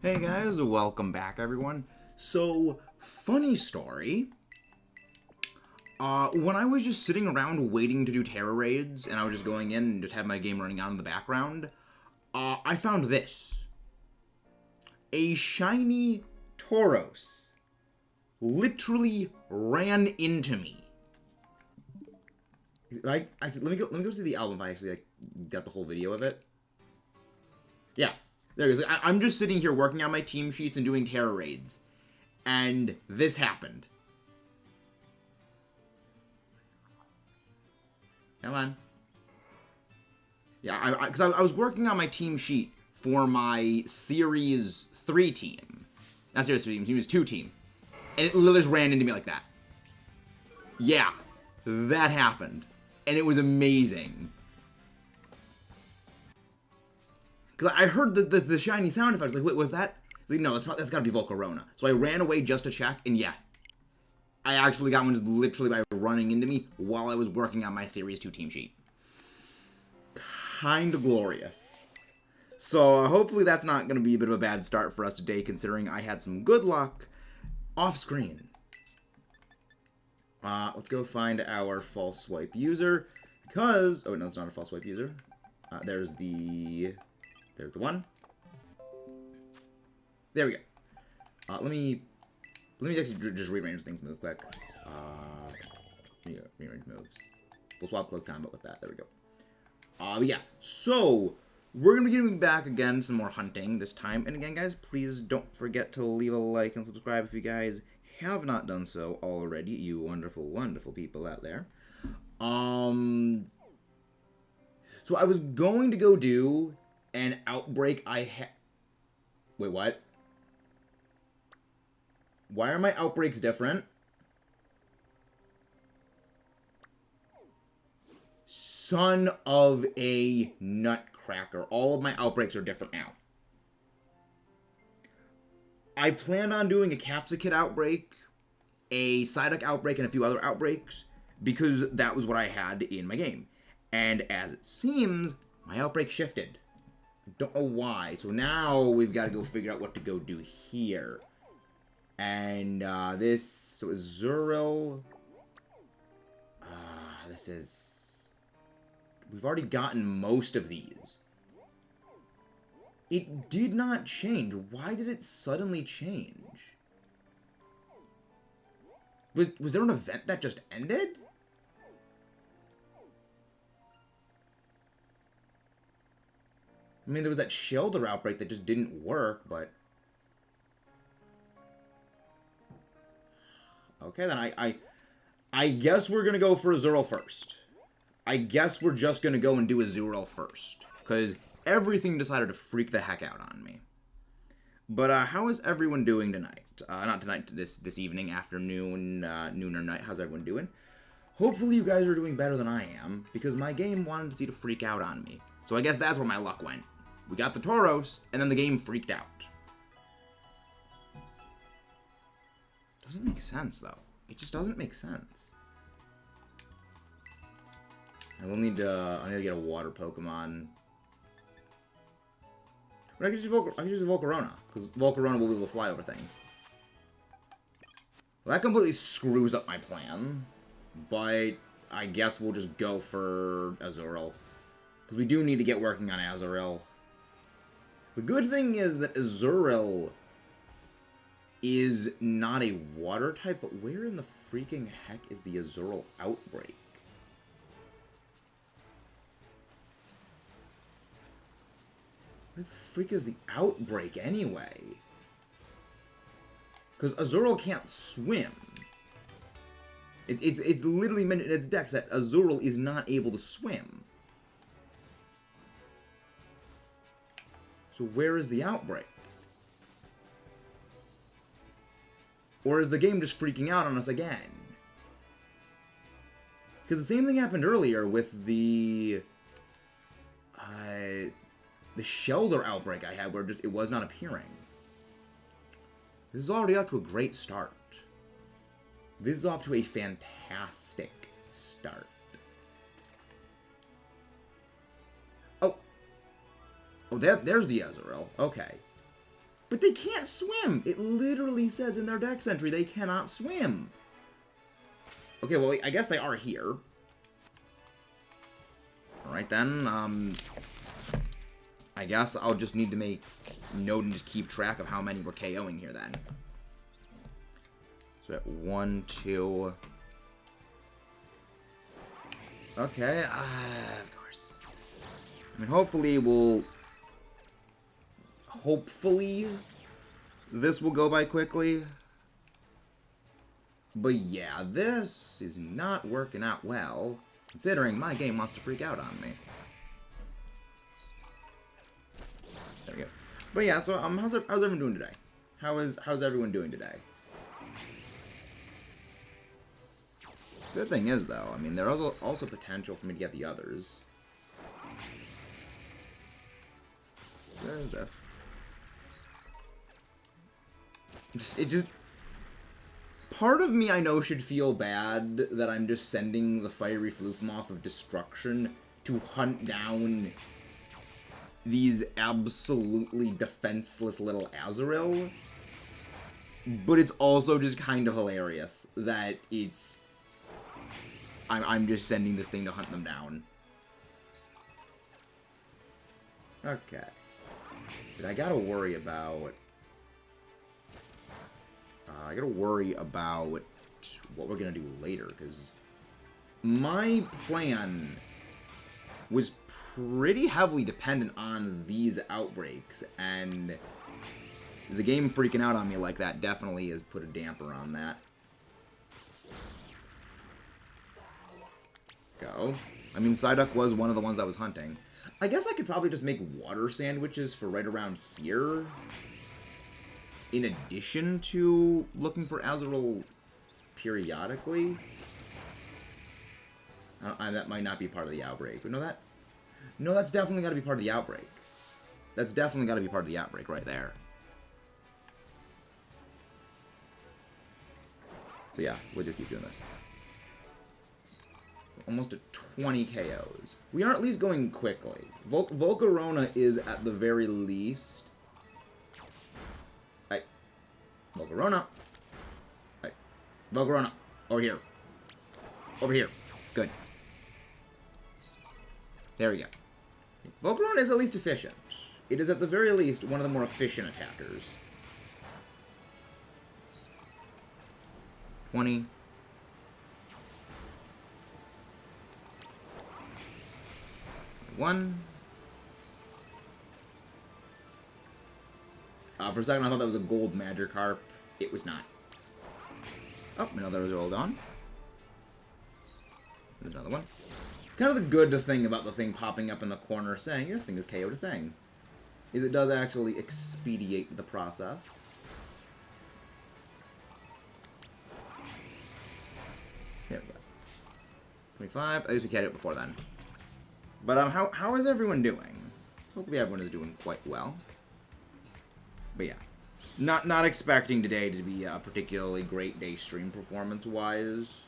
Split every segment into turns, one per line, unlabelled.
Hey guys, welcome back everyone. So, funny story. When I was just sitting around waiting to do Tera raids, and I was just going in and just had my game running on in the background, I found this. A shiny Tauros literally ran into me. Let me go see the album if I actually got the whole video of it. Yeah. There it is. I'm just sitting here working on my team sheets and doing Tera raids. And this happened. Come on. Yeah, because I was working on my team sheet for my Series 3 team. Not Series 3 team, Series 2 team. And it literally just ran into me like that. Yeah, that happened. And it was amazing. Because I heard the shiny sound effect. I was like, wait, was that? It's like, no, that's got to be Volcarona. So I ran away just to check, and yeah. I actually got one just literally by running into me while I was working on my Series 2 team sheet. Kind of glorious. So hopefully that's not going to be a bit of a bad start for us today, considering I had some good luck off screen. Let's go find our false swipe user, because... Oh, no, it's not a false swipe user. There's the one. There we go. Let me actually just rearrange things move quick. Rearrange moves. We'll swap close combat with that. There we go. Yeah. So, we're going to be getting back again some more hunting this time. And again, guys, please don't forget to leave a like and subscribe if you guys have not done so already. You wonderful, wonderful people out there. So, I was going to go do an outbreak Wait, what? Why are my outbreaks different? Son of a nutcracker. All of my outbreaks are different now. I planned on doing a Capsicid outbreak, a Psyduck outbreak, and a few other outbreaks because that was what I had in my game. And as it seems, my outbreak shifted. Don't know why. So now we've got to go figure out what to go do here. And so Azurill. We've already gotten most of these. It did not change. Why did it suddenly change? Was there an event that just ended? I mean, there was that Shelter outbreak that just didn't work, but... Okay, then I guess we're going to go for Azurill first. I guess we're just going to go and do Azurill first. Because everything decided to freak the heck out on me. But how is everyone doing tonight? Not tonight, this evening, afternoon, noon or night. How's everyone doing? Hopefully you guys are doing better than I am. Because my game wanted to freak out on me. So I guess that's where my luck went. We got the Tauros, and then the game freaked out. Doesn't make sense, though. It just doesn't make sense. I will need to... I need to get a water Pokemon. But I can use Volcarona, because Volcarona will be able to fly over things. Well, that completely screws up my plan. But I guess we'll just go for Azurill. Because we do need to get working on Azurill. The good thing is that Azurill is not a water type, but where in the freaking heck is the Azurill outbreak? Where the freak is the outbreak anyway? Because Azurill can't swim. It's literally mentioned in its dex that Azurill is not able to swim. So where is the outbreak? Or is the game just freaking out on us again? Because the same thing happened earlier with the Shelter outbreak I had where it was not appearing. This is already off to a great start. This is off to a fantastic start. Oh, there's the Azurill. Okay. But they can't swim! It literally says in their dex entry they cannot swim. Okay, well, I guess they are here. Alright then, I guess I'll just need to make note and just keep track of how many we're KOing here then. So at 1, 2... Okay, of course. I mean, hopefully this will go by quickly. But yeah, this is not working out well, considering my game wants to freak out on me. There we go. But yeah, so how's everyone doing today? How's everyone doing today? Good thing is, though, I mean, there's also potential for me to get the others. Where is this? Part of me, I know, should feel bad that I'm just sending the fiery Floofmoth of destruction to hunt down these absolutely defenseless little Azrael. But it's also just kind of hilarious that I'm just sending this thing to hunt them down. Okay. But I gotta worry about... what we're gonna do later, because my plan was pretty heavily dependent on these outbreaks, and the game freaking out on me like that definitely has put a damper on that. Go. I mean, Psyduck was one of the ones I was hunting. I guess I could probably just make water sandwiches for right around here, in addition to looking for Azrael periodically. That might not be part of the outbreak. But no, that's definitely got to be part of the outbreak. That's definitely got to be part of the outbreak right there. So yeah, we'll just keep doing this. Almost at 20 KOs. We are at least going quickly. Volcarona is at the very least... Hey. Volcarona. Hey. Volcarona. Over here. Over here. Good. There we go. Volcarona is at least efficient. It is at the very least one of the more efficient attackers. 20. One. For a second I thought that was a gold Magikarp. It was not. Oh, another is rolled on. There's another one. It's kind of the good thing about the thing popping up in the corner saying this thing is KO'd a thing, is it does actually expedite the process. There we go. 25. At least we had it before then. But how is everyone doing? Hopefully everyone is doing quite well. But yeah, not expecting today to be a particularly great day stream performance-wise,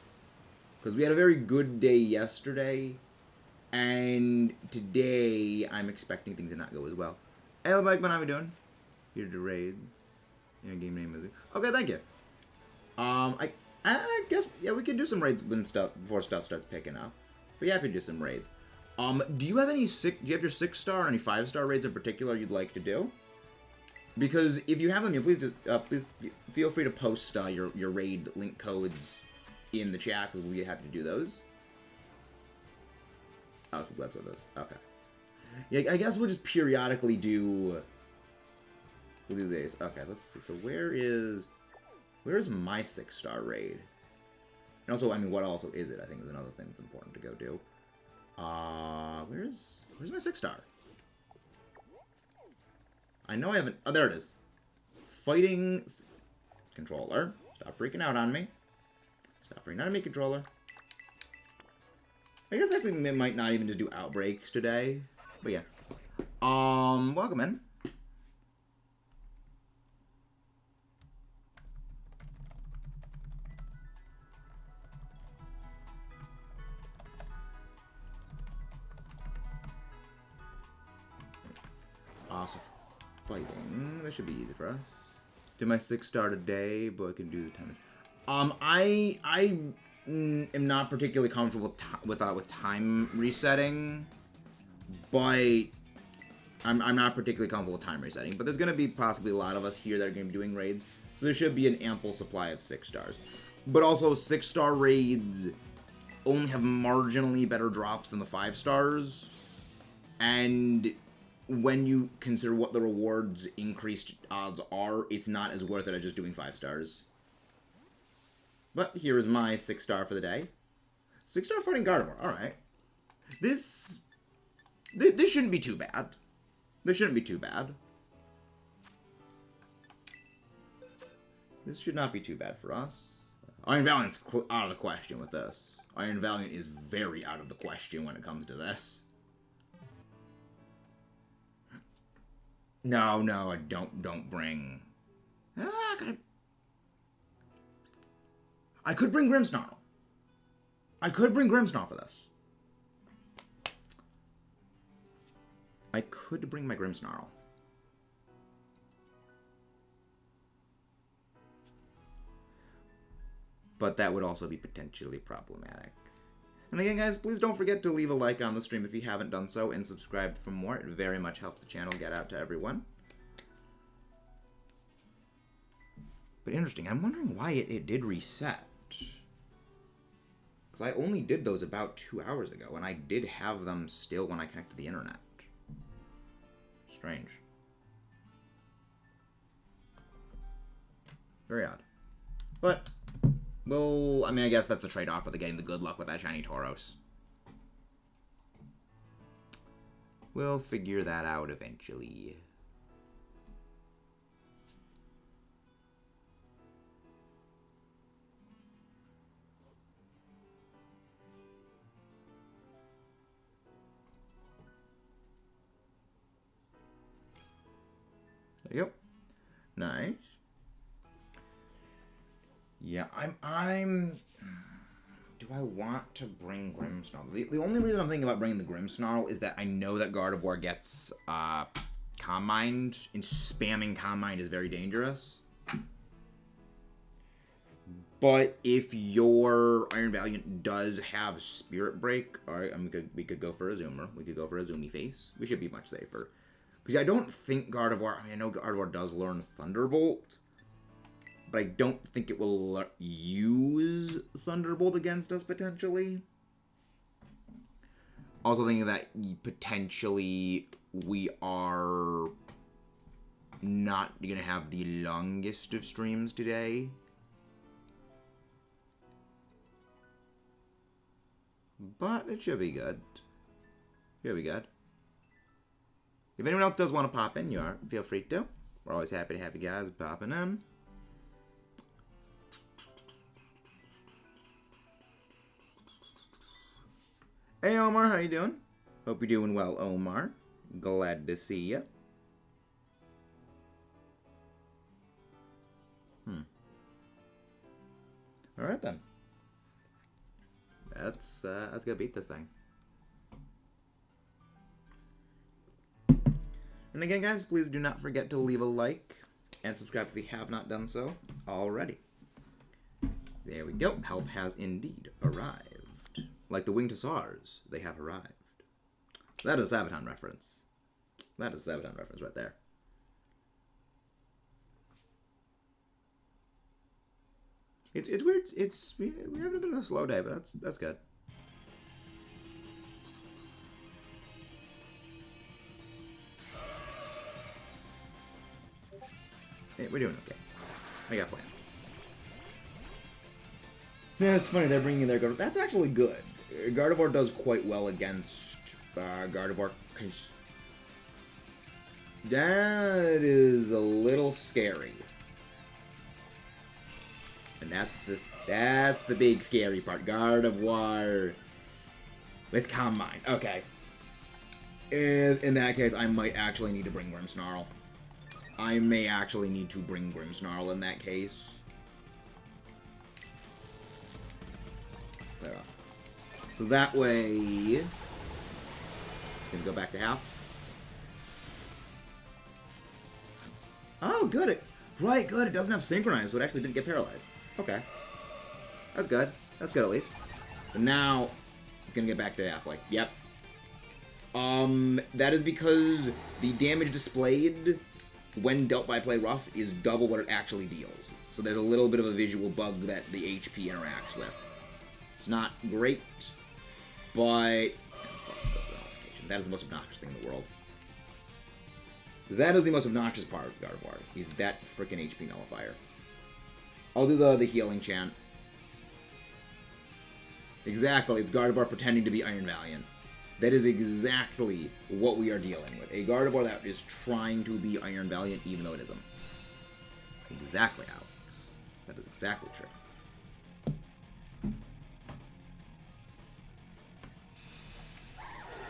because we had a very good day yesterday, and today I'm expecting things to not go as well. Hey, Bikeman, how we doing? Here to do raids. Yeah, game name is it? Okay, thank you. I guess yeah, we could do some raids before stuff starts picking up. Be happy to do some raids. Do you have any do you have your 6-star or any 5-star raids in particular you'd like to do? Because if you have them, please feel free to post your raid link codes in the chat, because we'll be happy to do those. Oh, that's what it is. Okay. Yeah, I guess we'll just periodically do... We'll do these. Okay, let's see. So where's my 6-star raid? And also, I mean, what also is it? I think is another thing that's important to go do. Where's my 6-star? I know I haven't... Oh, there it is. Fighting... Controller. Stop freaking out on me. Stop freaking out on me, controller. I guess actually we might not even just do outbreaks today. But yeah. Welcome in. Awesome. fighting. That should be easy for us. Did my 6-star today, but I can do the time. I am not particularly comfortable with time resetting, but I'm not particularly comfortable with time resetting. But there's going to be possibly a lot of us here that are going to be doing raids, so there should be an ample supply of 6 stars. But also 6-star raids only have marginally better drops than the 5 stars, and when you consider what the rewards increased odds are, it's not as worth it as just doing 5 stars. But here is my 6-star for the day. 6-star fighting Gardevoir. Alright. This shouldn't be too bad. This shouldn't be too bad. This should not be too bad for us. Iron Valiant's out of the question with this. Iron Valiant is very out of the question when it comes to this. No, I don't bring... I could bring Grimmsnarl. I could bring Grimmsnarl for this. I could bring my Grimmsnarl. But that would also be potentially problematic. And again, guys, please don't forget to leave a like on the stream if you haven't done so, and subscribe for more. It very much helps the channel get out to everyone. But interesting, I'm wondering why it did reset. Because I only did those about 2 hours ago, and I did have them still when I connected to the internet. Strange. Very odd. But... well, I mean, I guess that's the trade-off for getting the good luck with that shiny Tauros. We'll figure that out eventually. There you go. Nice. Yeah, I'm... do I want to bring Grimmsnarl? The only reason I'm thinking about bringing the Grimmsnarl is that I know that Gardevoir gets Calm Mind, and spamming Calm Mind is very dangerous. But if your Iron Valiant does have Spirit Break, alright, we could go for a Zoomer. We could go for a Zoomy Face. We should be much safer. Because I don't think Gardevoir... I mean, I know Gardevoir does learn Thunderbolt, but I don't think it will use Thunderbolt against us, potentially. Also thinking that potentially we are not going to have the longest of streams today. But it should be good. Should be good. If anyone else does want to pop in, feel free to. We're always happy to have you guys popping in. Hey Omar, how you doing? Hope you're doing well, Omar. Glad to see you. All right then. Let's go beat this thing. And again, guys, please do not forget to leave a like and subscribe if you have not done so already. There we go. Help has indeed arrived. Like the winged hussars, they have arrived. That is a Sabaton reference. That is a Sabaton reference right there. It's weird. We haven't been on a slow day, but that's good. Hey, we're doing okay. I got plans. Yeah, it's funny they're bringing their Gardevoir. That's actually good. Gardevoir does quite well against Gardevoir. That is a little scary. And that's the big scary part. Gardevoir with Calm Mind. Okay. In that case, I might actually need to bring Grimmsnarl. I may actually need to bring Grimmsnarl in that case. There. So that way, it's gonna go back to half. Oh, good. Right, good. It doesn't have synchronized, so it actually didn't get paralyzed. Okay. That's good. That's good, at least. But now, it's gonna get back to halfway. Yep. That is because the damage displayed when dealt by Play Rough is double what it actually deals. So there's a little bit of a visual bug that the HP interacts with. It's not great, but that is the most obnoxious thing in the world. That is the most obnoxious part of Gardevoir. Is that freaking HP nullifier. I'll do the healing chant. Exactly, it's Gardevoir pretending to be Iron Valiant. That is exactly what we are dealing with. A Gardevoir that is trying to be Iron Valiant even though it isn't. Exactly, Alex. That is exactly true.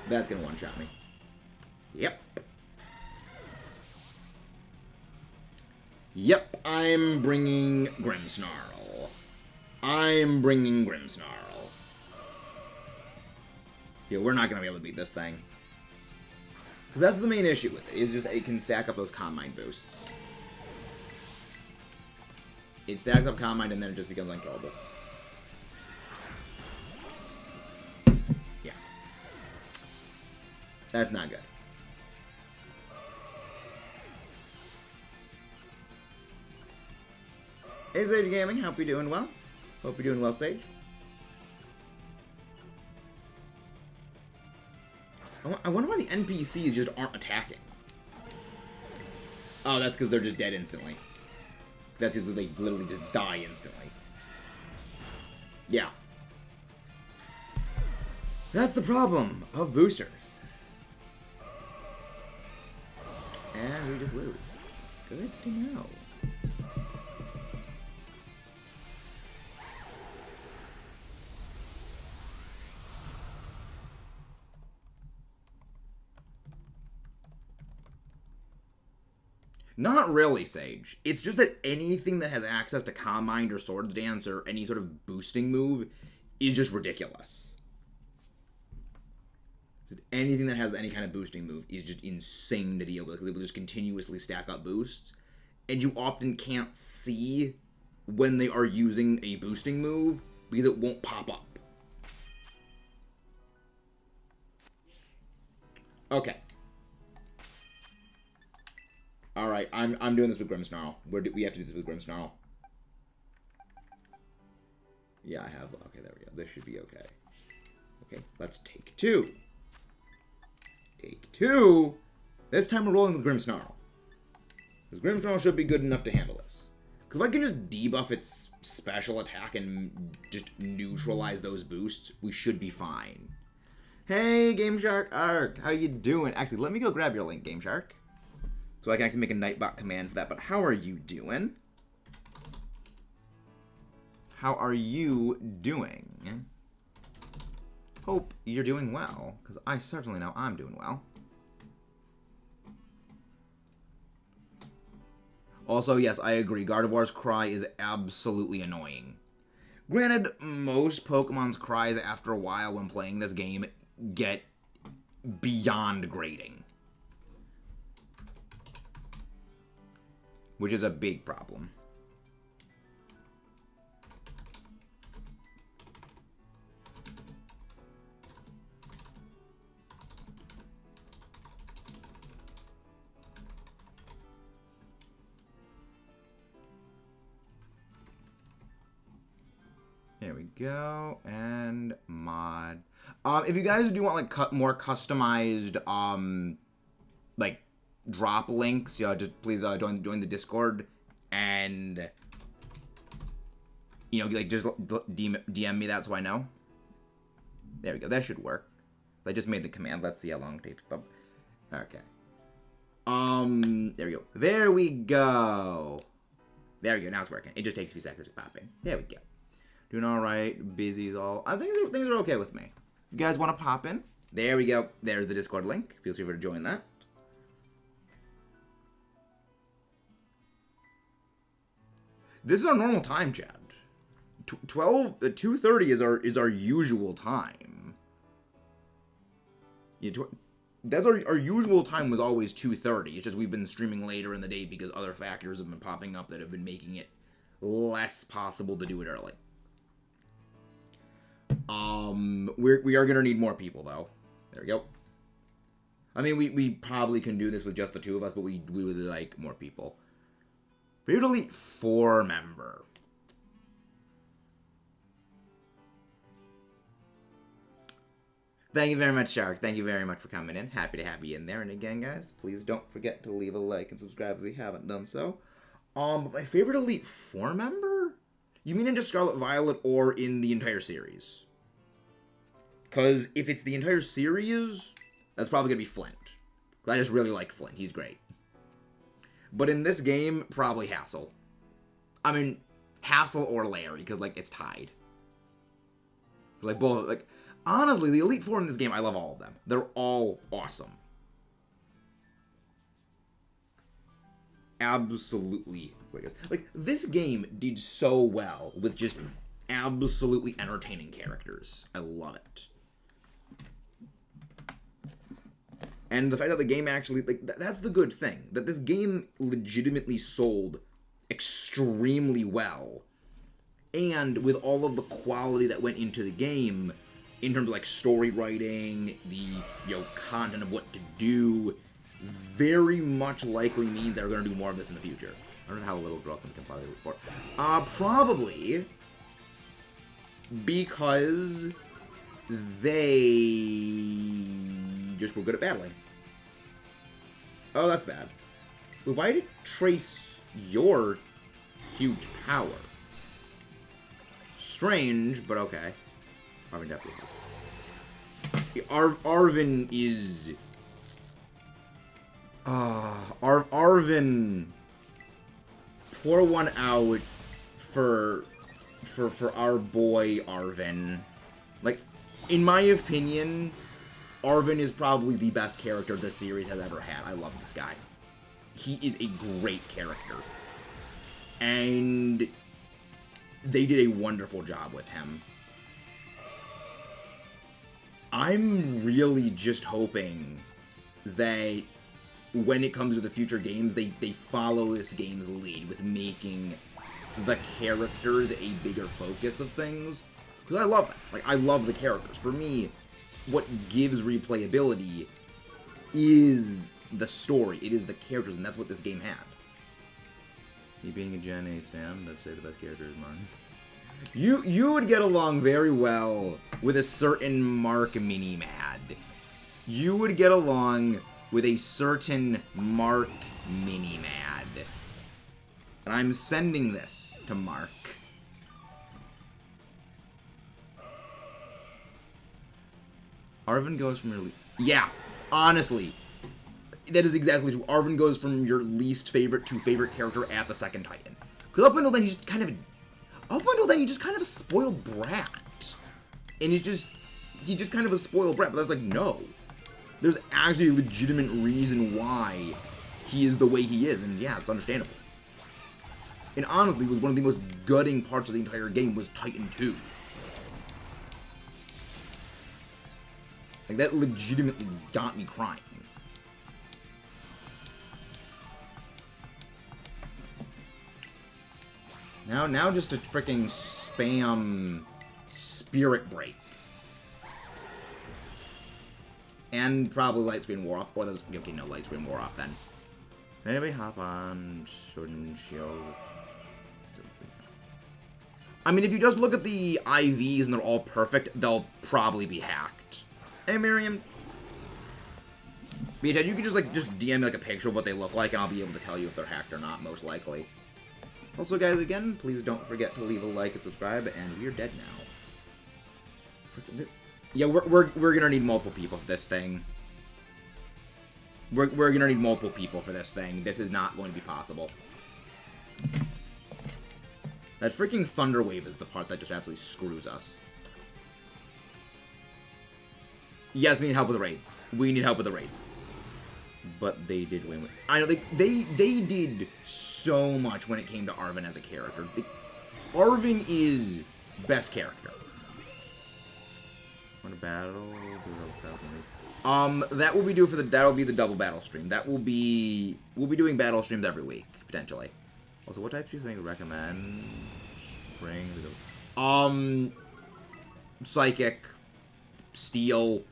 That's gonna one-shot me. Yep. Yep, I'm bringing Grimmsnarl. I'm bringing Grimmsnarl. Yeah, we're not going to be able to beat this thing. Because that's the main issue with it, is just it can stack up those Combine boosts. It stacks up Combine and then it just becomes unkillable. Yeah. That's not good. Hey Sage Gaming, hope you're doing well. Hope you're doing well, Sage. I wonder why the NPCs just aren't attacking. Oh, that's because they're just dead instantly. That's because they literally just die instantly. Yeah. That's the problem of boosters. And we just lose. Good to know. Not really, Sage. It's just that anything that has access to Calm Mind or Swords Dance or any sort of boosting move is just ridiculous. Anything that has any kind of boosting move is just insane to deal with. They will just continuously stack up boosts. And you often can't see when they are using a boosting move because it won't pop up. Okay. Alright, I'm doing this with Grimmsnarl. We have to do this with Grimmsnarl. Yeah, I have. Okay, there we go. This should be okay. Okay, let's take two. Take two. This time we're rolling with Grimmsnarl. Because Grimmsnarl should be good enough to handle this. Because if I can just debuff its special attack and just neutralize those boosts, we should be fine. Hey, GameShark Arc, how you doing? Actually, let me go grab your link, GameShark. So I can actually make a Nightbot command for that. But how are you doing? How are you doing? Hope you're doing well, because I certainly know I'm doing well. Also, yes, I agree. Gardevoir's cry is absolutely annoying. Granted, most Pokemon's cries after a while when playing this game get beyond grating. Which is a big problem. There we go, and mod. If you guys do want like more customized like drop links, just please join the Discord, and like just DM me that so I know. There we go. That should work. I just made the command. Let's see how long it takes. Okay. There we go. There we go. There we go. Now it's working. It just takes a few seconds to pop in. There we go. Doing all right. Busy as all. I think things are okay with me. If you guys want to pop in, there we go. There's the Discord link. Feel free to join that. This is our normal time, Chad. 2:30 is our usual time. Yeah, That's our usual time was always 2:30. It's just we've been streaming later in the day because other factors have been popping up that have been making it less possible to do it early. We are gonna need more people though. There we go. I mean, we probably can do this with just the two of us, but we would like more people. Favorite Elite 4 member. Thank you very much, Shark. Thank you very much for coming in. Happy to have you in there. And again, guys, please don't forget to leave a like and subscribe if you haven't done so. But my favorite Elite 4 member? You mean in just Scarlet Violet or in the entire series? Because if it's the entire series, that's probably going to be Flint. I just really like Flint. He's great. But in this game, probably Hassel. I mean, Hassel or Larry, because, like, it's tied. Like, both, like... Honestly, the Elite Four in this game, I love all of them. They're all awesome. Absolutely. Like, this game did so well with just absolutely entertaining characters. I love it. And the fact that the game actually, like, that's the good thing. That this game legitimately sold extremely well. And with all of the quality that went into the game... in terms of, like, story writing, the, content of what to do, very much likely means they're going to do more of this in the future. I don't know how a little girl can probably report. Probably because they just were good at battling. Oh, that's bad. But why did it trace your huge power? Strange, but okay. Arvin definitely. Arvin is... Arvin... Pour one out for our boy Arvin. Like, in my opinion, Arvin is probably the best character the series has ever had. I love this guy. He is a great character. And they did a wonderful job with him. I'm really just hoping that when it comes to the future games, they follow this game's lead with making the characters a bigger focus of things. Because I love that. Like, I love the characters. For me, what gives replayability is the story. It is the characters, and that's what this game had. Me being a Gen 8 stan, I'd say the best character is mine. You would get along very well with a certain Mark Mini-Mad. You would get along with a certain Mark Mini-Mad. And I'm sending this to Mark. Arvin goes from your... Yeah, honestly. That is exactly true. Arvin goes from your least favorite to favorite character at the second Titan. Because up until then, he's kind of... Up until then, he's just kind of a spoiled brat. And he's just kind of a spoiled brat. But I was like, no. There's actually a legitimate reason why he is the way he is. And yeah, it's understandable. And honestly, it was one of the most gutting parts of the entire game was Titan 2. Like, that legitimately got me crying. Now just a freaking spam Spirit Break. And probably Light Screen War Off. Boy, that was... Okay, no, Light Screen War Off then. Maybe hop on Shouldn't Show. I mean, if you just look at the IVs and they're all perfect, they'll probably be hacked. Hey, Miriam. But yeah, you can just DM me like a picture of what they look like, and I'll be able to tell you if they're hacked or not, most likely. Also, guys, again, please don't forget to leave a like and subscribe, and we're dead now. Yeah, we're gonna need multiple people for this thing. We're gonna need multiple people for this thing. This is not going to be possible. That freaking Thunder Wave is the part that just absolutely screws us. Yes, we need help with the raids. We need help with the raids. But they did win. I know they did so much when it came to Arvin as a character. Arvin is best character. Want to battle? That will be due for that'll be the double battle stream. We'll be doing battle streams every week, potentially. Also, what types do you think recommend? Spring, Psychic, Steel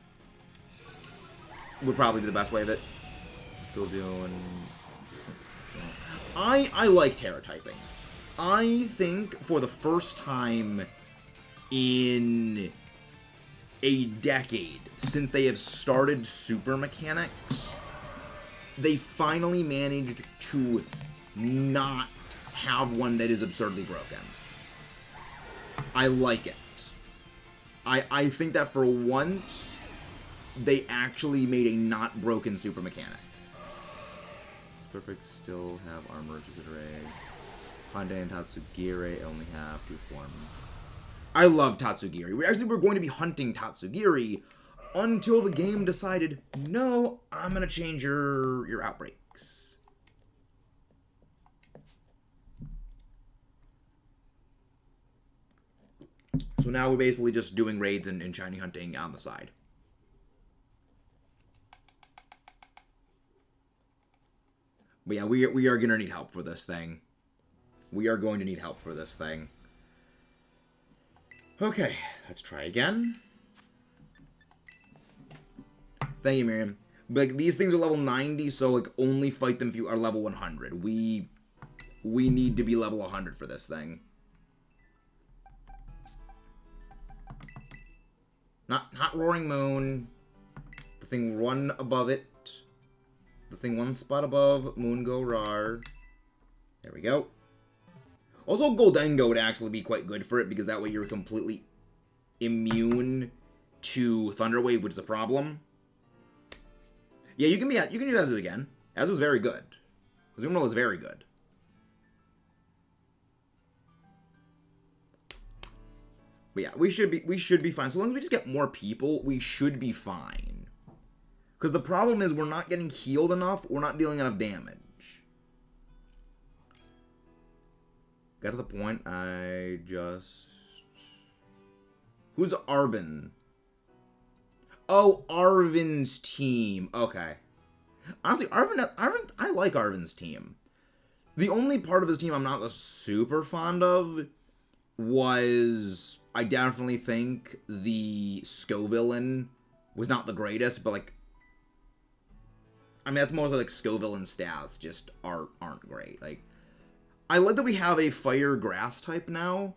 would probably be the best way of it. Still doing... I like Tera typings. I think for the first time in a decade since they have started super mechanics, they finally managed to not have one that is absurdly broken. I like it. I think that for once, they actually made a not broken super mechanic. Does Perfect still have armor to the raid? Hyundai and Tatsugiri only have 2 forms. I love Tatsugiri. We were going to be hunting Tatsugiri until the game decided, no, I'm going to change your outbreaks. So now we're basically just doing raids and shiny hunting on the side. But yeah, we are going to need help for this thing. We are going to need help for this thing. Okay, let's try again. Thank you, Miriam. But, like, these things are level 90, so like only fight them if you are level 100. We need to be level 100 for this thing. Not Roaring Moon. The thing one above it. The thing one spot above Moon Go Rar. There we go. Also, Goldengo would actually be quite good for it, because that way you're completely immune to Thunder Wave, which is a problem. Yeah, you can do Azu again. Azu's very good. Azumarill is very good. But yeah, we should be fine. So long as we just get more people, we should be fine. Because the problem is we're not getting healed enough, we're not dealing enough damage. Got to the point, I just... Who's Arvin? Oh, Arvin's team. Okay. Honestly, Arvin, I like Arvin's team. The only part of his team I'm not super fond of was... I definitely think the Scovillain was not the greatest, but like... I mean, that's mostly like Scovillain stats just aren't great. Like, I like that we have a fire grass type now,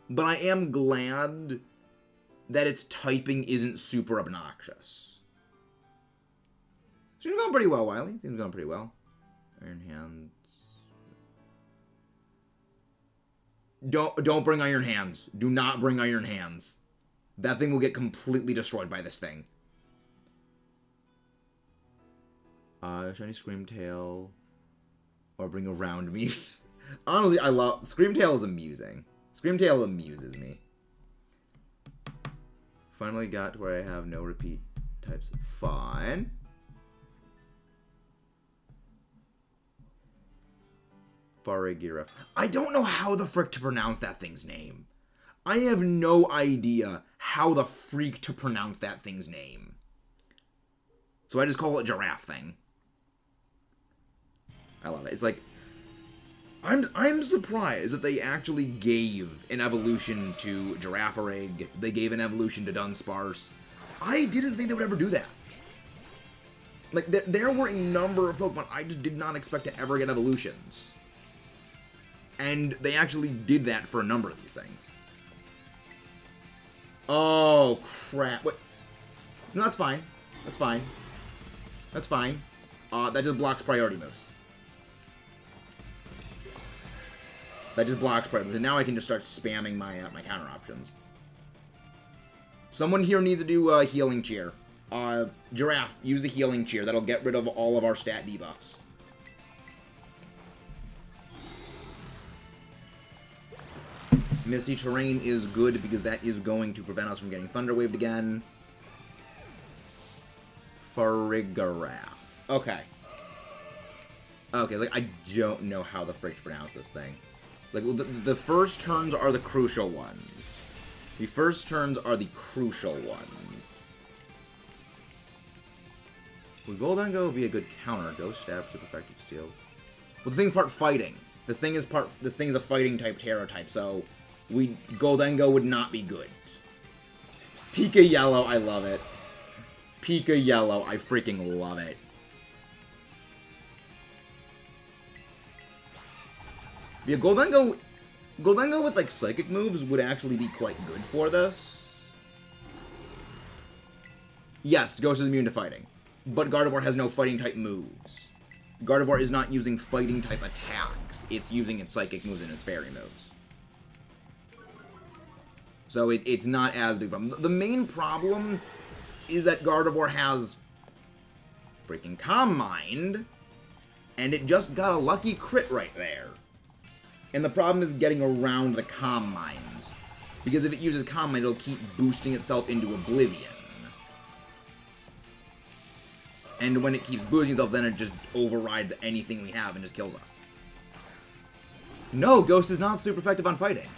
but I am glad that its typing isn't super obnoxious. Seems going pretty well, Wiley. Seems going pretty well. Iron Hands. Don't bring Iron Hands. Do not bring Iron Hands. That thing will get completely destroyed by this thing. Shiny Screamtail. Or bring Around Me. Honestly, I love... Screamtail is amusing. Screamtail amuses me. Finally got to where I have no repeat types. Fine. Farigiraf. I don't know how the frick to pronounce that thing's name. I have no idea how the freak to pronounce that thing's name. So I just call it Giraffe Thing. I love it. It's like... I'm surprised that they actually gave an evolution to Girafarig. They gave an evolution to Dunsparce. I didn't think they would ever do that. Like, there were a number of Pokemon I just did not expect to ever get evolutions. And they actually did that for a number of these things. Oh, crap. Wait. No, that's fine. That's fine. That's fine. That just blocks priority moves. That just blocks priority moves. And now I can just start spamming my my counter options. Someone here needs to do a healing cheer. Giraffe, use the healing cheer. That'll get rid of all of our stat debuffs. Misty Terrain is good because that is going to prevent us from getting Thunder Waved again. Farigiraf. Okay. Okay, like, I don't know how the frick to pronounce this thing. Like, the first turns are the crucial ones. The first turns are the crucial ones. Would Goldengo would be a good counter? Ghost Stab, Super Effective Steel. Well, the thing part fighting. This thing is a fighting type Tera type, so Goldengo would not be good. Pika Yellow, I love it. Pika Yellow, I freaking love it. Yeah, Goldengo with like psychic moves would actually be quite good for this. Yes, Ghost is immune to fighting, but Gardevoir has no fighting type moves. Gardevoir is not using fighting type attacks. It's using its psychic moves and its fairy moves. So it's not as big a problem. The main problem is that Gardevoir has freaking Calm Mind, and it just got a lucky crit right there. And the problem is getting around the Calm Minds, because if it uses Calm Mind, it'll keep boosting itself into Oblivion. And when it keeps boosting itself, then it just overrides anything we have and just kills us. No, Ghost is not super effective on fighting.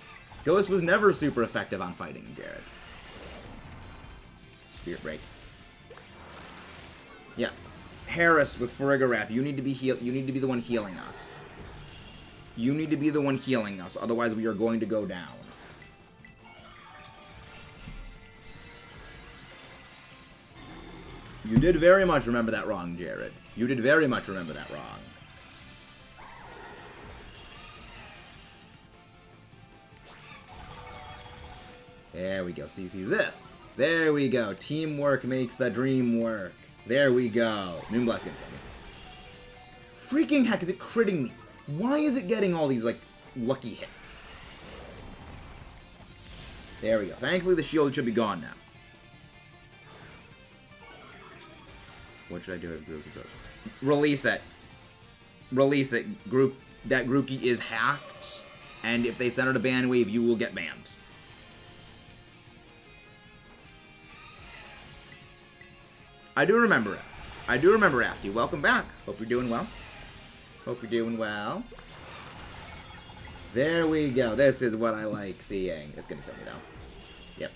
Ghost was never super effective on fighting, Jared. Spirit Break. Yeah. Harris with Farigarath, you need to be the one healing us. You need to be the one healing us, otherwise we are going to go down. You did very much remember that wrong, Jared. You did very much remember that wrong. There we go. See this. There we go. Teamwork makes the dream work. There we go. Moonblatt's gonna kill me. Freaking heck, is it critting me? Why is it getting all these, like, lucky hits? There we go. Thankfully, the shield should be gone now. What should I do with Grookey? Release it. Release it. That Grookey is hacked, and if they send out a ban wave, you will get banned. I do remember it. I do remember after you. Welcome back. Hope you're doing well. Hope you're doing well. There we go. This is what I like seeing. It's gonna kill me though. Yep.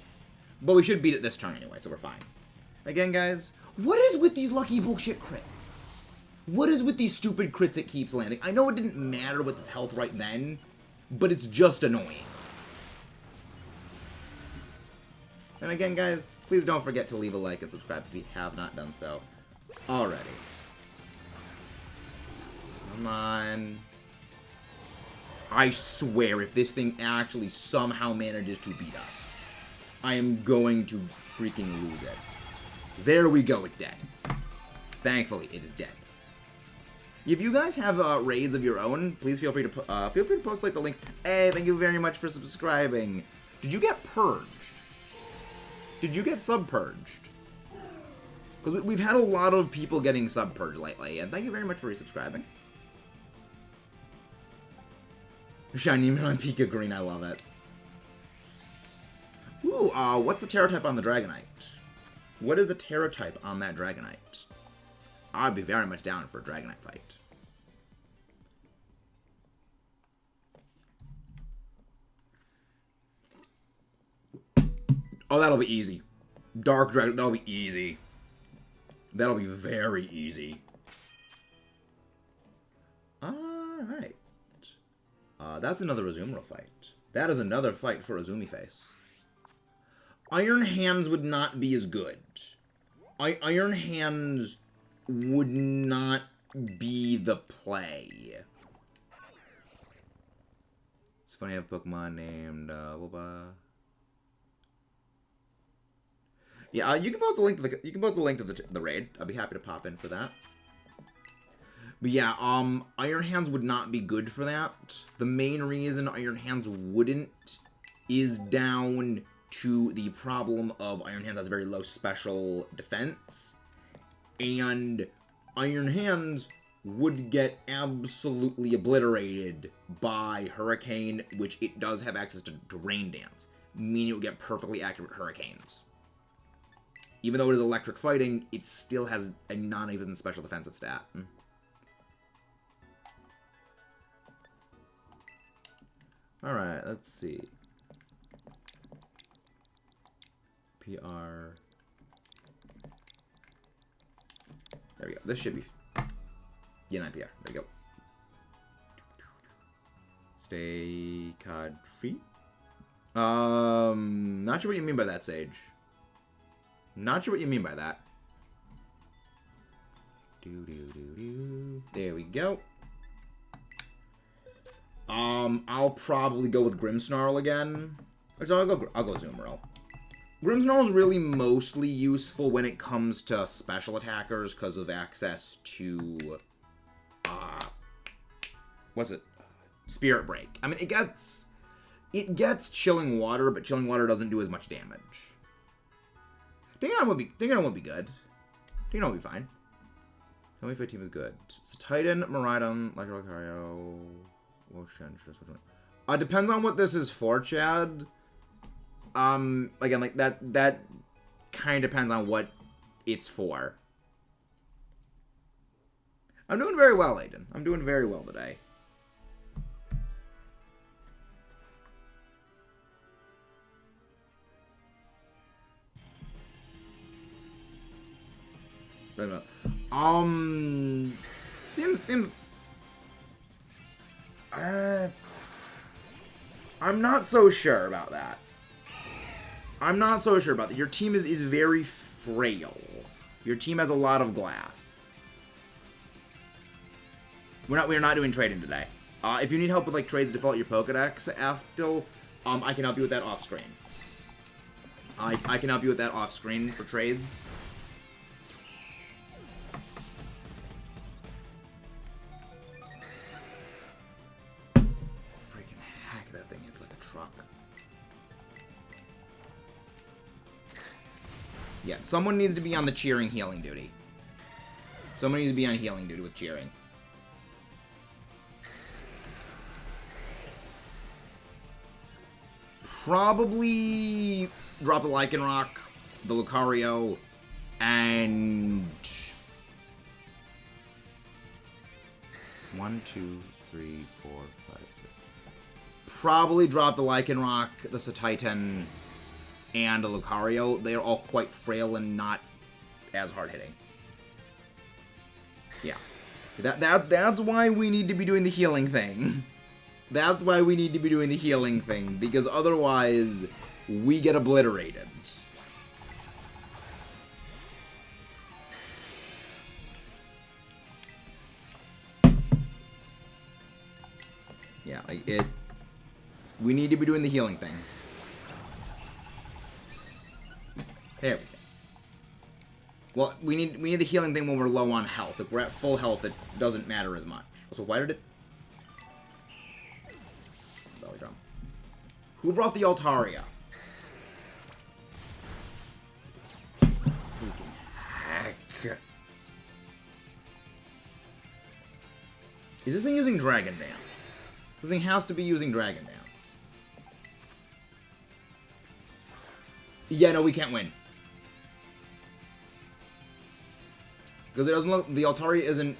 But we should beat it this turn anyway, so we're fine. Again, guys, what is with these lucky bullshit crits? What is with these stupid crits it keeps landing? I know it didn't matter with its health right then, but it's just annoying. And again, guys, please don't forget to leave a like and subscribe if you have not done so already. Come on. I swear, if this thing actually somehow manages to beat us, I am going to freaking lose it. There we go, it's dead. Thankfully, it is dead. If you guys have raids of your own, please feel free to post like the link. Hey, thank you very much for subscribing. Did you get purged? Did you get sub-purged? Because we've had a lot of people getting sub-purged lately, and thank you very much for resubscribing. Shiny Melon Pika Green, I love it. Ooh, what's the Tera type on the Dragonite? What is the Tera type on that Dragonite? I'd be very much down for a Dragonite fight. Oh, that'll be easy. Dark Dragon, that'll be easy. That'll be very easy. Alright. That's another Azumarill fight. That is another fight for Azumi Face. Iron Hands would not be as good. Iron Hands would not be the play. It's funny I have a Pokemon named Yeah, you can post the link to the raid. I'll be happy to pop in for that. But yeah, Iron Hands would not be good for that. The main reason Iron Hands wouldn't is down to the problem of Iron Hands has very low special defense, and Iron Hands would get absolutely obliterated by Hurricane, which it does have access to Rain Dance, meaning it would get perfectly accurate Hurricanes. Even though it is electric fighting, it still has a non-existent special defensive stat. Alright, let's see. PR. There we go. This should be... Yeah, 9 PR. There we go. Stay card free? Not sure what you mean by that, Sage. Not sure what you mean by that. There we go. I'll probably go with Grimmsnarl again. Actually, I'll go Zoomerl. Grimmsnarl is really mostly useful when it comes to special attackers because of access to, what's it? Spirit Break. I mean, it gets Chilling Water, but Chilling Water doesn't do as much damage. Dingadon would be good. Dingadon would be fine. Tell me if my team is good. So Titan, Miraidon, Lucario, depends on what this is for, Chad. Again, like that kind of depends on what it's for. I'm doing very well, Aiden. I'm doing very well today. Wait a minute. Seems. I'm not so sure about that. I'm not so sure about that. Your team is very frail. Your team has a lot of glass. We're not doing trading today. If you need help with like trades to fill out your Pokedex, Aftil, I can help you with that off screen. I can help you with that off screen for trades. Freaking heck, that thing hits like a truck. Yeah, someone needs to be on the cheering healing duty. Someone needs to be on healing duty with cheering. Probably drop the Lycanroc, the Lucario, and 1, 2, 3, 4, 5, 6. Probably drop the Lycanroc, the Satitan, and a Lucario. They are all quite frail and not as hard hitting. Yeah, that's why we need to be doing the healing thing. That's why we need to be doing the healing thing, because otherwise we get obliterated. Yeah, like it. We need to be doing the healing thing. There we go. Well, we need the healing thing when we're low on health. If we're at full health, it doesn't matter as much. So why did it? Belly drum. Who brought the Altaria? Freaking heck. Is this thing using Dragon Dance? This thing has to be using Dragon Dance. Yeah, no, we can't win. Because it doesn't look, the Altaria isn't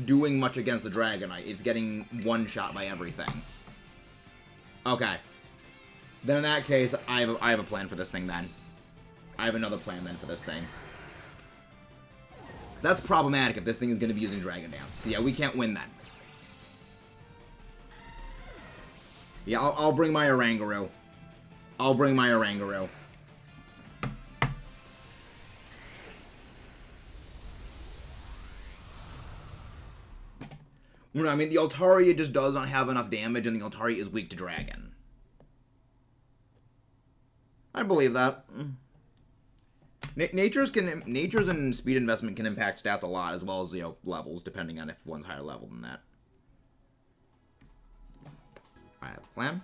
doing much against the Dragonite. It's getting one shot by everything. Okay. Then in that case, I have a plan for this thing then. I have another plan then for this thing. That's problematic if this thing is going to be using Dragon Dance. Yeah, we can't win then. Yeah, I'll bring my Oranguru. I'll bring my Oranguru. I mean, the Altaria just does not have enough damage, and the Altaria is weak to Dragon. I believe that. Nature's and speed investment can impact stats a lot, as well as, you know, levels, depending on if one's higher level than that. I have a plan.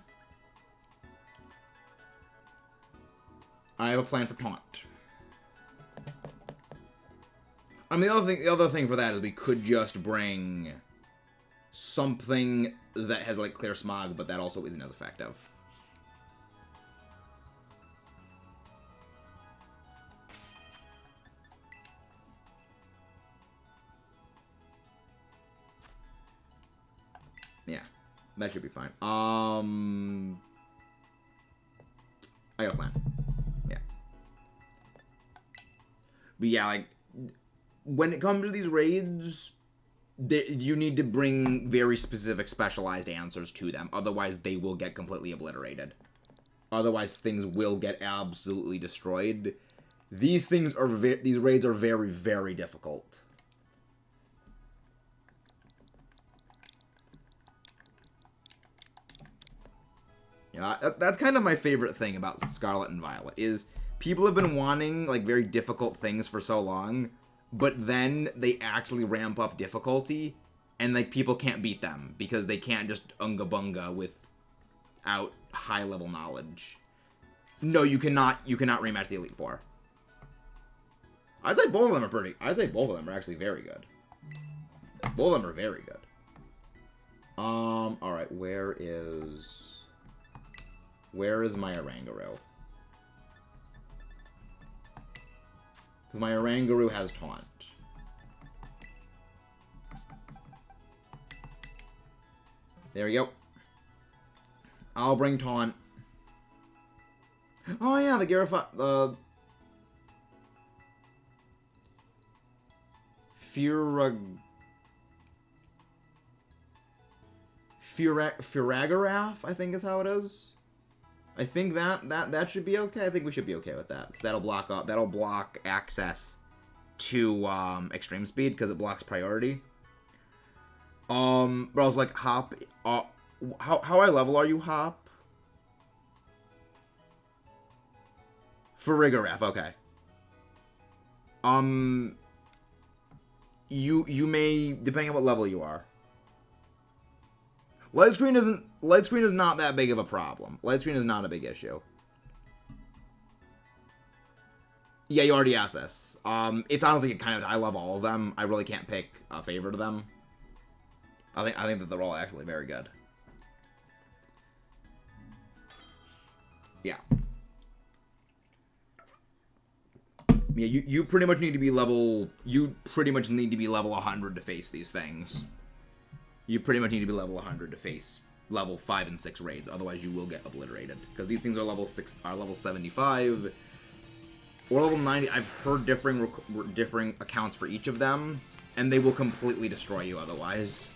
I have a plan for Taunt. I mean, the other thing for that is we could just bring something that has, like, Clear Smog, but that also isn't as effective. Yeah, that should be fine. I got a plan. Yeah. But yeah, like, when it comes to these raids, you need to bring very specific specialized answers to them. Otherwise, they will get completely obliterated. Otherwise, things will get absolutely destroyed. These raids are very, very difficult. Yeah, that's kind of my favorite thing about Scarlet and Violet, is people have been wanting, like, very difficult things for so long, but then they actually ramp up difficulty, and, like, people can't beat them, because they can't just unga-bunga without high-level knowledge. No, you cannot rematch the Elite Four. I'd say both of them are actually very good. Both of them are very good. Alright, where is my Oranguru? Because my Oranguru has Taunt. There we go. I'll bring Taunt. Oh yeah, the Garify... Furagarath, I think is how it is. I think that should be okay. I think we should be okay with that, because that'll block access to extreme speed, because it blocks priority. But I was like, Hop, how high level are you, Hop? Farigarath, okay. You may, depending on what level you are. Light screen is not that big of a problem. Light screen is not a big issue. Yeah, you already asked this. It's honestly kind of, I love all of them. I really can't pick a favorite of them. I think that they're all actually very good. Yeah. Yeah, you pretty much need to be level 100 to face these things. You pretty much need to be level 100 to face level 5 and 6 raids, otherwise you will get obliterated. Because these things are level 75 or level 90. I've heard differing accounts for each of them, and they will completely destroy you otherwise.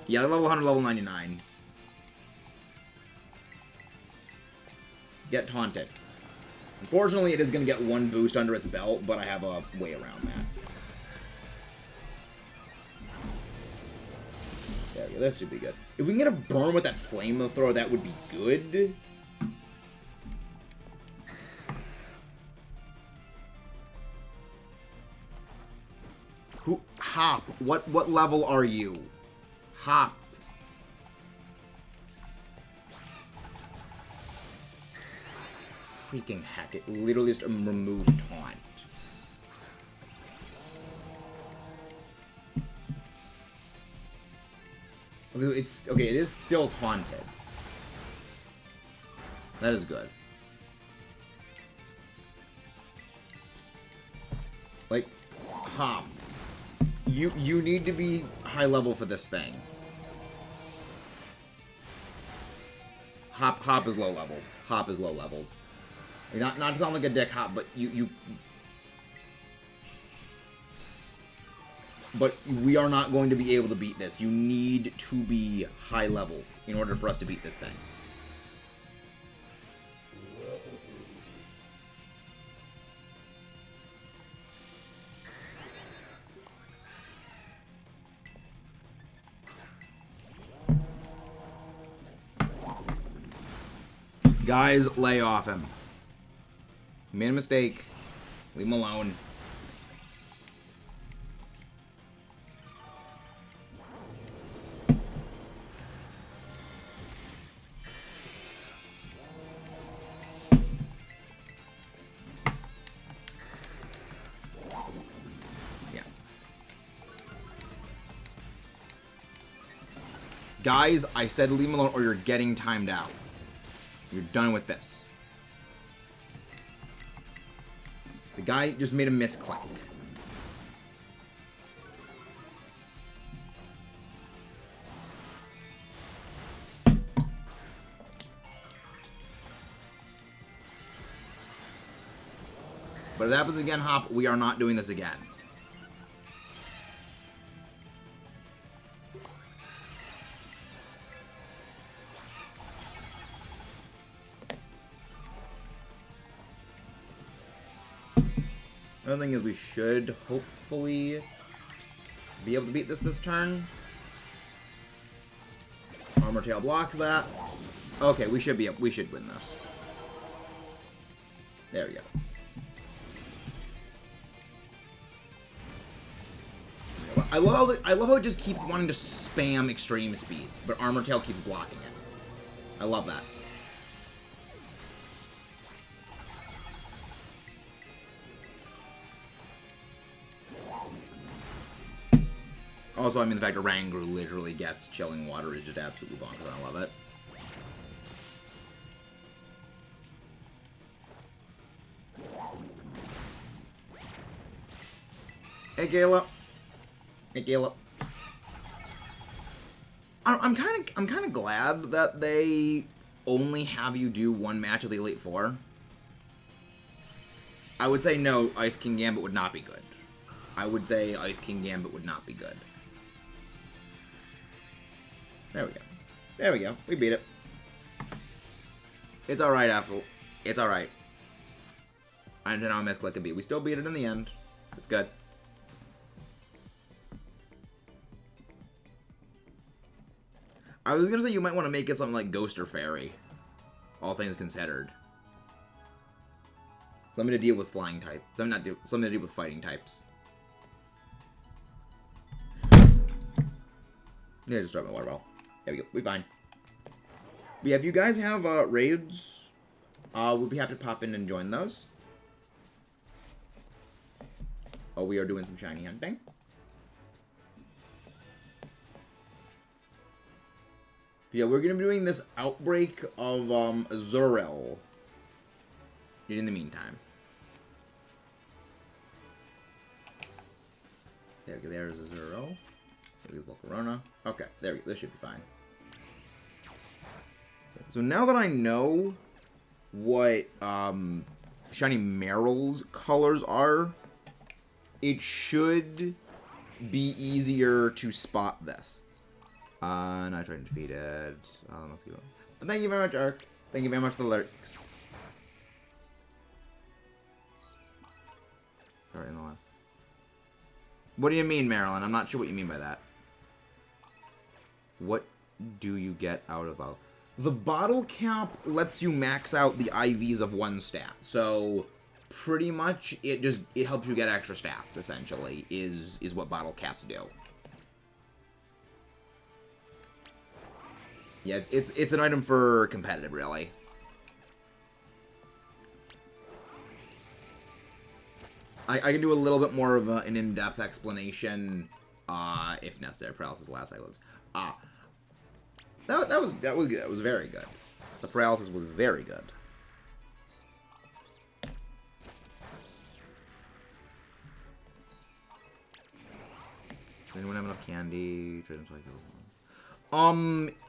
Yeah, level 100, level 99. Get taunted. Unfortunately, it is going to get one boost under its belt, but I have a way around that. There we go, this should be good. If we can get a burn with that flamethrower, that would be good. Hop, what level are you? Hop. Freaking heck, it literally just removed taunt. Okay, it is still taunted. That is good. Like, Hop. You need to be high level for this thing. Hop is low level. Hop is low level. Not to sound like a dick, Hop, but But we are not going to be able to beat this. You need to be high level in order for us to beat this thing. Guys, lay off him. He made a mistake. Leave him alone. Yeah. Guys, I said leave him alone or you're getting timed out. You're done with this. The guy just made a misclick. But if it happens again, Hop, we are not doing this again. Another thing is we should hopefully be able to beat this turn. Armor Tail blocks that. Okay, we should win this. There we go. I love how it just keeps wanting to spam extreme speed, but Armor Tail keeps blocking it. I love that. Also, I mean, the fact that Rangu literally gets Chilling Water is just absolutely bonkers. I love it. Hey, Gala. Hey, Gala. I'm kind of glad that they only have you do one match of the Elite Four. I would say no, Ice King Gambit would not be good. I would say Ice King Gambit would not be good. There we go. There we go. We beat it. It's alright, Apple. It's alright. I don't know how Mescla could be. We still beat it in the end. It's good. I was gonna say you might want to make it something like Ghost or Fairy. All things considered. Something to deal with flying type. Something to deal with fighting types. Yeah, just drop my water bottle. There we go. We fine. But yeah, if you guys have raids, we'll be happy to pop in and join those. Oh, we are doing some shiny hunting. Yeah, we're gonna be doing this outbreak of Zurel. In the meantime. There's a Zurel. Corona. Okay, there we go. This should be fine. So now that I know what Shiny Meryl's colors are, it should be easier to spot this. Not trying to defeat it. Thank you very much, Ark. Thank you very much for the lurks. Right in the left. What do you mean, Marilyn? I'm not sure what you mean by that. What do you get out of a... The bottle cap lets you max out the IVs of one stat. So, pretty much, it helps you get extra stats, essentially, is what bottle caps do. Yeah, it's an item for competitive, really. I can do a little bit more of an in-depth explanation, if necessary. Paralysis last cycles. That was good. That was very good. The paralysis was very good. Does anyone have enough candy?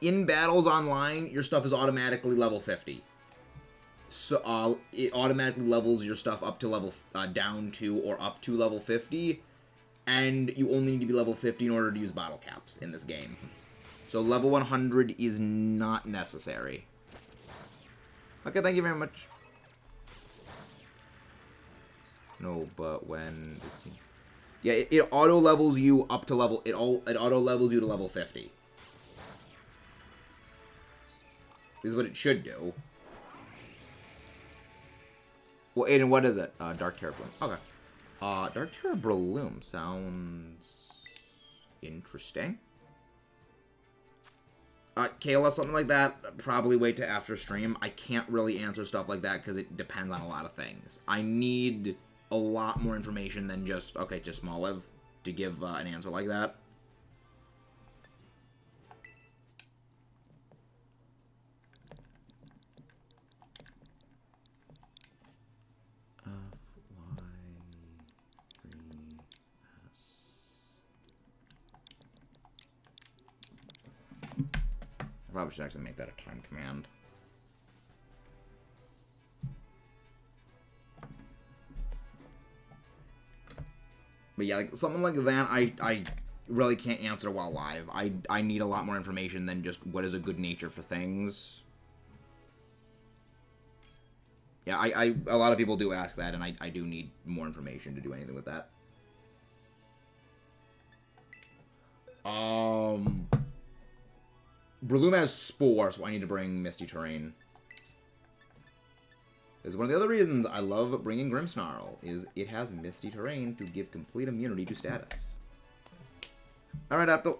In battles online, your stuff is automatically level 50. So, it automatically levels your stuff up to level, down to or up to level 50. And you only need to be level 50 in order to use bottle caps in this game. So, level 100 is not necessary. Okay, thank you very much. No, but when... Yeah, it auto-levels you up to level... It auto-levels you to level 50. This is what it should do. Well, Aiden, what is it? Dark Tera Bloom. Okay. Dark Tera Bloom sounds interesting. Kayla, something like that, probably wait to after stream. I can't really answer stuff like that because it depends on a lot of things. I need a lot more information than just, okay, just Smoliv to give an answer like that. Probably should actually make that a time command. But yeah, like something like that, I really can't answer while live. I need a lot more information than just what is a good nature for things. Yeah, a lot of people do ask that, and I do need more information to do anything with that. Breloom has Spore, so I need to bring Misty Terrain. Because one of the other reasons I love bringing Grimmsnarl is it has Misty Terrain to give complete immunity to status. Alright, Apto.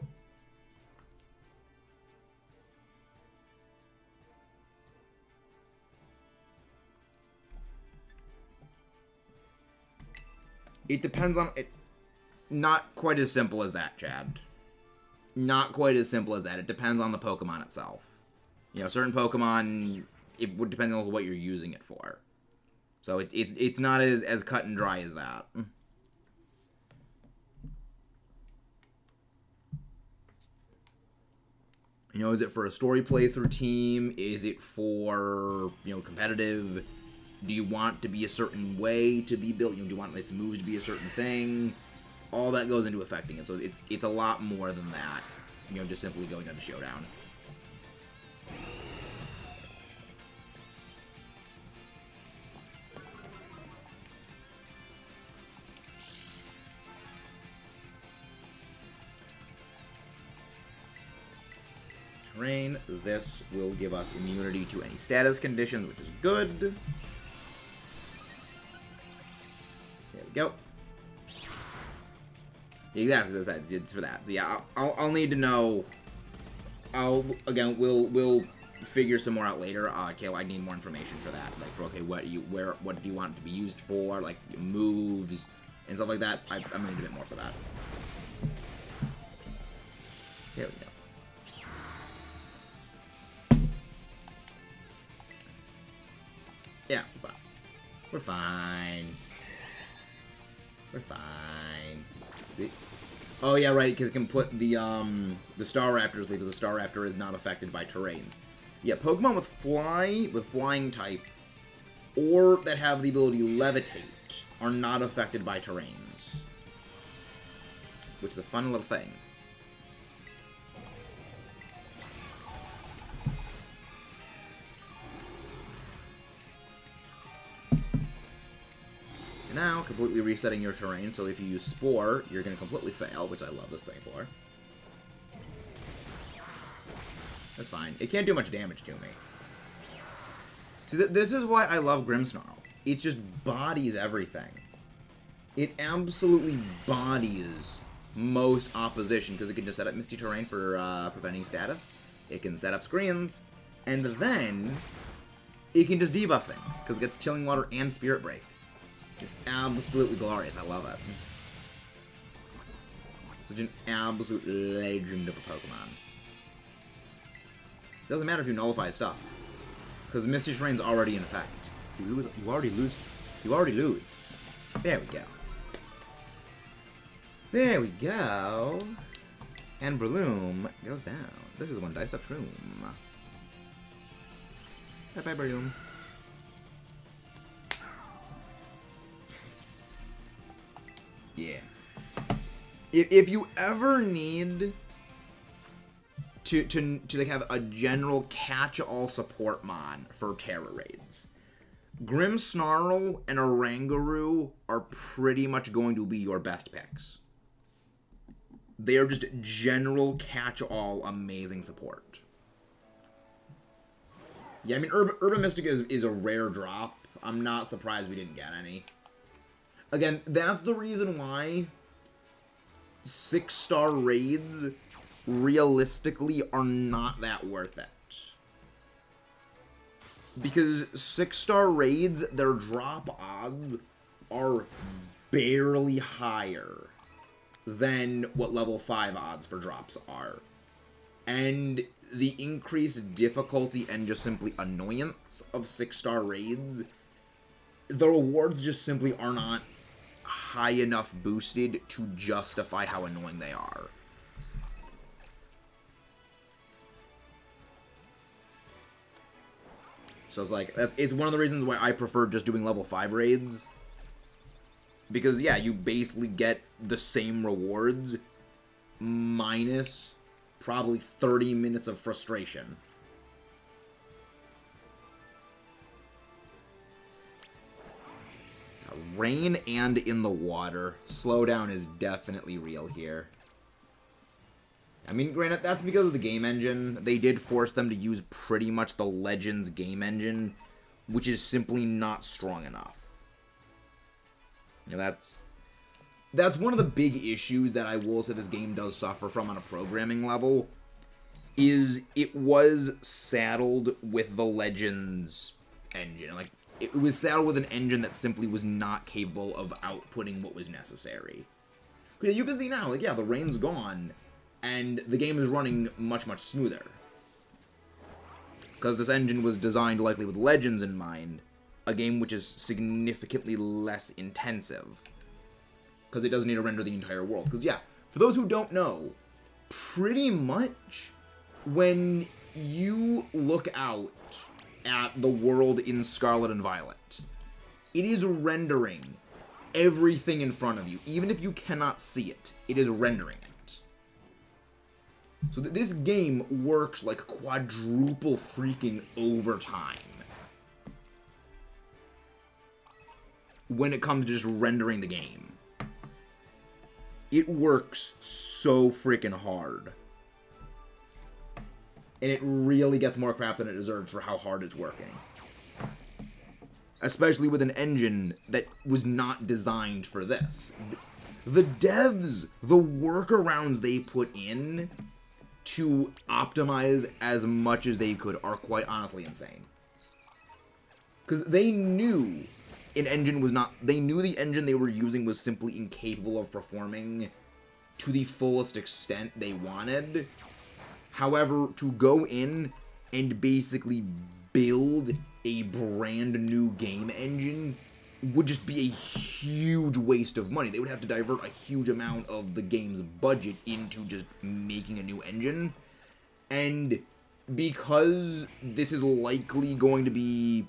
It depends on it. Not quite as simple as that, Chad. Not quite as simple as that. It depends on the Pokemon itself. You know, certain Pokemon, it would depend on what you're using it for. So it's not as cut and dry as that. You know, is it for a story playthrough team? Is it for, you know, competitive? Do you want to be a certain way to be built? You know, do you want its moves to be a certain thing? All that goes into affecting it. So it's a lot more than that. You know, just simply going on to Showdown. Terrain. This will give us immunity to any status conditions, which is good. There we go. Exactly, as I said, it's for that. So yeah, I'll need to know. We'll figure some more out later. Okay, well, I need more information for that. Like, for okay, what do you want it to be used for? Like moves and stuff like that. I'm gonna need a bit more for that. There we go. Yeah, we're fine. We're fine. See? Oh yeah, right, because it can put the Staraptors because the Staraptor is not affected by terrains. Yeah, Pokemon with flying type, or that have the ability to levitate, are not affected by terrains. Which is a fun little thing. Now, completely resetting your terrain, so if you use Spore, you're going to completely fail, which I love this thing for. That's fine. It can't do much damage to me. See, this is why I love Grimmsnarl. It just bodies everything. It absolutely bodies most opposition, because it can just set up Misty Terrain for preventing status. It can set up screens, and then it can just debuff things, because it gets Chilling Water and Spirit Break. It's absolutely glorious. I love it. Such an absolute legend of a Pokemon. Doesn't matter if you nullify stuff, because Misty Terrain's already in effect. You already lose. There we go. There we go. And Breloom goes down. This is one diced up room. Bye bye, Breloom. Yeah. If you ever need to like have a general catch-all support mon for Tera raids, Grimmsnarl and Oranguru are pretty much going to be your best picks. They are just general catch-all amazing support. Yeah, I mean, Urban Mystic is a rare drop. I'm not surprised we didn't get any. Again, that's the reason why 6-star raids realistically are not that worth it. Because 6-star raids, their drop odds are barely higher than what level 5 odds for drops are. And the increased difficulty and just simply annoyance of 6-star raids, the rewards just simply are not high enough boosted to justify how annoying they are. So it's like, it's one of the reasons why I prefer just doing level 5 raids. Because, yeah, you basically get the same rewards minus probably 30 minutes of frustration. Rain and in the water. Slowdown is definitely real here. I mean, granted, that's because of the game engine. They did force them to use pretty much the Legends game engine, which is simply not strong enough. You know, that's one of the big issues that I will say this game does suffer from on a programming level, is it was saddled with the Legends engine. Like, it was saddled with an engine that simply was not capable of outputting what was necessary. Because you can see now, like, yeah, the rain's gone, and the game is running much, much smoother. Because this engine was designed likely with Legends in mind, a game which is significantly less intensive. Because it doesn't need to render the entire world. Because, yeah, for those who don't know, pretty much when you look out at the world in Scarlet and Violet, it is rendering everything in front of you. Even if you cannot see it, it is rendering it. So this game works like quadruple freaking overtime when it comes to just rendering the game. It works so freaking hard. And it really gets more crap than it deserves for how hard it's working. Especially with an engine that was not designed for this. The devs, the workarounds they put in to optimize as much as they could are quite honestly insane. Because they knew an engine was not... They knew the engine they were using was simply incapable of performing to the fullest extent they wanted. However, to go in and basically build a brand new game engine would just be a huge waste of money. They would have to divert a huge amount of the game's budget into just making a new engine. And because this is likely going to be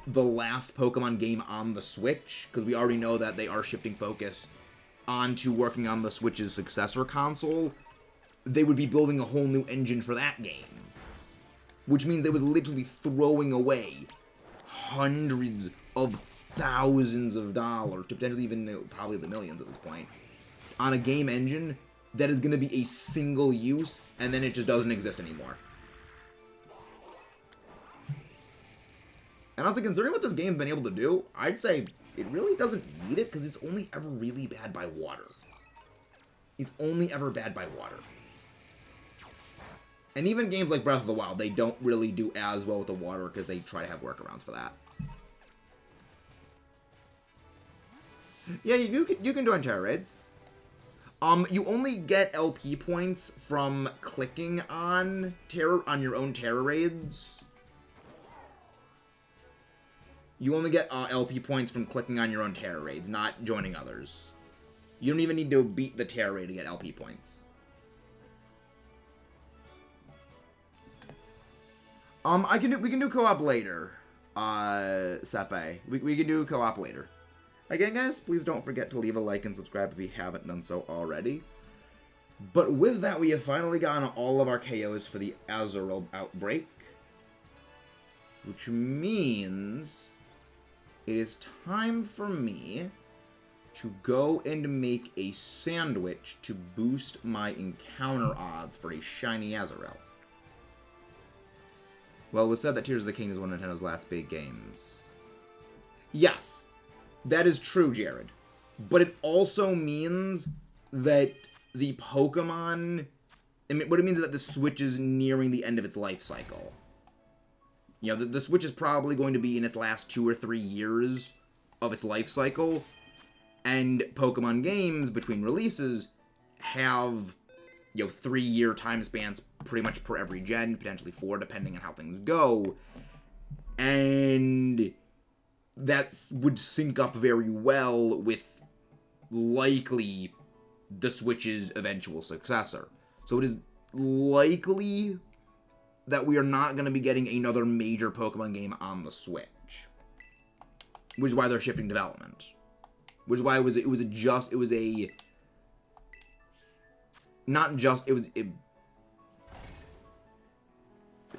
the last Pokemon game on the Switch, because we already know that they are shifting focus onto working on the Switch's successor console, they would be building a whole new engine for that game. Which means they would literally be throwing away hundreds of thousands of dollars, to potentially even probably the millions at this point, on a game engine that is going to be a single use, and then it just doesn't exist anymore. And honestly, considering what this game's been able to do, I'd say it really doesn't need it, because it's only ever really bad by water. It's only ever bad by water. And even games like Breath of the Wild, they don't really do as well with the water, because they try to have workarounds for that. Yeah, you can join Tera raids. You only get LP points from clicking on your own Tera raids. You only get LP points from clicking on your own Tera raids, not joining others. You don't even need to beat the Tera raid to get LP points. We can do co-op later, Sepe. We can do co-op later. Again, guys, please don't forget to leave a like and subscribe if you haven't done so already. But with that, we have finally gotten all of our KOs for the Azurill outbreak. Which means it is time for me to go and make a sandwich to boost my encounter odds for a shiny Azurill. Well, it was said that Tears of the Kingdom is one of Nintendo's last big games. Yes, that is true, Jared. But it also means that the Pokemon... I mean, what it means is that the Switch is nearing the end of its life cycle. You know, the Switch is probably going to be in its last 2 or 3 years of its life cycle. And Pokemon games, between releases, have... 3-year time spans pretty much per every gen, potentially 4, depending on how things go. And that would sync up very well with likely the Switch's eventual successor. So it is likely that we are not going to be getting another major Pokemon game on the Switch. Which is why they're shifting development. which is why it was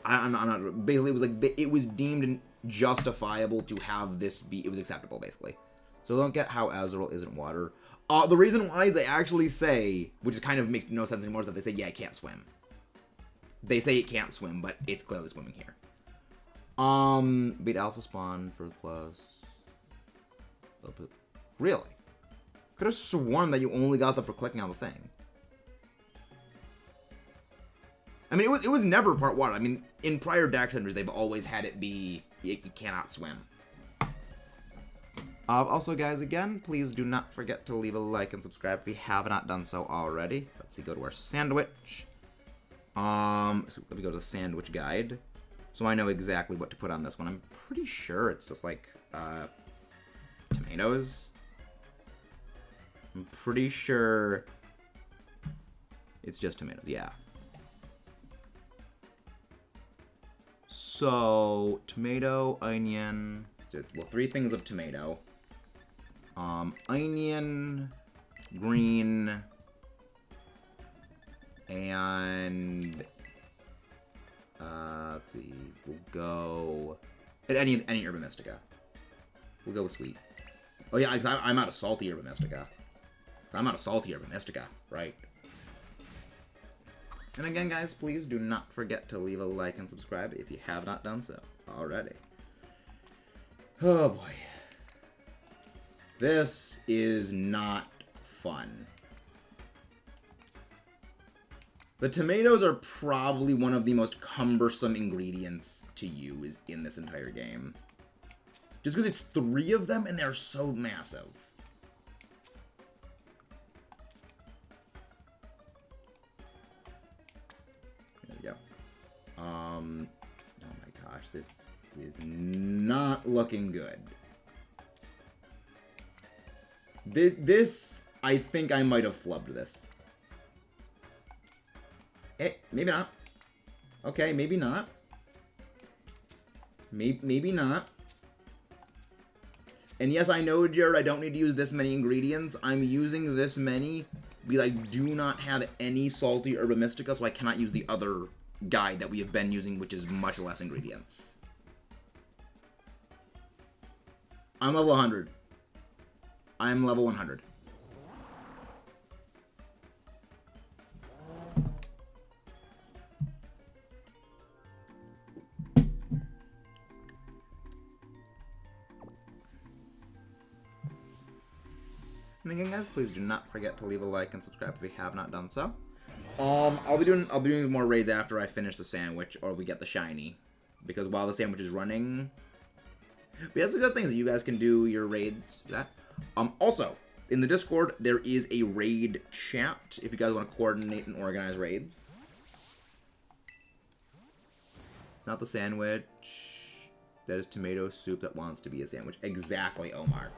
I'm not, basically it was like, it was deemed justifiable to have this be, it was acceptable, basically. So I don't get how Azrael isn't water. The reason why they actually say, which is kind of makes no sense anymore, is that they say, yeah, it can't swim. They say it can't swim, but it's clearly swimming here. Beat alpha spawn for plus. Really? Could have sworn that you only got them for clicking on the thing. I mean, it was never part water. I mean, in prior Dax Centers, they've always had it be, you cannot swim. Also, guys, again, please do not forget to leave a like and subscribe if you have not done so already. Let's see, go to our sandwich. So let me go to the sandwich guide. So I know exactly what to put on this one. I'm pretty sure it's just like, tomatoes. I'm pretty sure it's just tomatoes, yeah. So, tomato, onion, well, 3 things of tomato. Onion, green, and, let's see, we'll go, any Herba Mystica. We'll go with sweet. Oh yeah, I'm out of salty Herba Mystica. I'm out of salty Herba Mystica, right. And again, guys, please do not forget to leave a like and subscribe if you have not done so already. Oh boy. This is not fun. The tomatoes are probably one of the most cumbersome ingredients to use in this entire game. Just because it's 3 of them and they're so massive. There we go. Oh my gosh, this is not looking good. This, I think I might have flubbed this. Maybe not. Okay, maybe not. Maybe not. And yes, I know, Jared, I don't need to use this many ingredients. I'm using this many because I do not have any salty Herba Mystica, so I cannot use the other guide that we have been using, which is much less ingredients. I'm level 100. I'm level 100. And again, guys, please do not forget to leave a like and subscribe if you have not done so. I'll be doing more raids after I finish the sandwich or we get the shiny, because while the sandwich is running, but that's a good thing is that you guys can do your raids. That. Also, in the Discord, there is a raid chat if you guys want to coordinate and organize raids. It's not the sandwich. That is tomato soup that wants to be a sandwich. Exactly, Omar.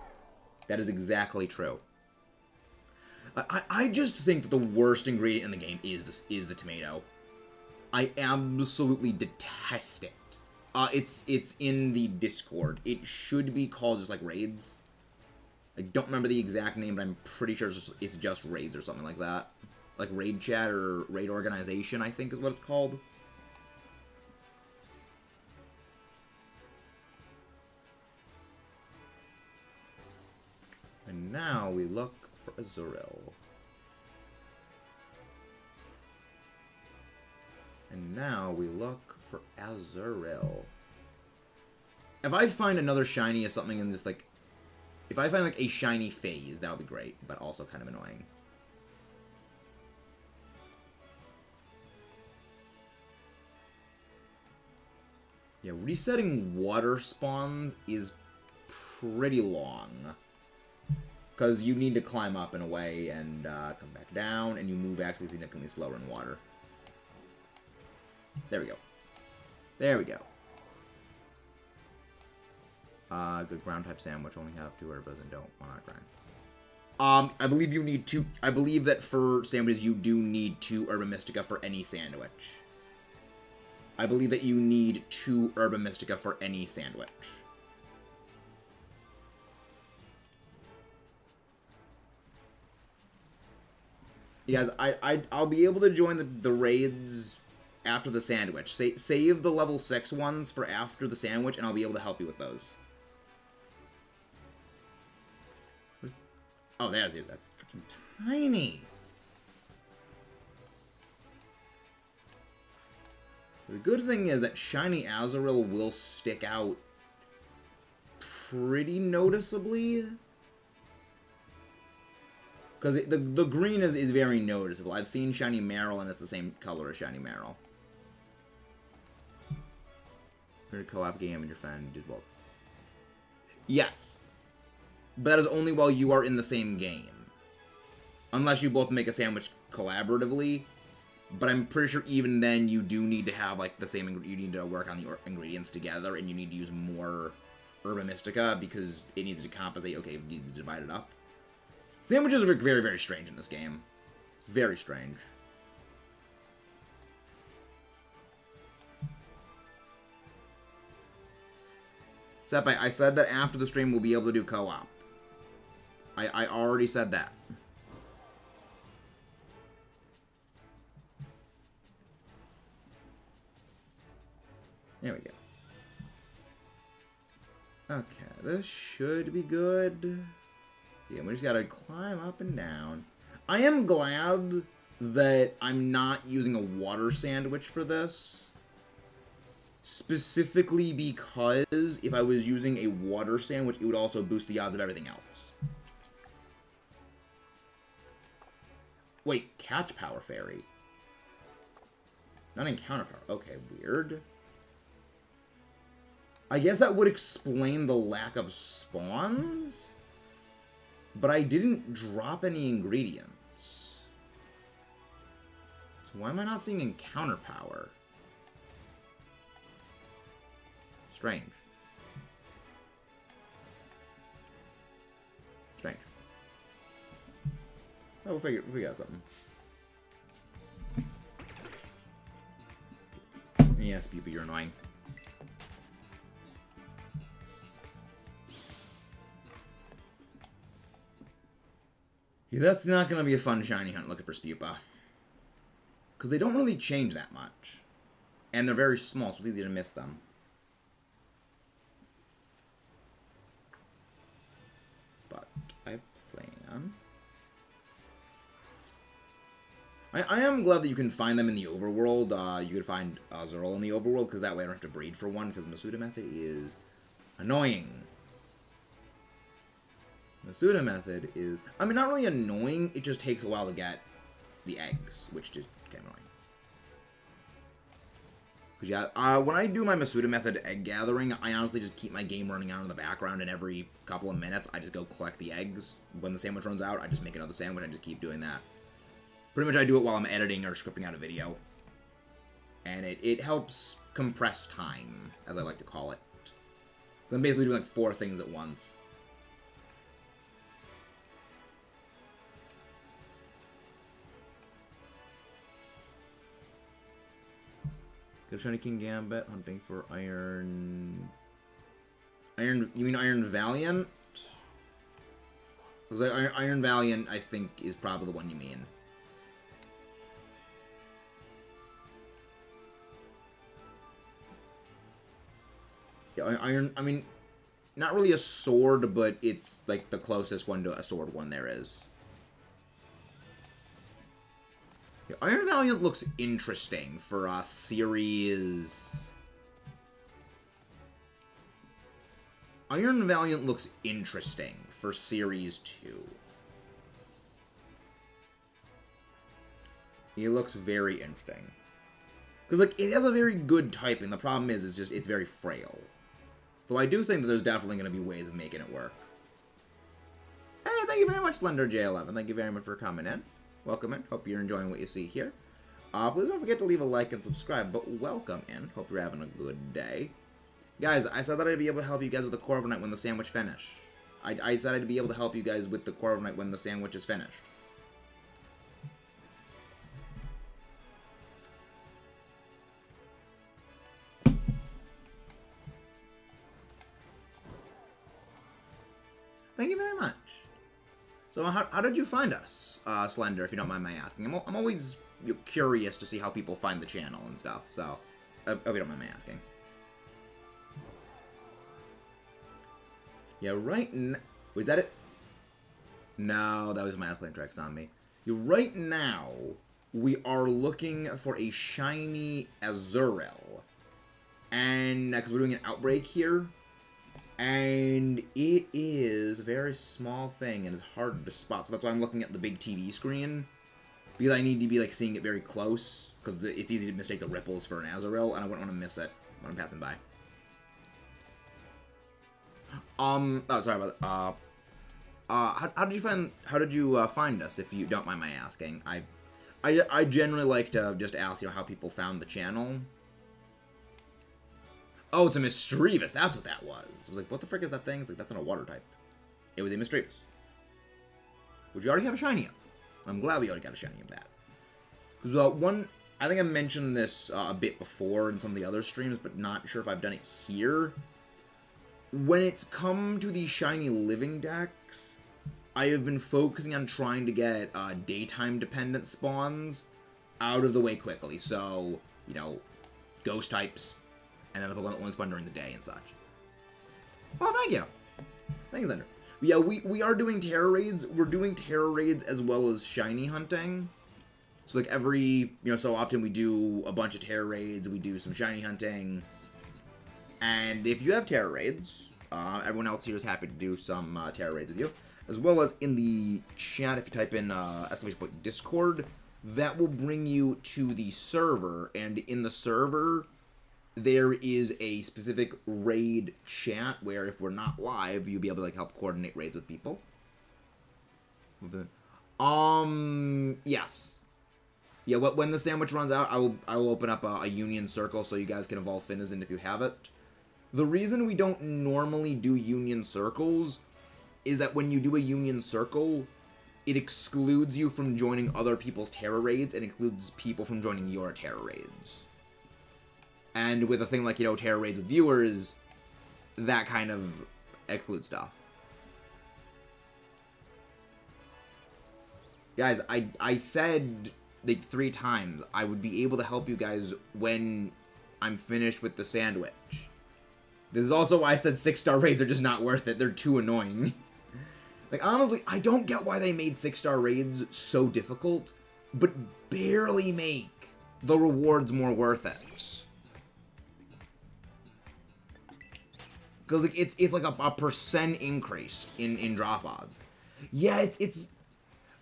That is exactly true. I just think that the worst ingredient in the game is the tomato. I absolutely detest it. It's in the Discord. It should be called just like raids. I don't remember the exact name, but I'm pretty sure it's just raids or something like that. Like raid chat or raid organization, I think is what it's called. And now we look for Azrael. And now we look for Azrael. If I find another shiny or something in this, like, if I find, like, a shiny phase, that would be great, but also kind of annoying. Yeah, resetting water spawns is pretty long. Because you need to climb up in a way and come back down, and you move actually significantly slower in water. There we go. There we go. Good ground type sandwich. Only have 2 herbas and don't want to grind. I believe you need 2. I believe that for sandwiches you do need 2 Herba Mystica for any sandwich. I believe that you need 2 Herba Mystica for any sandwich. You guys, I'll be able to join the raids after the sandwich. Save the level 6 ones for after the sandwich, and I'll be able to help you with those. Oh, there's it. That's freaking tiny. The good thing is that Shiny Azurill will stick out pretty noticeably. Because the green is very noticeable. I've seen Shiny Marill, and it's the same color as Shiny Marill. You're in a co-op game, and your friend did well. Yes. But that is only while you are in the same game. Unless you both make a sandwich collaboratively. But I'm pretty sure even then you do need to have, like, the same... You need to work on the ingredients together, and you need to use more Herba Mystica, because it needs to compensate. Okay, you need to divide it up. Sandwiches are very, very strange in this game. Very strange. Except I said that after the stream we'll be able to do co-op. I already said that. There we go. Okay, this should be good. Yeah, we just gotta climb up and down. I am glad that I'm not using a water sandwich for this. Specifically because if I was using a water sandwich, it would also boost the odds of everything else. Wait, catch power fairy. Not encounter power. Okay, weird. I guess that would explain the lack of spawns? But I didn't drop any ingredients. So why am I not seeing encounter power? Strange. Strange. Oh, we'll figure out something. Yes, people, you're annoying. Yeah, that's not going to be a fun shiny hunt looking for Spupa. Because they don't really change that much. And they're very small, so it's easy to miss them. But I plan... I am glad that you can find them in the overworld. You could find Azurill in the overworld, because that way I don't have to breed for one, because Masuda method is annoying. Masuda method is... I mean, not really annoying, it just takes a while to get the eggs, which just kind of annoying. Because, yeah, when I do my Masuda method egg gathering, I honestly just keep my game running out in the background, and every couple of minutes, I just go collect the eggs. When the sandwich runs out, I just make another sandwich and just keep doing that. Pretty much I do it while I'm editing or scripting out a video. And it helps compress time, as I like to call it. So I'm basically doing like 4 things at once. Go Shiny King Gambit, hunting for Iron... You mean Iron Valiant? Because Iron Valiant, I think, is probably the one you mean. Yeah, Iron... I mean, not really a sword, but it's, like, the closest one to a sword one there is. Yeah, Iron Valiant looks interesting for a series... Iron Valiant looks interesting for Series 2. He looks very interesting. Because, like, it has a very good typing. The problem is, it's very frail. Though I do think that there's definitely going to be ways of making it work. Hey, thank you very much, Slender J11. Thank you very much for coming in. Welcome in. Hope you're enjoying what you see here. Please don't forget to leave a like and subscribe, but welcome in. Hope you're having a good day. Guys, I said that I'd be able to help you guys with the Core Overnight when the sandwich finished. I said I'd be able to help you guys with the Core Overnight when the sandwich is finished. Thank you very much. So how did you find us, Slender, if you don't mind my asking? I'm always curious to see how people find the channel and stuff, so if you don't mind my asking. Yeah, was that it? No, that was my outplane tracks on me. Right now, we are looking for a shiny Azurill. And, because we're doing an outbreak here. And it is a very small thing and it's hard to spot. So that's why I'm looking at the big TV screen. Because I need to be, like, seeing it very close. Because it's easy to mistake the ripples for an Azurill. And I wouldn't want to miss it when I'm passing by. Oh, sorry about that. How did you find us, if you don't mind my asking? I generally like to just ask, how people found the channel. Oh, it's a Mischievous. That's what that was. I was like, what the frick is that thing? It's like, that's not a water type. It was a Mischievous. Which you already have a shiny of. I'm glad we already got a shiny of that. Because I think I mentioned this a bit before in some of the other streams, but not sure if I've done it here. When it's come to these shiny living decks, I have been focusing on trying to get daytime dependent spawns out of the way quickly. So, ghost types, and then the Pokemon that only spawn during the day and such. Oh, thank you. Thanks, Ender. Yeah, we are doing Tera raids. We're doing Tera raids as well as shiny hunting. So, like, every, so often we do a bunch of Tera raids, we do some shiny hunting. And if you have Tera raids, everyone else here is happy to do some Tera raids with you. As well as in the chat, if you type in !Discord, that will bring you to the server. And in the server, there is a specific raid chat where if we're not live, you'll be able to help coordinate raids with people. Yes. Yeah, when the sandwich runs out, I will open up a Union Circle so you guys can evolve Finizen if you have it. The reason we don't normally do Union Circles is that when you do a Union Circle, it excludes you from joining other people's Tera raids and includes people from joining your Tera raids. And with a thing like, Tera raids with viewers, that kind of excludes stuff. Guys, I said, like, 3 times I would be able to help you guys when I'm finished with the sandwich. This is also why I said 6-star raids are just not worth it. They're too annoying. Like, honestly, I don't get why they made 6-star raids so difficult, but barely make the rewards more worth it. Because, like, it's like a percent increase in drop odds. Yeah,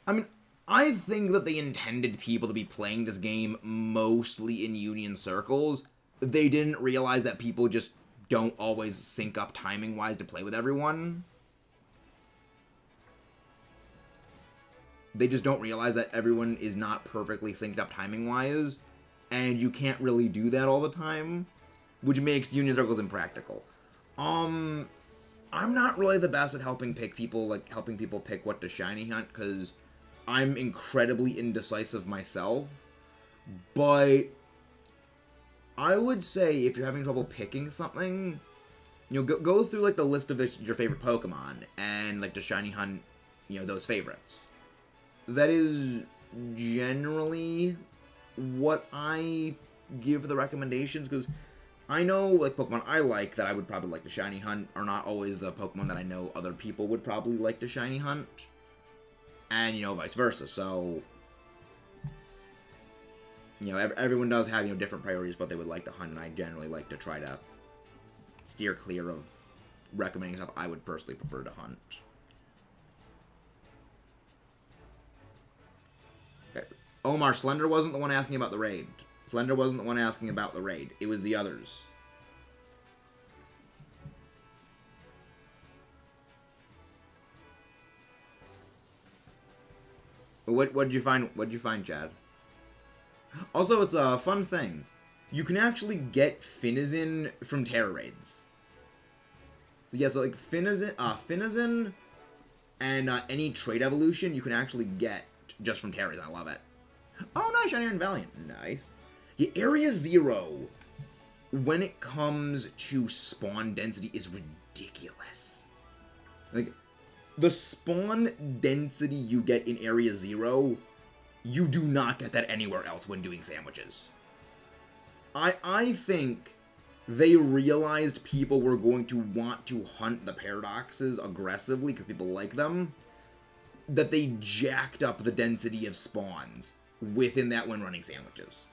I mean, I think that they intended people to be playing this game mostly in Union Circles. They didn't realize that people just don't always sync up timing-wise to play with everyone. They just don't realize that everyone is not perfectly synced up timing-wise, and you can't really do that all the time, which makes Union Circles impractical. I'm not really the best at helping people pick what to shiny hunt, because I'm incredibly indecisive myself, but I would say if you're having trouble picking something, go through, like, the list of your favorite Pokemon, and, like, to shiny hunt, those favorites. That is generally what I give the recommendations, because I know, like, Pokemon I like that I would probably like to shiny hunt are not always the Pokemon that I know other people would probably like to shiny hunt. And, vice versa. So, everyone does have, different priorities for what they would like to hunt, and I generally like to try to steer clear of recommending stuff I would personally prefer to hunt. Okay. Omar, Slender wasn't the one asking about the raid. Slender wasn't the one asking about the raid. It was the others. What'd you find? What'd you find, Chad? Also, it's a fun thing. You can actually get Finizen from Tera raids. So yeah, so like Finizen and any trait evolution you can actually get just from Tera raids. I love it. Oh, nice, Shiny and Valiant. Nice. Yeah, Area 0, when it comes to spawn density, is ridiculous. Like, The spawn density you get in Area 0, you do not get that anywhere else when doing sandwiches. I think they realized people were going to want to hunt the paradoxes aggressively because people like them, that they jacked up the density of spawns within that when running sandwiches.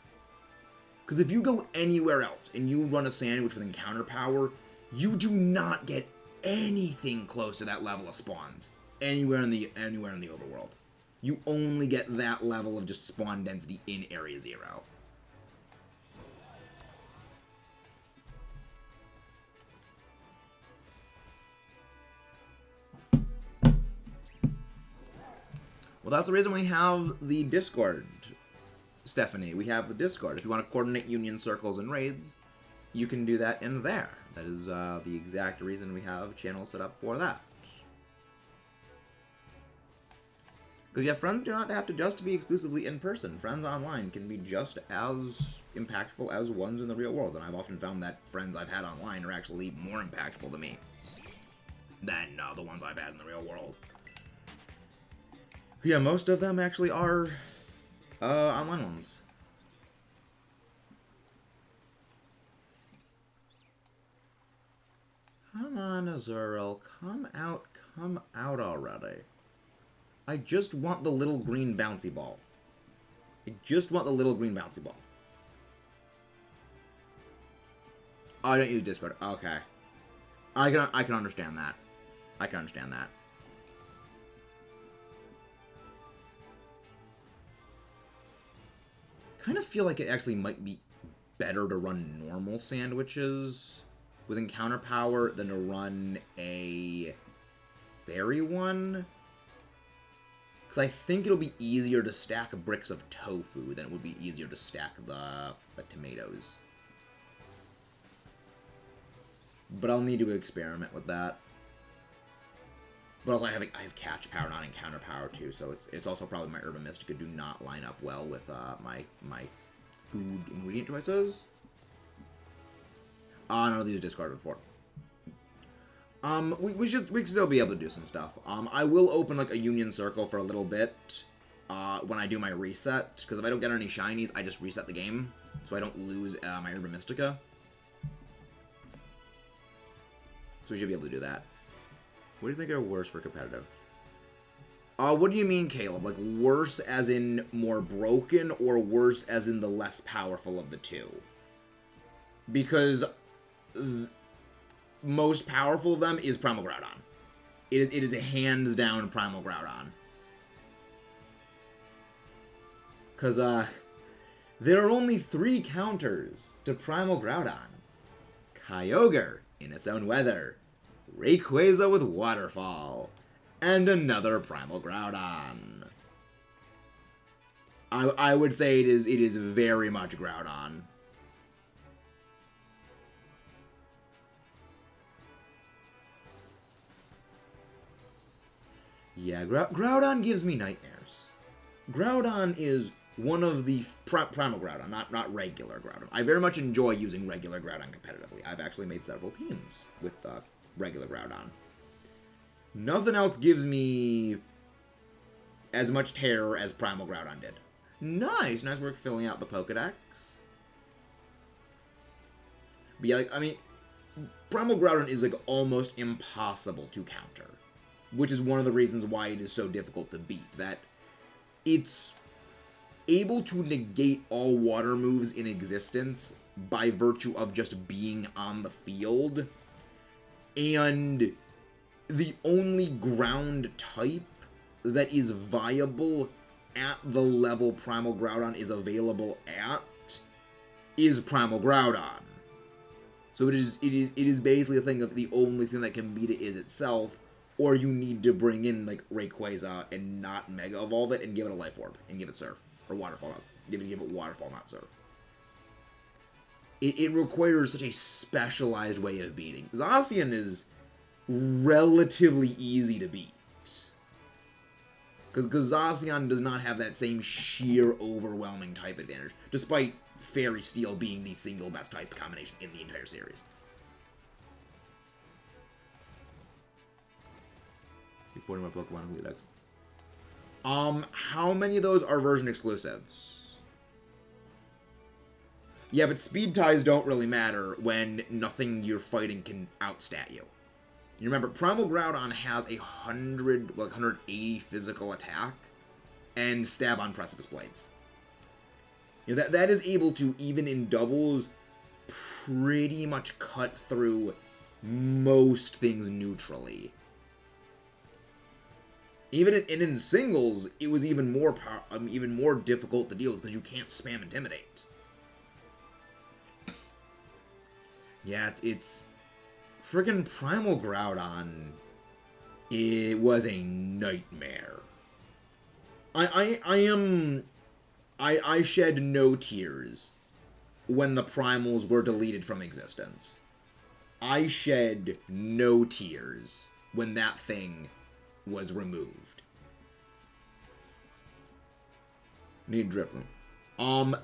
Because if you go anywhere else and you run a sandwich with encounter power, you do not get anything close to that level of spawns anywhere in the overworld. You only get that level of just spawn density in Area 0. Well, that's the reason we have the Discord, Stephanie. We have the Discord. If you want to coordinate union circles and raids, you can do that in there. That is the exact reason we have channels set up for that. Because yeah, friends do not have to just be exclusively in person. Friends online can be just as impactful as ones in the real world. And I've often found that friends I've had online are actually more impactful to me than the ones I've had in the real world. Yeah, most of them actually are online ones. Come on, Azuriel. Come out already. I just want the little green bouncy ball. I just want the little green bouncy ball. Oh, I don't use Discord. Okay. I can understand that. I can understand that. Kind of feel like it actually might be better to run normal sandwiches with encounter power than to run a fairy one. Because I think it'll be easier to stack bricks of tofu than it would be easier to stack the tomatoes. But I'll need to experiment with that. But also I have catch power, not encounter power too, so it's also probably my Urban Mystica do not line up well with my food ingredient choices. No, these discarded before. We could still be able to do some stuff. I will open like a union circle for a little bit when I do my reset, because if I don't get any shinies, I just reset the game, so I don't lose my Urban Mystica. So we should be able to do that. What do you think are worse for competitive? What do you mean, Caleb? Like, worse as in more broken, or worse as in the less powerful of the two? Because most powerful of them is Primal Groudon. It is a hands-down Primal Groudon. Because, there are only 3 counters to Primal Groudon. Kyogre, in its own weather. Rayquaza with Waterfall, and another Primal Groudon. I would say it is very much Groudon. Yeah, Groudon gives me nightmares. Groudon is one of the Primal Groudon, not regular Groudon. I very much enjoy using regular Groudon competitively. I've actually made several teams with regular Groudon. Nothing else gives me as much terror as Primal Groudon did. Nice work filling out the Pokedex. But yeah, like, I mean, Primal Groudon is like almost impossible to counter, which is one of the reasons why it is so difficult to beat. That it's able to negate all water moves in existence by virtue of just being on the field. And the only ground type that is viable at the level Primal Groudon is available at is Primal Groudon. So it is basically a thing of the only thing that can beat it is itself, or you need to bring in like Rayquaza and not Mega Evolve it and give it a Life Orb and give it Surf or Waterfall. Give it Waterfall, not Surf. It requires such a specialized way of beating. Zacian is relatively easy to beat. Because Zacian does not have that same sheer overwhelming type advantage, despite Fairy Steel being the single best type combination in the entire series. 40 more Pokemon Elite X. How many of those are version exclusives? Yeah, but speed ties don't really matter when nothing you're fighting can outstat you. You remember, Primal Groudon has 180 physical attack and stab on Precipice Blades. You know, that is able to, even in doubles, pretty much cut through most things neutrally. Even in singles, it was even more difficult to deal with because you can't spam Intimidate. Yeah, it's freaking Primal Groudon. It was a nightmare. I shed no tears when the primals were deleted from existence. I shed no tears when that thing was removed. Need Drifloon.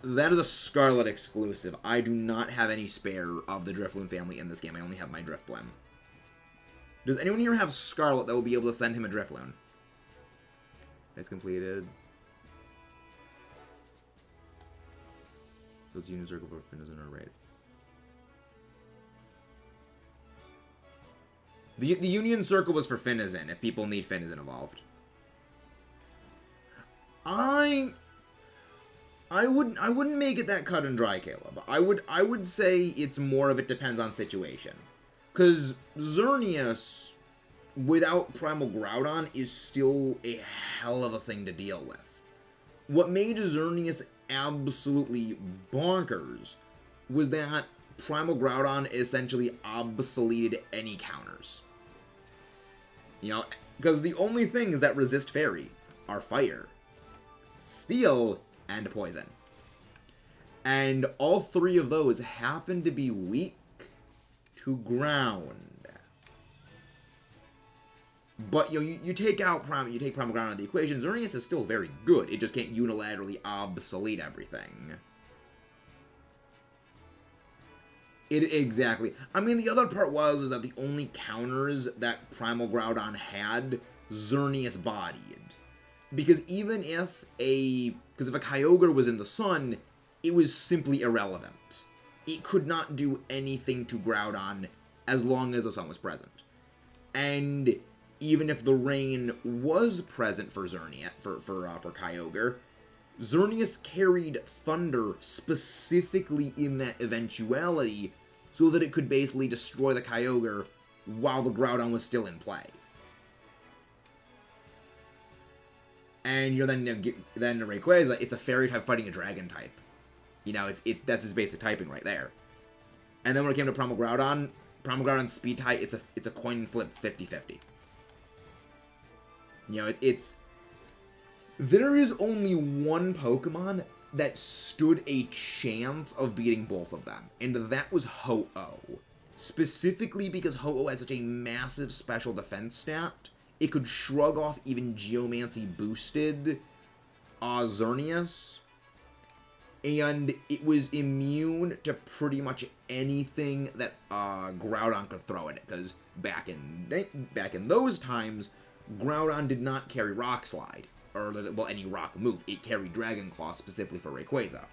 That is a Scarlet exclusive. I do not have any spare of the Drifloon family in this game. I only have my Drifblim. Does anyone here have Scarlet that will be able to send him a Drifloon? It's completed. Those Union Circle for Finizen or Raids. The Union Circle was for Finizen, if people need Finizen evolved. I wouldn't make it that cut and dry, Caleb. I would say it's more of it depends on situation. Cause Xerneas without Primal Groudon is still a hell of a thing to deal with. What made Xerneas absolutely bonkers was that Primal Groudon essentially obsoleted any counters. You know, because the only things that resist Fairy are Fire, Steel, and Poison. And all three of those happen to be weak to Ground. But you take Primal Groudon out of the equation, Xerneas is still very good. It just can't unilaterally obsolete everything. Exactly. I mean, the other part is that the only counters that Primal Groudon had, Xerneas bodied. Because even if a Kyogre was in the sun, it was simply irrelevant. It could not do anything to Groudon as long as the sun was present. And even if the rain was present for Xerneas, for Kyogre, Xerneas carried Thunder specifically in that eventuality so that it could basically destroy the Kyogre while the Groudon was still in play. And you're then Rayquaza, it's a Fairy type fighting a Dragon type. You know, that's his basic typing right there. And then when it came to Primal Groudon speed type, it's a coin flip 50-50. You know, there is only one Pokemon that stood a chance of beating both of them, and that was Ho-Oh. Specifically because Ho-Oh had such a massive special defense stat, it could shrug off even Geomancy boosted Xerneas, and it was immune to pretty much anything that Groudon could throw at it, because back in those times, Groudon did not carry Rock Slide, or, well, any rock move. It carried Dragon Claw specifically for Rayquaza.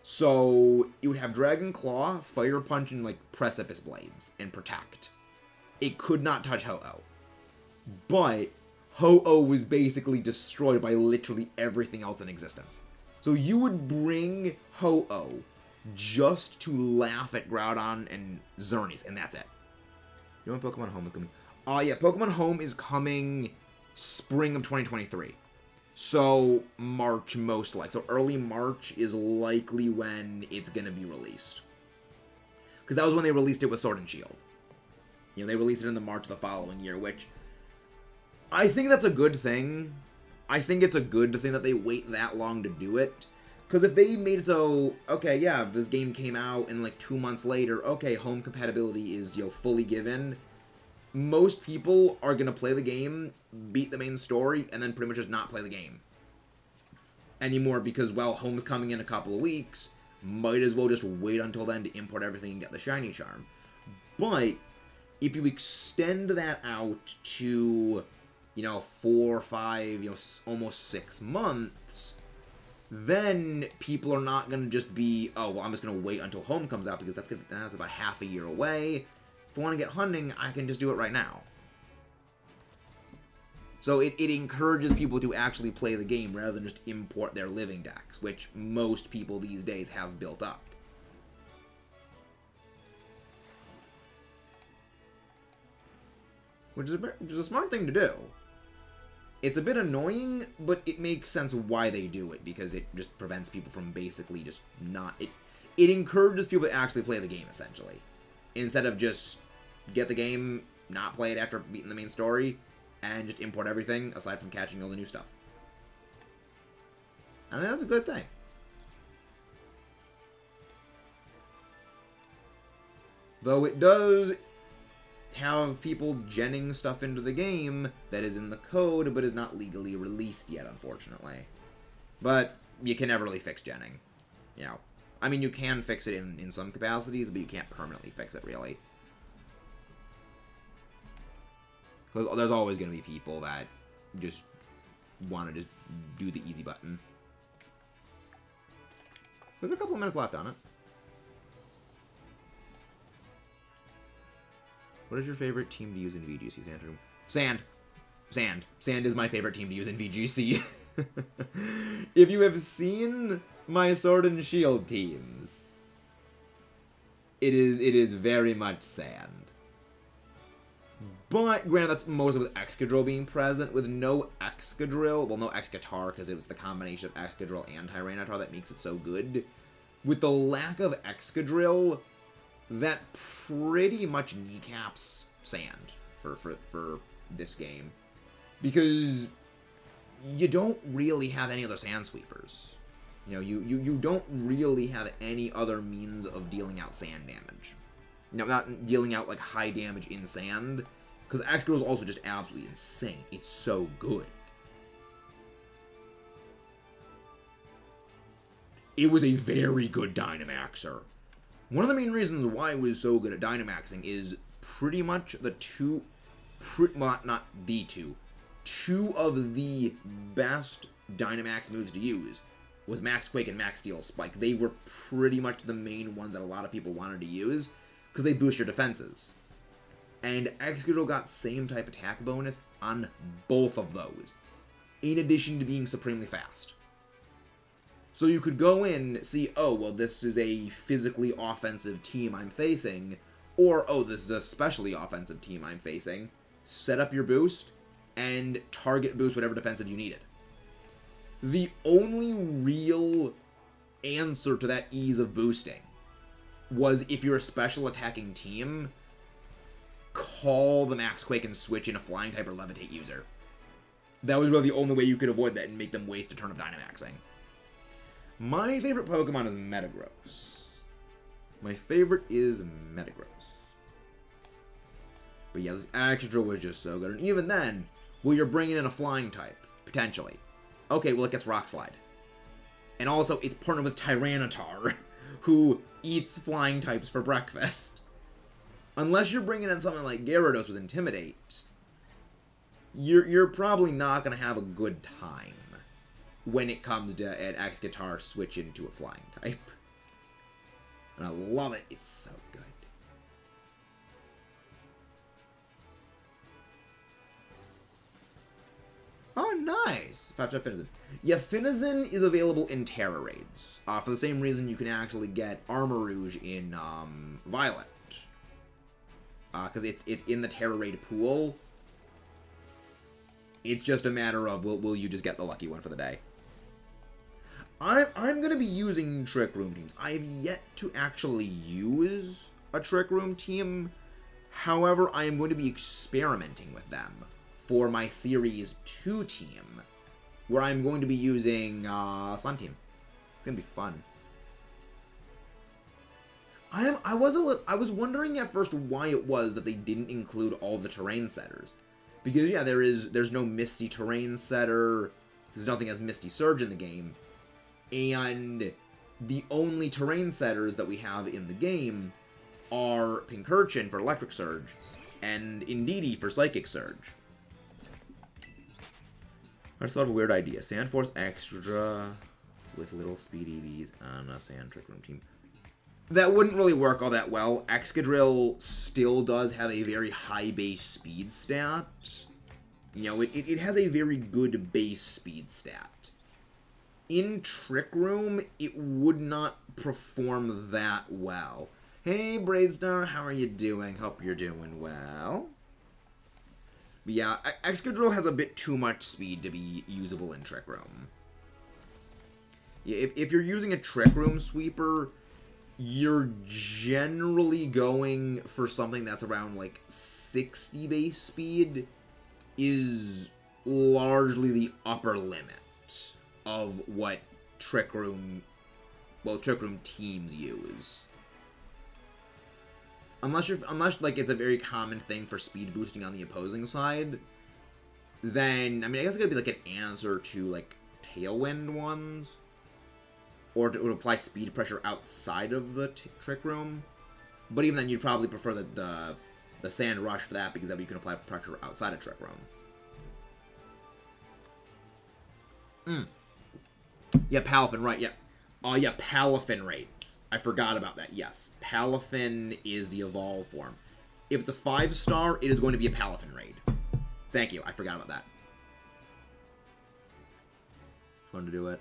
So, it would have Dragon Claw, Fire Punch, and, like, Precipice Blades, and Protect. It could not touch Ho-Oh. But, Ho-Oh was basically destroyed by literally everything else in existence. So, you would bring Ho-Oh just to laugh at Groudon and Xerneas, and that's it. You know when Pokemon Home is coming? Yeah, Pokemon Home is coming spring of 2023. So, March most likely. So, early March is likely when it's going to be released. Because that was when they released it with Sword and Shield. You know, they released it in the March of the following year, which I think that's a good thing. I think it's a good thing that they wait that long to do it. Because if they made it so, okay, yeah, this game came out and like 2 months later, okay, home compatibility is, fully given. Most people are going to play the game, beat the main story, and then pretty much just not play the game anymore because, well, home's coming in a couple of weeks. Might as well just wait until then to import everything and get the shiny charm. But if you extend that out to, 4 or 5, almost 6 months, then people are not going to just be, oh, well, I'm just going to wait until home comes out because that's about half a year away. If I want to get hunting, I can just do it right now. So it encourages people to actually play the game rather than just import their living decks, which most people these days have built up. Which is a smart thing to do. It's a bit annoying, but it makes sense why they do it, because it just prevents people from basically just not... It encourages people to actually play the game, essentially. Instead of just get the game, not play it after beating the main story, and just import everything, aside from catching all the new stuff. I mean, that's a good thing. Though it does have people genning stuff into the game that is in the code, but is not legally released yet, unfortunately. But you can never really fix genning. I mean, you can fix it in some capacities, but you can't permanently fix it, really. Because there's always going to be people that just want to just do the easy button. There's a couple of minutes left on it. What is your favorite team to use in VGC, Sandrum? Sand. Sand. Sand is my favorite team to use in VGC. If you have seen my Sword and Shield teams, it is very much Sand. But, granted, that's mostly with Excadrill being present. With no Excadrill, well, no Excatar, because it was the combination of Excadrill and Tyranitar that makes it so good. With the lack of Excadrill, that pretty much kneecaps Sand for this game. Because you don't really have any other Sand Sweepers. You don't really have any other means of dealing out Sand damage. Not dealing out, like, high damage in Sand. Because Excadrill is also just absolutely insane. It's so good. It was a very good Dynamaxer. One of the main reasons why it was so good at Dynamaxing is pretty much the two... not the two. Two of the best Dynamax moves to use was Max Quake and Max Steel Spike. They were pretty much the main ones that a lot of people wanted to use because they boost your defenses. And Excadrill got same type attack bonus on both of those, in addition to being supremely fast. So you could go in, see, oh, well, this is a physically offensive team I'm facing, or, oh, this is a specially offensive team I'm facing. Set up your boost, and target boost whatever defensive you needed. The only real answer to that ease of boosting was if you're a special attacking team, call the Max Quake and switch in a Flying type or Levitate user. That was really the only way you could avoid that and make them waste a turn of Dynamaxing. My favorite Pokemon is Metagross. My favorite is Metagross. But yeah, this Excadrill was just so good. And even then, well, you're bringing in a Flying type, potentially. Okay, well, it gets Rock Slide. And also, it's partnered with Tyranitar, who eats Flying types for breakfast. Unless you're bringing in something like Gyarados with Intimidate, you're probably not going to have a good time when it comes to an Excadrill switch into a Flying type. And I love it. It's so good. Oh, nice! 5-star Finizen. Yeah, Finizen is available in Tera raids. For the same reason you can actually get Armarouge in Violet. Because it's in the Tera raid pool. It's just a matter of will you just get the lucky one for the day. I'm going to be using Trick Room teams. I have yet to actually use a Trick Room team. However, I am going to be experimenting with them for my Series 2 team, where I'm going to be using Sun Team. It's going to be fun. I was wondering at first why it was that they didn't include all the terrain setters. Because, yeah, there's no Misty terrain setter. There's nothing as Misty Surge in the game. And the only terrain setters that we have in the game are Pincurchin for Electric Surge and Indeedee for Psychic Surge. I just thought of a weird idea. Sand Force Extra with little speed EVs on a Sand Trick Room team. That wouldn't really work all that well. Excadrill still does have a very high base speed stat. You know, it has a very good base speed stat. In Trick Room, it would not perform that well. Hey, Braidstar, how are you doing? Hope you're doing well. But yeah, Excadrill has a bit too much speed to be usable in Trick Room. Yeah, if you're using a Trick Room sweeper, you're generally going for something that's around like 60 base speed is largely the upper limit of what Trick Room teams use. Unless like it's a very common thing for speed boosting on the opposing side, then I mean I guess it could be like an answer to like Tailwind ones, or to apply speed pressure outside of the Trick Room. But even then, you'd probably prefer the Sand Rush for that, because that way you can apply pressure outside of Trick Room. Yeah, Palafin, right, yeah. Yeah, Palafin rates. I forgot about that, yes. Palafin is the Evolve form. If it's a 5-star, it is going to be a Palafin raid. Thank you, I forgot about that. Wanted to do it.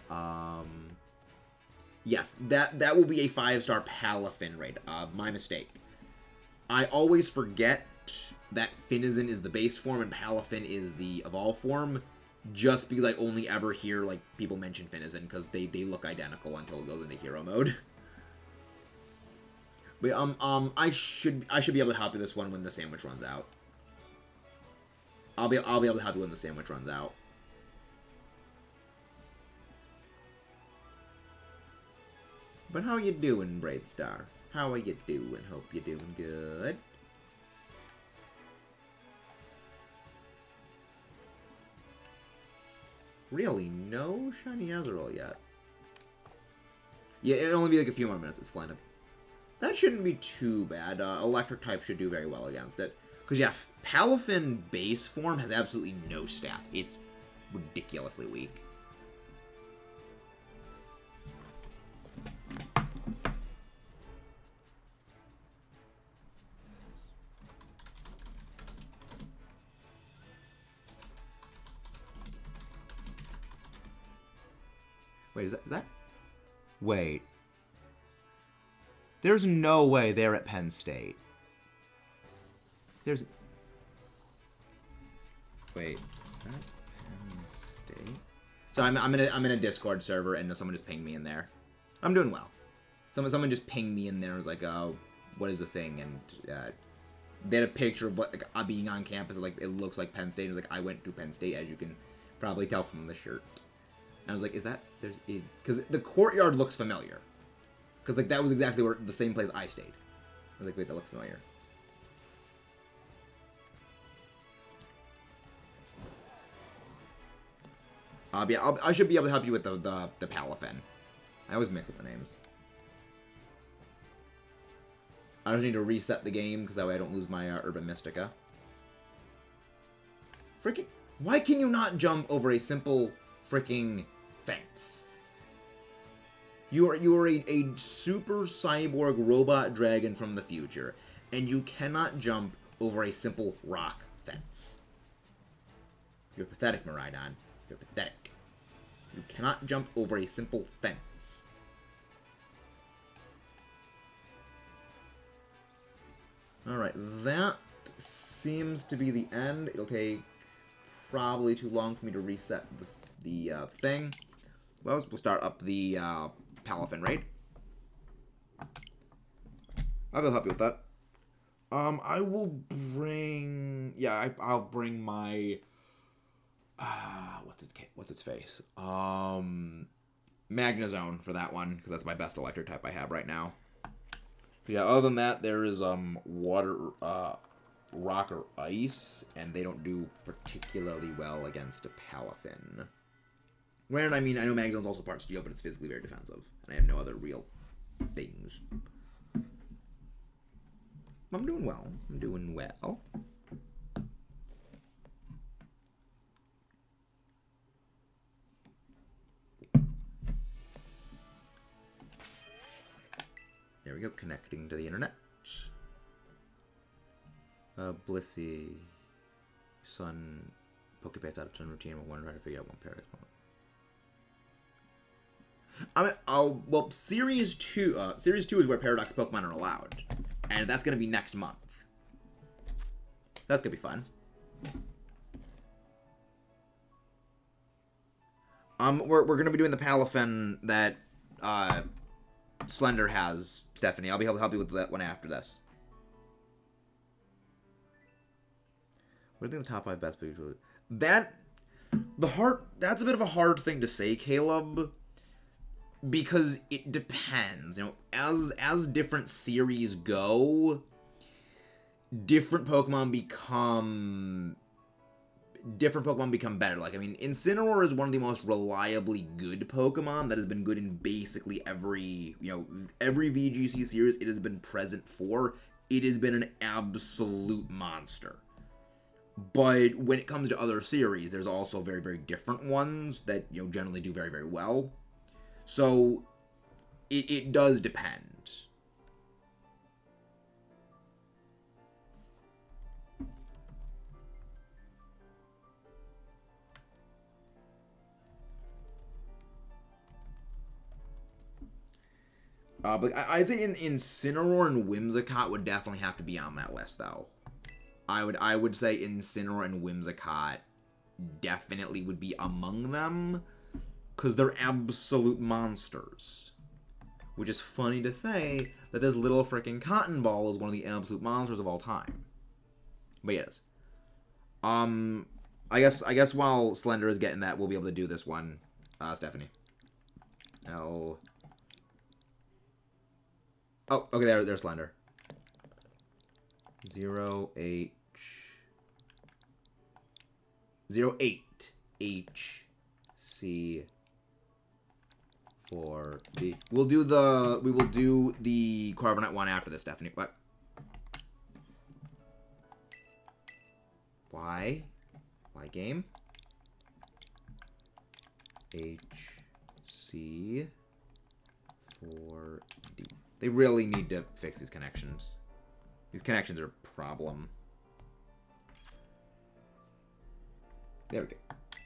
Yes, that will be a 5-star Palafin raid. My mistake. I always forget that Finizen is the base form and Palafin is the Evolve form, just because I only ever hear like people mention Finizen because they look identical until it goes into hero mode. But I should be able to help you this one when the sandwich runs out. I'll be able to help you when the sandwich runs out. But how you doing, Braidstar? How are you doing? Hope you're doing good. Really? No shiny Azrael yet? Yeah, it'll only be like a few more minutes. It's flying up. That shouldn't be too bad. Electric type should do very well against it. Because, yeah, Palafin base form has absolutely no stats. It's ridiculously weak. Wait, is that? Wait. There's no way they're at Penn State. There's... Wait. At Penn State? So I'm in a Discord server and someone just pinged me in there. I'm doing well. Someone just pinged me in there and was like, oh, what is the thing? And they had a picture of what like, being on campus. Like, it looks like Penn State. And it was like, I went to Penn State, as you can probably tell from the shirt. And I was like, is that... Because the courtyard looks familiar. Because, like, that was exactly where the same place I stayed. I was like, wait, that looks familiar. Yeah, I should be able to help you with the Palafin. I always mix up the names. I just need to reset the game, because that way I don't lose my Urban Mystica. Freaking... Why can you not jump over a simple freaking fence? You are a super cyborg robot dragon from the future, and you cannot jump over a simple rock fence. You're pathetic, Miraidon. You're pathetic. You cannot jump over a simple fence. Alright, that seems to be the end. It'll take probably too long for me to reset the thing. We'll start up the Palafin raid. I will help you with that. I will bring... Yeah, I'll bring my... what's its face? Magnezone for that one, because that's my best electric type I have right now. But yeah, other than that, there is water, rock or ice, and they don't do particularly well against a Palafin. Granted, I mean, I know Magnezone's also part steel, but it's physically very defensive, and I have no other real things. I'm doing well. I'm doing well. we go. Connecting to the internet. Blissey. Sun. Pokepass out of turn routine. One trying to figure out one pair. I mean, well, Series 2. Series 2 is where Paradox Pokemon are allowed. And that's going to be next month. That's going to be fun. We're going to be doing the Palafin that Slender has, Stephanie. I'll be able to help you with that one after this. What do you think the top 5 best Pokemon? That's a bit of a hard thing to say, Caleb. Because it depends. You know, as different series go, different Pokemon become better. Like, I mean, Incineroar is one of the most reliably good Pokemon that has been good in basically every VGC series it has been present for. It has been an absolute monster. But when it comes to other series, there's also very, very different ones that, you know, generally do very, very well. So, it does depend. But I'd say Incineroar and Whimsicott would definitely have to be on that list, though. I would say Incineroar and Whimsicott definitely would be among them. Because they're absolute monsters. Which is funny to say that this little freaking Cotton Ball is one of the absolute monsters of all time. But yes. I guess while Slender is getting that, we'll be able to do this one. Stephanie. L. Oh, okay, there's Slender. 0H. 08HC. 4B. We will do the Carbonite one after this, Stephanie. What? Why game? HC 4D. They really need to fix these connections. These connections are a problem. There we go.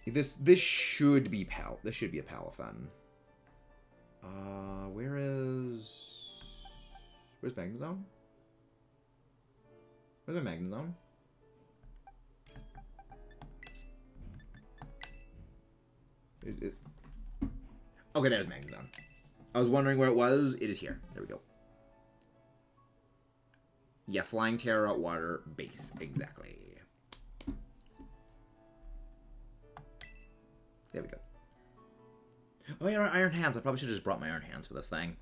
This should be This should be a Palafin. Where's Magnezone? Where's my Magnezone? Okay, there's Magnezone. I was wondering where it was. It is here. There we go. Yeah, Flying Tera, Water, Base. Exactly. There we go. Oh yeah, Iron Hands. I probably should have just brought my Iron Hands for this thing.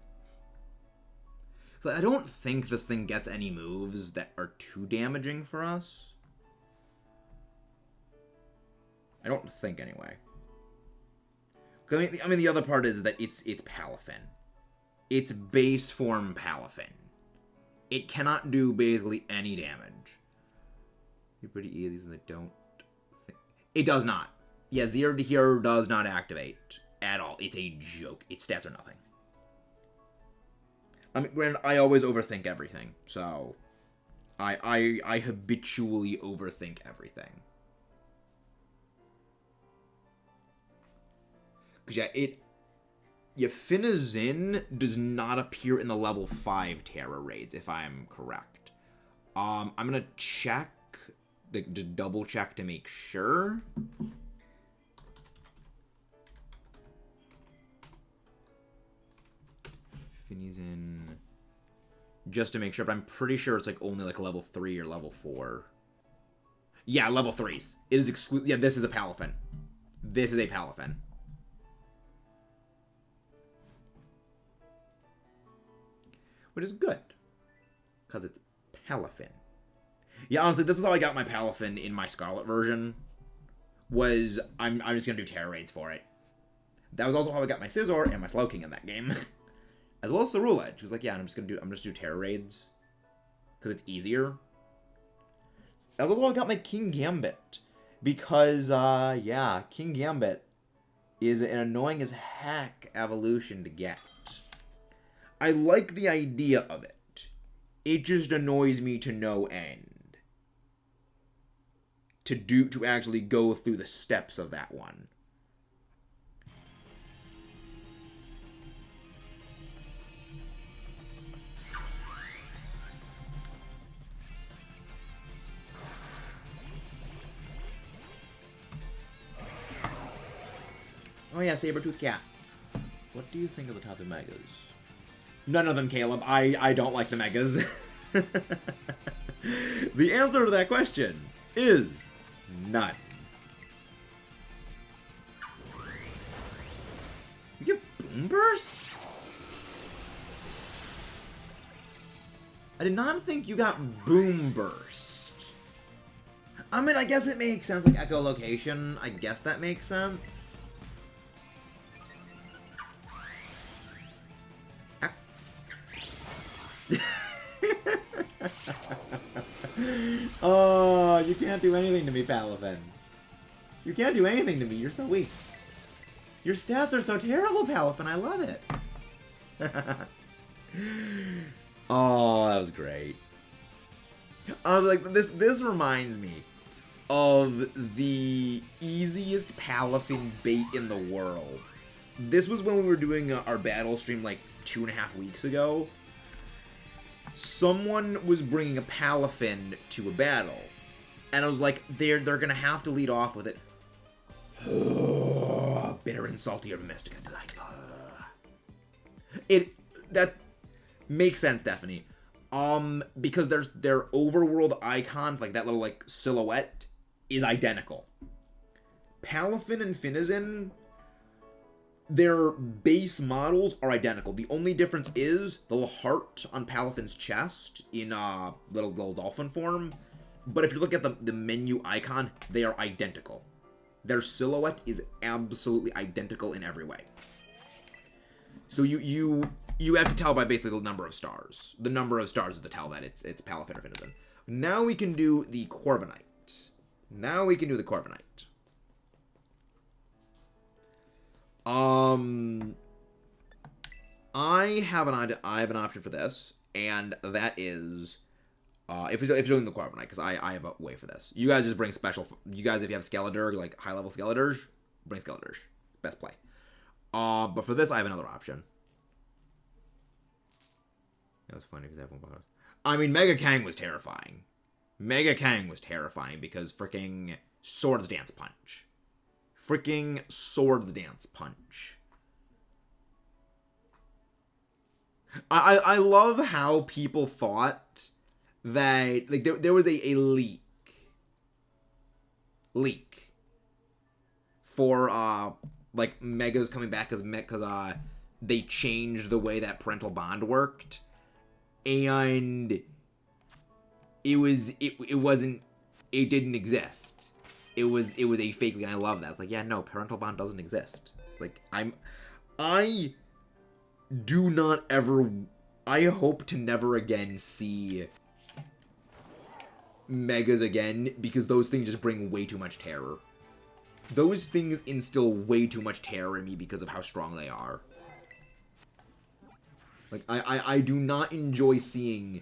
So I don't think this thing gets any moves that are too damaging for us. I don't think, anyway. I mean, the other part is that it's Palafin. It's base form Palafin. It cannot do basically any damage. You're pretty easy, since I don't think... It does not. Yeah, Zero to Hero does not activate at all. It's a joke. Its stats are nothing. I mean, granted, I always overthink everything, so... I habitually overthink everything. Because, yeah, Finazin does not appear in the level 5 Tera raids, if I'm correct. I'm gonna check, just double check to make sure. Finazin, just to make sure, but I'm pretty sure it's like only like level 3 or level 4. Yeah, level 3s. It is exclusive. Yeah, this is a Palafin. This is a Palafin. Which is good, because it's Palafin. Yeah, honestly, this is how I got my Palafin in my Scarlet version. Was I'm just gonna do Tera raids for it. That was also how I got my Scizor and my Slowking in that game, as well as Ceruledge. She was like, yeah, I'm just do Tera raids because it's easier. That was also how I got my King Gambit, because yeah, King Gambit is an annoying as heck evolution to get. I like the idea of it. It just annoys me to no end. To actually go through the steps of that one. Oh yeah, Saber-Tooth Cat. What do you think of the top of Megas? None of them, Caleb. I don't like the Megas. The answer to that question is none. You get Boom Burst? I did not think you got Boom Burst. I mean, I guess it makes sense, like echolocation. I guess that makes sense. Oh, you can't do anything to me, Palafin. You can't do anything to me. You're so weak. Your stats are so terrible, Palafin. I love it. Oh, that was great. I was like, this reminds me of the easiest Palafin bait in the world. This was when we were doing our battle stream like 2.5 weeks ago. Someone was bringing a Palafin to a battle, and I was like, they're gonna have to lead off with it. Oh, bitter and salty or mystic and delightful. That makes sense, Stephanie. Because their overworld icon, like that little like silhouette, is identical. Palafin and Finizen, their base models are identical. The only difference is the little heart on Palafin's chest in little dolphin form. But if you look at the menu icon, they are identical. Their silhouette is absolutely identical in every way. So you have to tell by basically the number of stars. The number of stars is to tell that it's Palafin or Finizen. Now we can do the Corviknight. I have an option for this, and that is if you're doing the Corviknight, because I have a way for this. You guys just bring special. You guys, if you have Skeletor, like high level Skeletor, bring Skeletor. Best play. But for this, I have another option. That was funny because everyone was. I mean, Mega Kang was terrifying. Mega Kang was terrifying because freaking Swords Dance Punch. Freaking Swords Dance Punch. I love how people thought that like there was a leak for like Megas coming back because they changed the way that parental bond worked, and it didn't exist. It was a fake leak, and I love that. It's like, yeah, no, parental bond doesn't exist. It's like I do not ever. I hope to never again see Megas again, because those things just bring way too much terror. Those things instill way too much terror in me because of how strong they are. Like, I do not enjoy seeing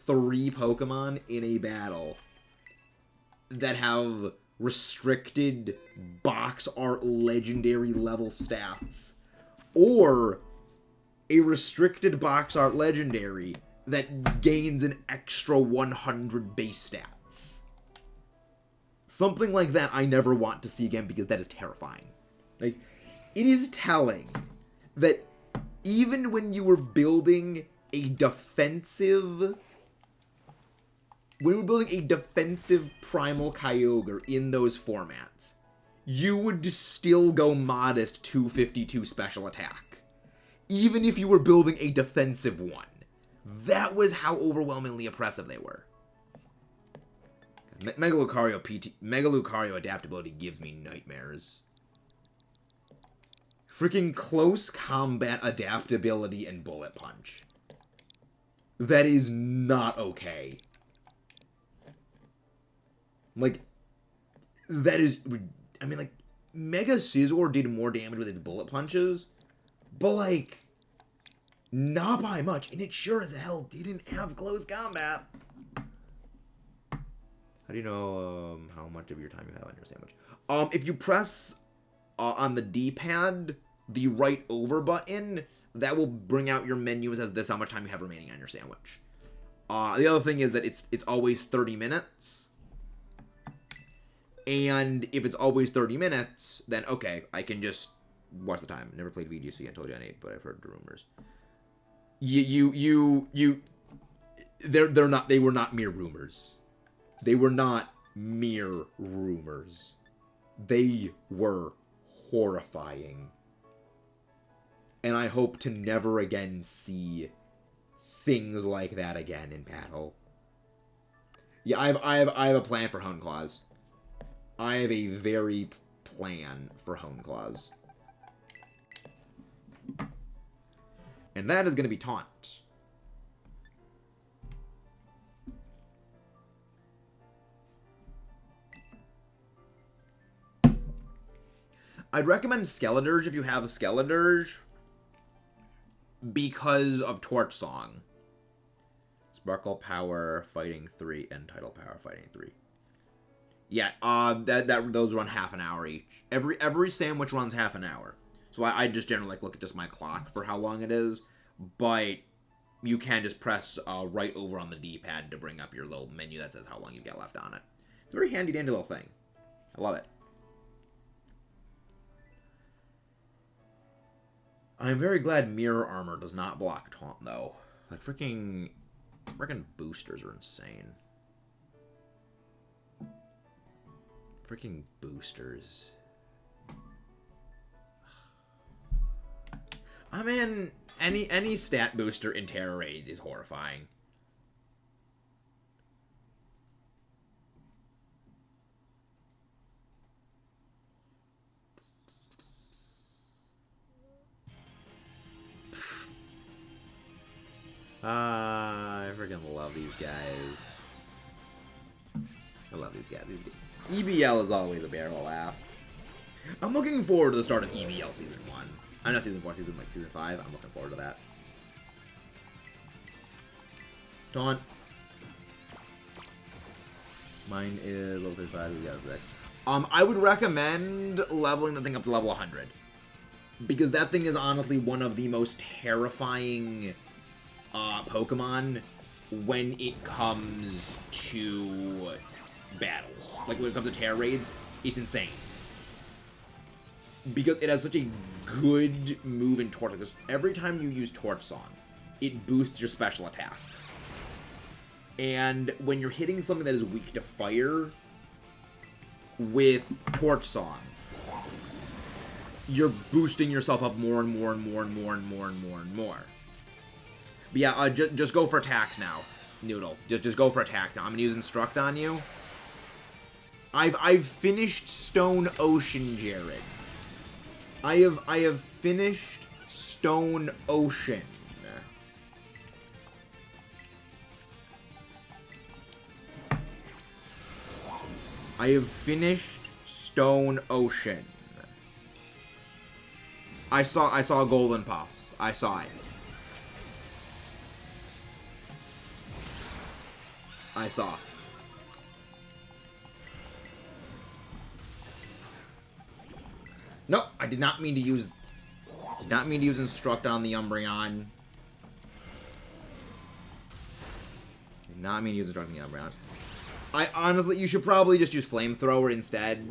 3 Pokemon in a battle that have restricted box art legendary level stats, or a restricted box art legendary that gains an extra 100 base stats. Something like that I never want to see again, because that is terrifying. Like, it is telling that even when you were building a defensive Primal Kyogre in those formats, you would still go modest 252 special attack. Even if you were building a defensive one. That was how overwhelmingly oppressive they were. Mega Lucario adaptability gives me nightmares. Freaking close combat adaptability and bullet punch. That is not okay. Like, that is... I mean, like, Mega Scizor did more damage with its bullet punches, but, like, Not by much, and it sure as hell didn't have close combat. How do you know how much of your time you have on your sandwich? If you press on the D-pad, the right over button, that will bring out your menu and says this how much time you have remaining on your sandwich. The other thing is that it's always 30 minutes. And if it's always 30 minutes, then okay, I can just watch the time. Never played VGC, I told you I ain't, but I've heard the rumors. They were not mere rumors. They were not mere rumors. They were horrifying. And I hope to never again see things like that again in battle. Yeah, I have a plan for Hone Claws. I have a very plan for Hone Claws. And that is going to be Taunt. I'd recommend Skeledirge if you have a Skeledirge, because of Torch Song. Sparkle Power, Fighting 3, and Tidal Power, Fighting 3. Yeah, those run half an hour each. Every sandwich runs half an hour. So I just generally like look at just my clock for how long it is. But you can just press right over on the D-pad to bring up your little menu that says how long you've got left on it. It's a very handy dandy little thing. I love it. I'm very glad Mirror Armor does not block Taunt, though. Like, freaking boosters are insane. Freaking boosters. I mean, any stat booster in Tera raids is horrifying. I freaking love these guys. I love these guys. EBL is always a barrel of laughs. I'm looking forward to the start of EBL Season 1. I'm not Season 4, Season 5. I'm looking forward to that. Taunt. Mine is level 35. We got it. I would recommend leveling the thing up to level 100. Because that thing is honestly one of the most terrifying Pokemon when it comes to battles. Like when it comes to Tera raids, it's insane. Because it has such a good move in Torch. Because every time you use Torch Song, it boosts your special attack. And when you're hitting something that is weak to fire with Torch Song, you're boosting yourself up more and more and more and more and more and more and more. But yeah, just go for attacks now, Noodle. Just go for attacks now. I'm gonna use Instruct on you. I've finished Stone Ocean, Jared. I have finished Stone Ocean. I have finished Stone Ocean. I saw Golden Puffs. I saw it. I saw. No, I did not mean to use. Did not mean to use Instruct on the Umbreon. Did not mean to use Instruct on the Umbreon. I honestly, you should probably just use Flamethrower instead.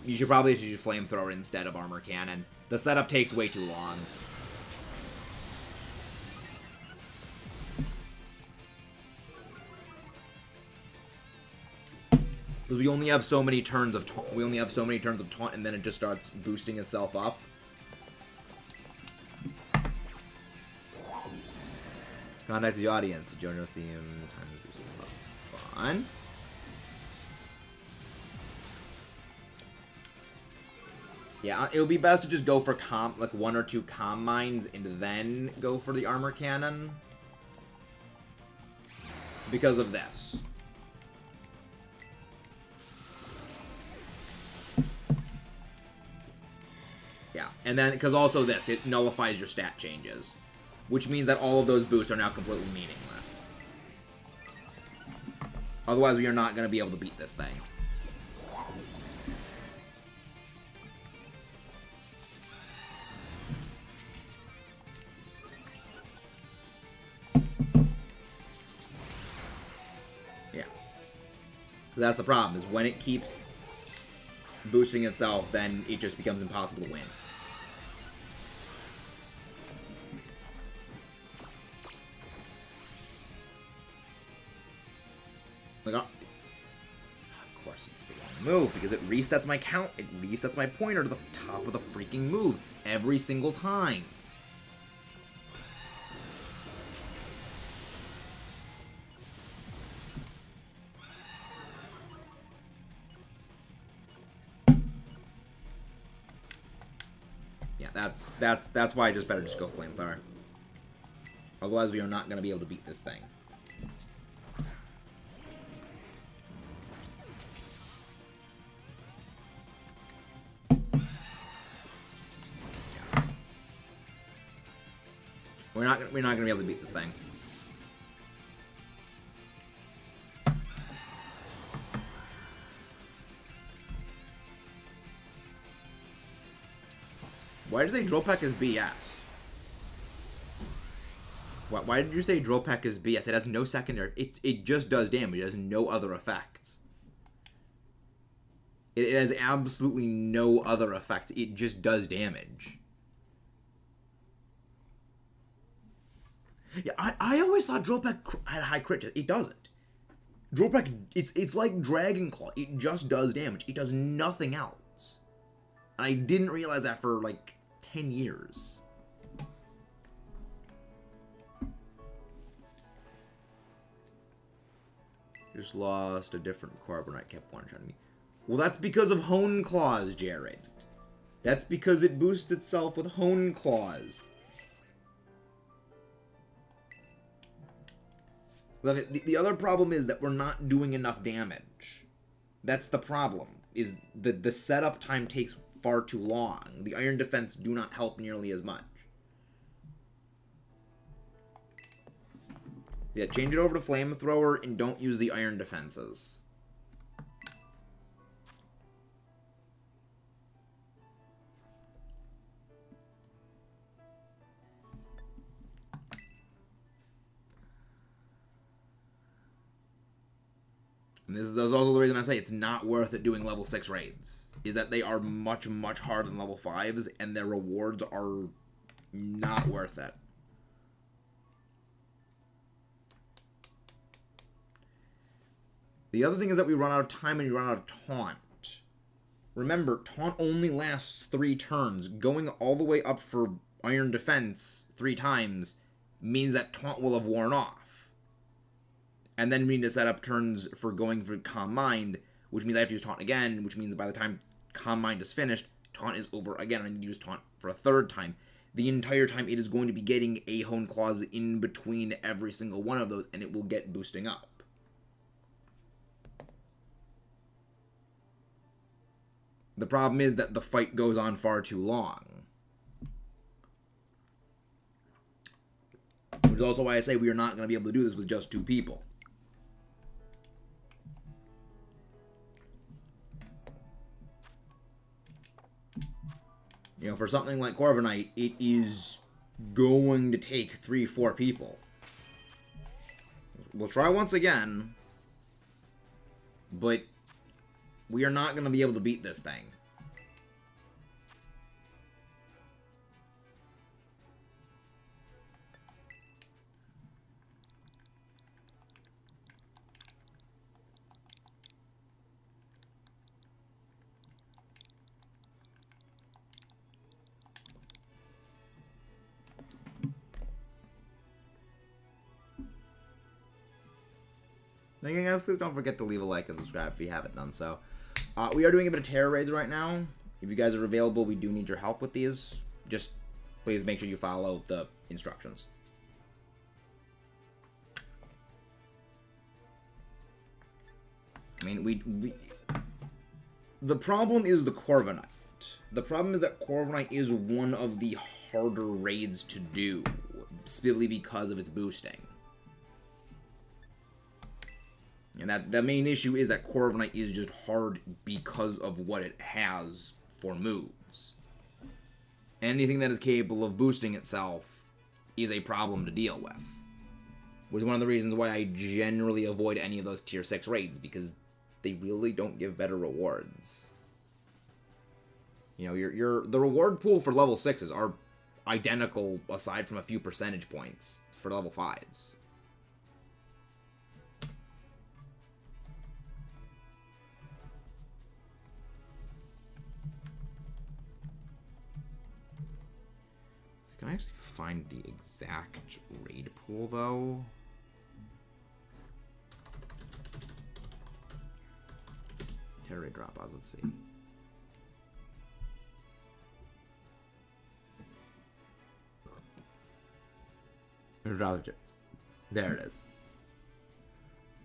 You should probably just use Flamethrower instead of Armor Cannon. The setup takes way too long. We only have so many turns of taunt. We only have so many turns of taunt, and then it just starts boosting itself up. Contact the audience. JoJo's theme. Time is boosting up. Fun. Yeah, it would be best to just go for like 1 or 2 Calm Mines and then go for the Armor Cannon. Because of this. Yeah, and then, because also this, it nullifies your stat changes. which means that all of those boosts are now completely meaningless. Otherwise, we are not going to be able to beat this thing. Yeah. That's the problem, is when it keeps boosting itself, then it just becomes impossible to win. Like, of course it's the wrong move, because it resets my count, it resets my pointer to the top of the freaking move every single time. Yeah, that's why I just better just go Flamethrower. Otherwise, we are not going to be able to beat this thing. We're not going to be able to beat this thing. Why did they Drill Peck is BS? Why did you say Drill Peck is BS? It has no secondary. It just does damage. It has no other effects. It has absolutely no other effects. It just does damage. Yeah, I always thought Drill Peck had high crit. It doesn't. Drill Peck, it's like Dragon Claw. It just does damage. It does nothing else. And I didn't realize that for like 10 years. Just lost a different Carbonite, kept one-shotting me. Well, that's because of Hone Claws, Jared. That's because it boosts itself with Hone Claws. The other problem is that we're not doing enough damage. That's the problem, is the setup time takes far too long. The Iron Defense do not help nearly as much. Yeah, change it over to Flamethrower and don't use the Iron Defenses. And this is also the reason I say it's not worth it doing level 6 raids. Is that they are much, much harder than level 5s, and their rewards are not worth it. The other thing is that we run out of time and you run out of taunt. Remember, taunt only lasts 3 turns. Going all the way up for Iron Defense 3 times means that taunt will have worn off. And then we need to set up turns for going for Calm Mind, which means I have to use Taunt again, which means by the time Calm Mind is finished, Taunt is over again. I need to use Taunt for a 3rd time. The entire time it is going to be getting a Hone Claws in between every single one of those, and it will get boosting up. The problem is that the fight goes on far too long. Which is also why I say we are not going to be able to do this with just 2 people. You know, for something like Corviknight, it is going to take 3-4 people. We'll try once again, but we are not going to be able to beat this thing. Thank you guys. Please don't forget to leave a like and subscribe if you haven't done so. We are doing a bit of Tera raids right now. If you guys are available, we do need your help with these. Just please make sure you follow the instructions. I mean, the problem is the Corviknight. The problem is that Corviknight is one of the harder raids to do simply because of its boosting. And the main issue is that Corviknight is just hard because of what it has for moves. Anything that is capable of boosting itself is a problem to deal with. Which is one of the reasons why I generally avoid any of those tier 6 raids, because they really don't give better rewards. You know, the reward pool for level 6s are identical aside from a few percentage points for level 5s. Can I actually find the exact raid pool, though? Tera raid drop odds, let's see. There it is.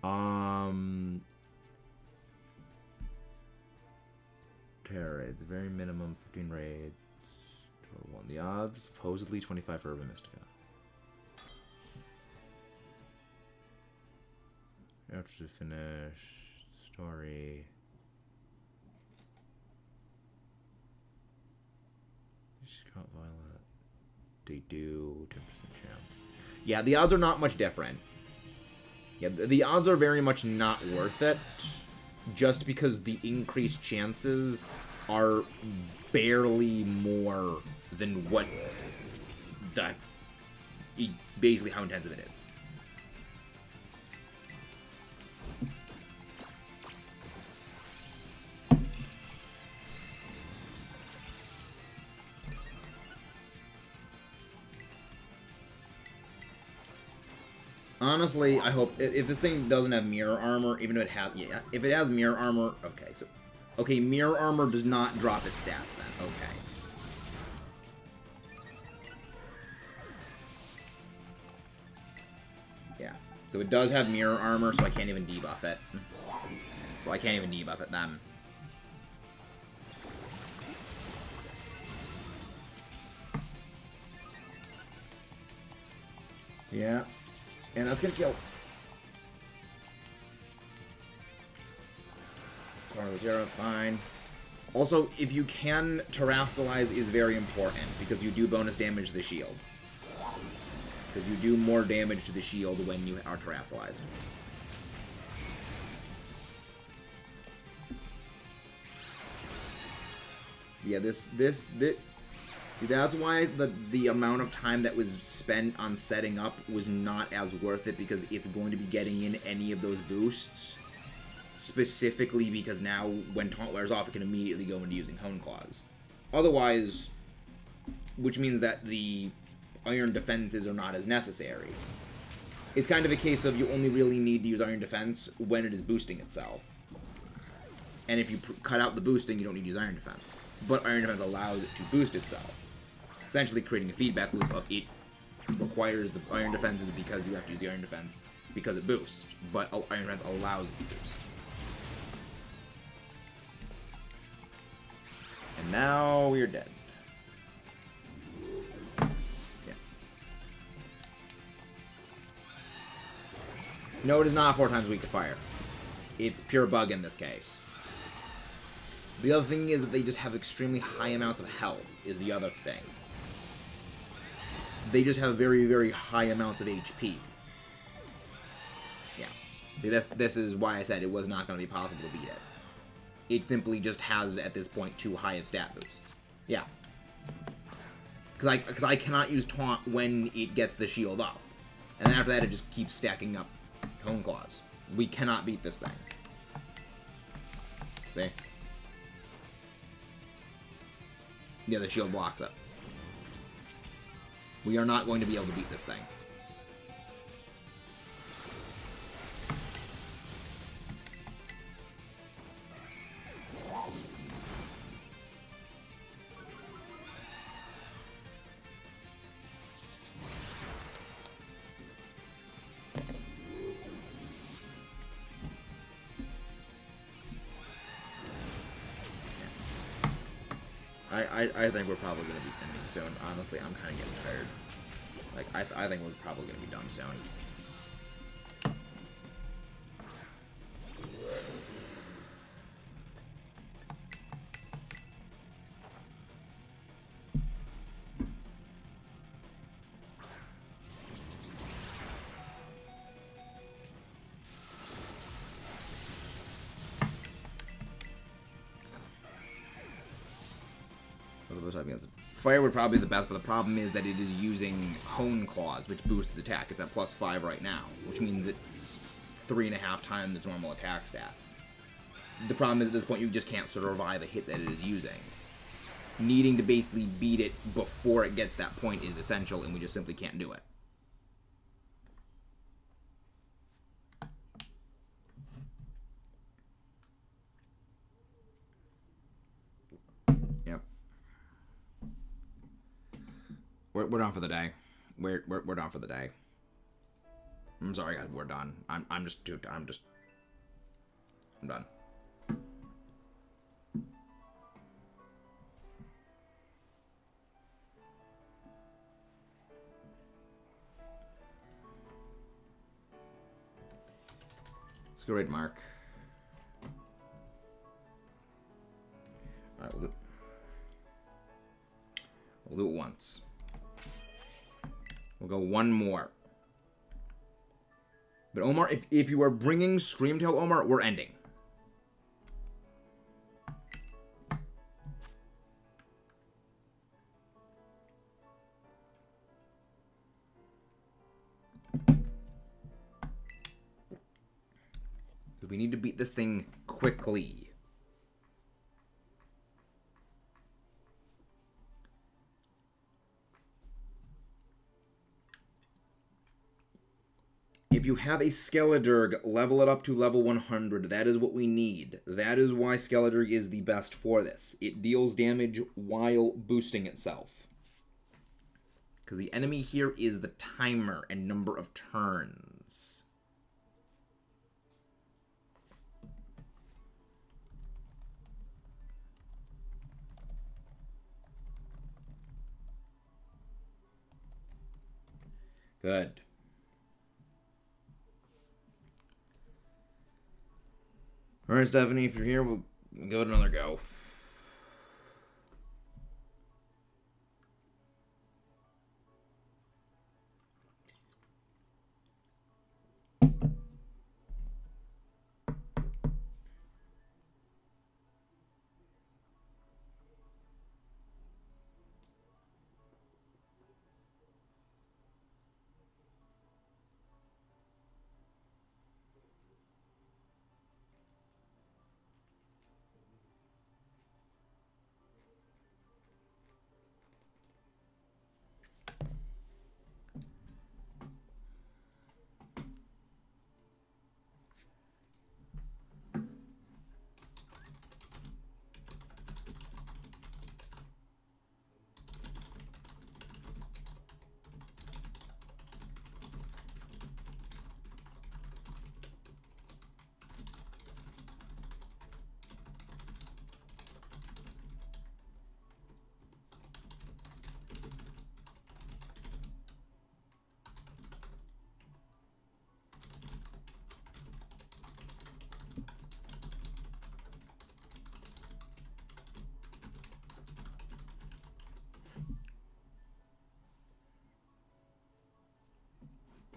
Tera raids, very minimum 15 raids. One. The odds, supposedly 25 for Urban Mystica. Ouch to finish. Story. Scarlet Violet. They do 10% chance. Yeah, the odds are not much different. Yeah, the odds are very much not worth it. Just because the increased chances are barely more than what basically how intensive it is. Honestly, I hope if this thing doesn't have mirror armor, even though it has, yeah, if it has mirror armor, okay, so, okay, mirror armor does not drop its stats then, okay. Yeah, so it does have mirror armor, so I can't even debuff it. So I can't even debuff it then. Yeah. And that's gonna kill. Scarlet, Tera, fine. Also, if you can, Terastalize is very important, because you do bonus damage to the shield. Because you do more damage to the shield when you are Terastalized. Yeah, that's why the amount of time that was spent on setting up was not as worth it, because it's going to be getting in any of those boosts. Specifically because now, when Taunt wears off, it can immediately go into using Hone Claws. Otherwise, which means that the Iron Defenses are not as necessary. It's kind of a case of you only really need to use Iron Defense when it is boosting itself. And if you cut out the boosting, you don't need to use Iron Defense. But Iron Defense allows it to boost itself. Essentially creating a feedback loop of it requires the Iron Defenses because you have to use the Iron Defense because it boosts. But Iron Defense allows it to boost. And now we're dead. Yeah. No, it is not 4 times weak to fire. It's pure bug in this case. The other thing is that they just have extremely high amounts of health, is the other thing. They just have very, very high amounts of HP. Yeah. See, this is why I said it was not going to be possible to beat it. It simply just has, at this point, too high of stat boosts. Yeah. Because I cannot use Taunt when it gets the shield up. And then after that, it just keeps stacking up Hone Claws. We cannot beat this thing. See? Yeah, the shield blocks it. We are not going to be able to beat this thing. I think we're probably going to be ending soon. Honestly, I'm kind of getting tired. Like, I think we're probably going to be done soon. Fire would probably be the best, but the problem is that it is using Hone Claws, which boosts its attack. It's at +5 right now, which means it's 3.5 times its normal attack stat. The problem is at this point you just can't survive a hit that it is using. Needing to basically beat it before it gets that point is essential, and we just simply can't do it. Yep. We're done for the day. We're done for the day. I'm sorry, guys. We're done. I'm done. Let's go raid Mark. All right, we'll do it once. We'll go one more. But Omar, if you are bringing Screamtail Omar, we're ending. We need to beat this thing quickly. If you have a Skeledirge, level it up to level 100. That is what we need. That is why Skeledirge is the best for this. It deals damage while boosting itself. Because the enemy here is the timer and number of turns. Good. All right, Stephanie, if you're here, we'll go to another go.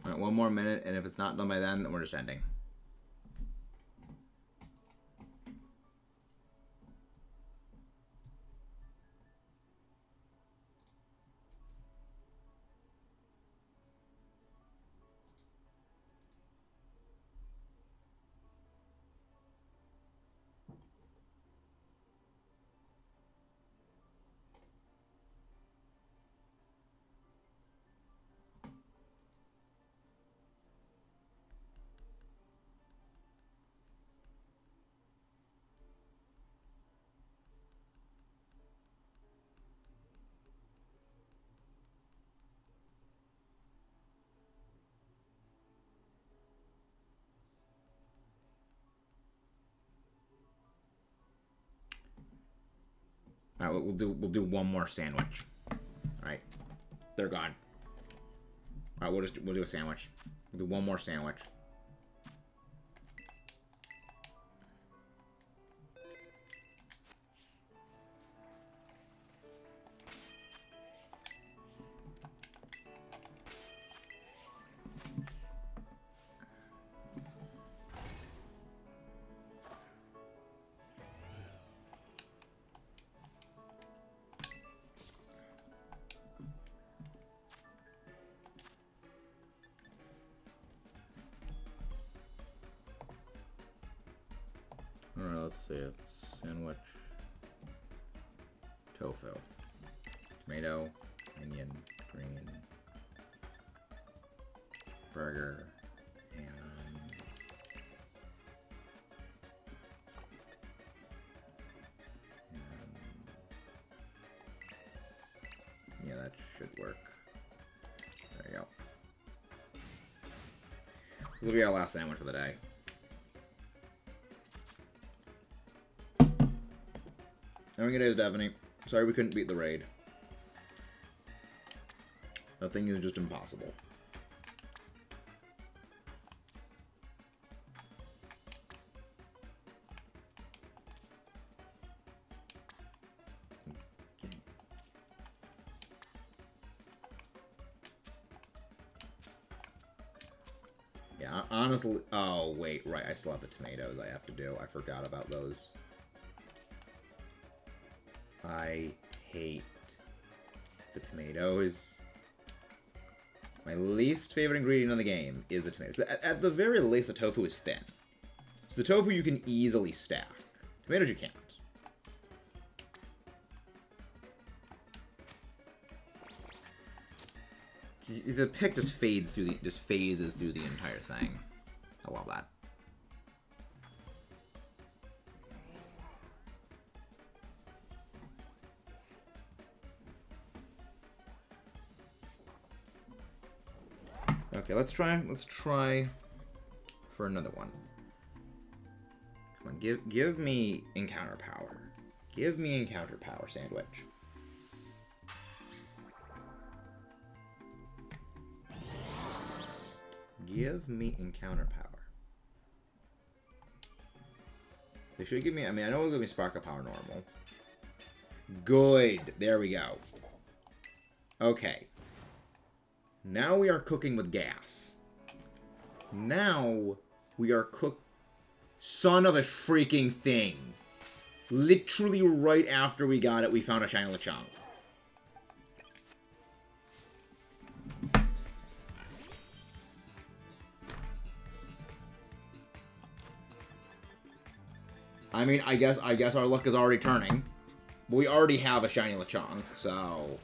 All right, one more minute, and if it's not done by then we're just ending. All right, we'll do one more sandwich. All right, they're gone. Alright, we'll do a sandwich. We'll do one more sandwich. Alright, let's see. It's sandwich. Tofu. Tomato. Onion. Green. Burger. And... yeah, that should work. There you go. This will be our last sandwich for the day. Having a day is Daphne. Sorry we couldn't beat the raid. That thing is just impossible. Yeah, honestly... oh, wait, right. I still have the tomatoes I have to do. I forgot about those. I hate the tomatoes. My least favorite ingredient in the game is the tomatoes. At the very least, the tofu is thin. So the tofu you can easily stack. Tomatoes you can't. The pick just phases through the entire thing. I love that. Okay, let's try for another one. Come on, give me encounter power. Give me encounter power, sandwich. Give me encounter power. They should give me, I mean, I know it'll give me spark of power normal. Good. There we go. Okay. Now we are cooking with gas. Now we are son of a freaking thing. Literally right after we got it, we found a shiny Lechonk. I mean, I guess our luck is already turning. But we already have a shiny Lechonk, so...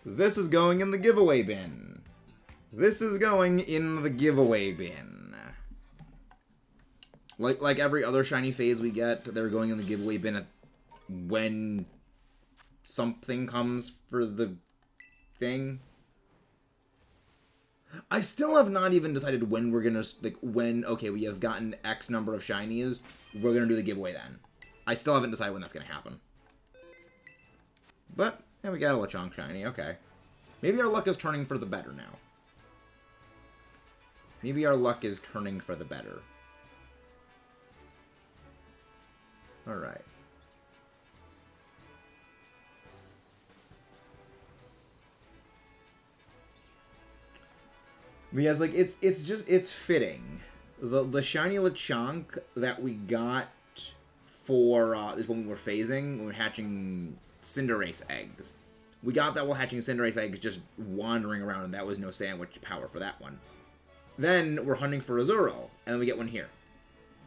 this is going in the giveaway bin. This is going in the giveaway bin. Like every other shiny phase we get, they're going in the giveaway bin when something comes for the thing. I still have not even decided when we're gonna, like, okay, we have gotten X number of shinies, we're gonna do the giveaway then. I still haven't decided when that's gonna happen. But, yeah, we got a Lechonk shiny, okay. Maybe our luck is turning for the better now. Maybe our luck is turning for the better. Alright. Because, like, it's fitting. The shiny Lechonk that we got for, is when we were phasing, when we were hatching Cinderace eggs. We got that while hatching Cinderace eggs, just wandering around, and that was no sandwich power for that one. Then we're hunting for Azuro, and then we get one here.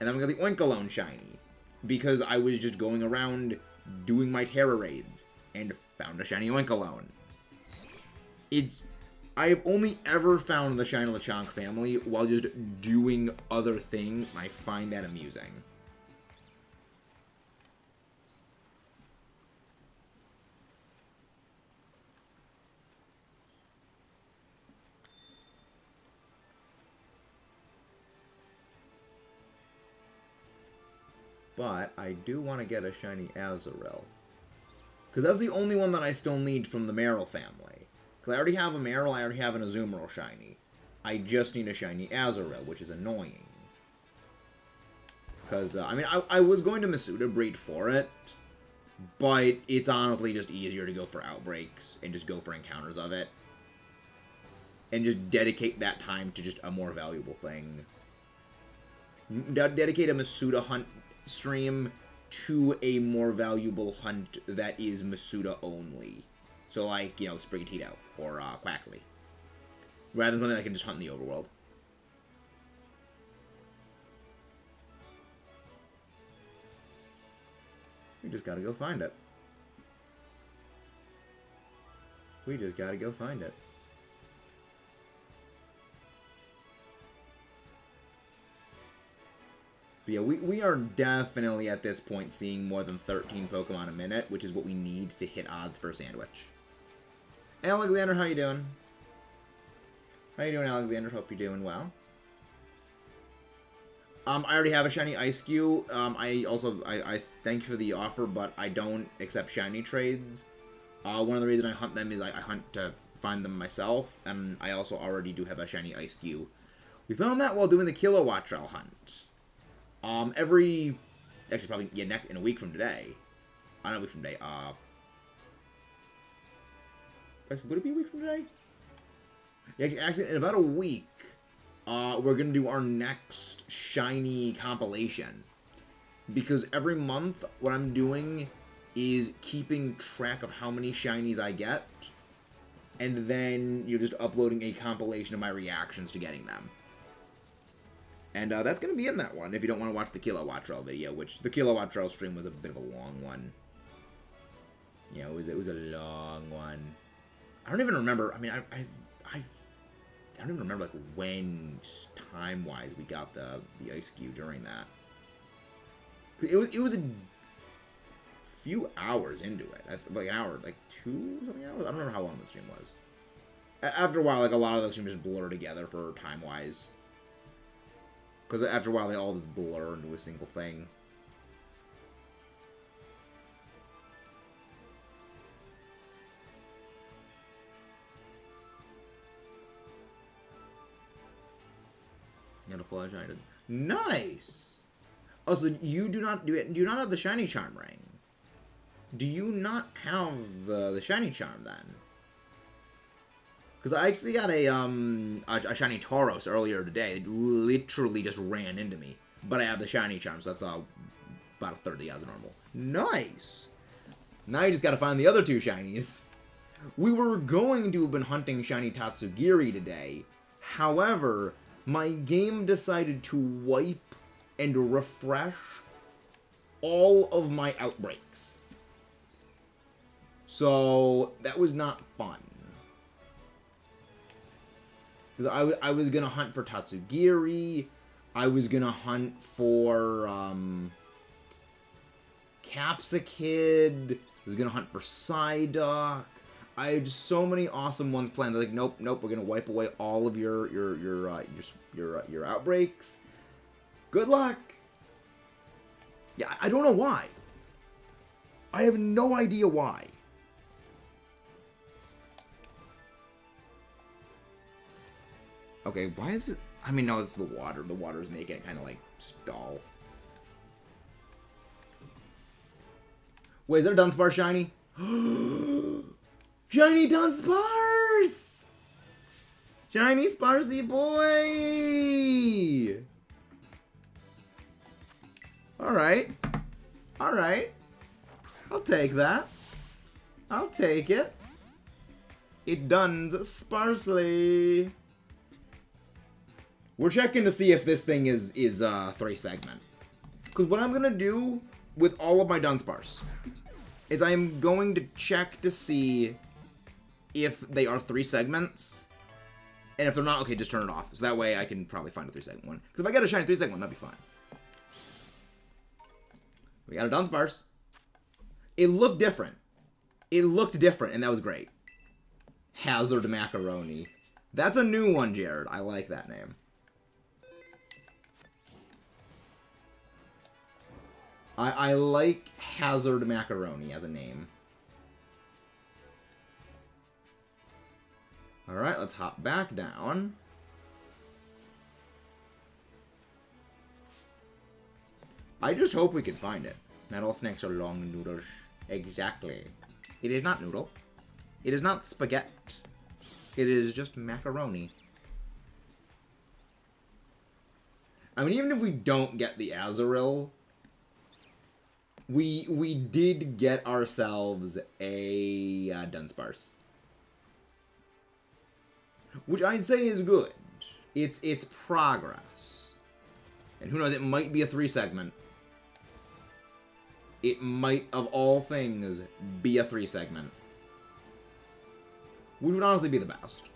And then we got the Oinkologne shiny, because I was just going around doing my Tera raids, and found a shiny Oinkologne. I've only ever found the shiny Lechonk family while just doing other things, and I find that amusing. But I do want to get a shiny Azurill. Because that's the only one that I still need from the Meryl family. Because I already have a Meryl, I already have an Azumarill shiny. I just need a shiny Azurill, which is annoying. Because, I mean, I was going to Masuda breed for it, but it's honestly just easier to go for outbreaks and just go for encounters of it. And just dedicate that time to just a more valuable thing. Dedicate a Masuda hunt stream to a more valuable hunt that is Masuda only. So, like, you know, Sprigatito or Quaxley. Rather than something that can just hunt in the overworld. We just gotta go find it. We just gotta go find it. But yeah, we are definitely at this point seeing more than 13 Pokemon a minute, which is what we need to hit odds for a sandwich. Hey, Alexander, how you doing? How you doing, Alexander? Hope you're doing well. I already have a shiny Ice-Q. I thank you for the offer, but I don't accept shiny trades. One of the reasons I hunt them is I hunt to find them myself, and I also already do have a shiny Ice-Q. We found that while doing the Kilowatt Trail hunt. Actually probably, yeah, in a week from today. Not a week from today, would it be a week from today? Yeah, actually, in about a week, we're gonna do our next shiny compilation. Because every month, what I'm doing is keeping track of how many shinies I get, and then you're just uploading a compilation of my reactions to getting them. And that's going to be in that one, if you don't want to watch the Kilowatt Trail video, which the Kilowatt Trail stream was a bit of a long one. Yeah, it was a long one. I don't even remember, I mean, I don't even remember, like, when, time-wise, we got the Ice-Q during that. It was a few hours into it. Like, an hour, like, 2-something hours? I don't remember how long the stream was. After a while, like, a lot of those streams just blur together for time-wise. Because after a while, they all just blur into a single thing. You got a flash item. Nice! Oh, so you do you not have the shiny charm ring? Do you not have the shiny charm then? Because I actually got a shiny Tauros earlier today. It literally just ran into me. But I have the shiny charm, so that's about a third the odds normal. Nice! Now you just gotta find the other two shinies. We were going to have been hunting shiny Tatsugiri today. However, my game decided to wipe and refresh all of my outbreaks. So, that was not fun. Because I was gonna hunt for Tatsugiri, I was gonna hunt for, Capsakid, I was gonna hunt for Psyduck. I had so many awesome ones planned. They're like, nope, we're gonna wipe away all of your outbreaks. Good luck. Yeah, I don't know why. I have no idea why. Okay, why is it... I mean, no, it's the water. The water's making it kind of, like, stall. Wait, is there a Dunsparce shiny? Shiny Dunsparce! Shiny Sparsy boy! Alright. Alright. I'll take that. I'll take it. It duns sparsely. We're checking to see if this thing is 3-segment. Because what I'm going to do with all of my Dunsparce is I am going to check to see if they are 3 segments. And if they're not, okay, just turn it off. So that way I can probably find a 3-segment one. Because if I get a shiny 3-segment one, that'd be fine. We got a Dunsparce. It looked different. It looked different, and that was great. Hazard Macaroni. That's a new one, Jared. I like that name. I like Hazard Macaroni as a name. Alright, let's hop back down. I just hope we can find it. Not all snakes are long noodles. Exactly. It is not noodle. It is not spaghetti. It is just macaroni. I mean, even if we don't get the Azurill, we did get ourselves a Dunsparce, which I'd say is good. It's progress, and who knows? It might be a 3-segment. It might, of all things, be a 3-segment, which would honestly be the best.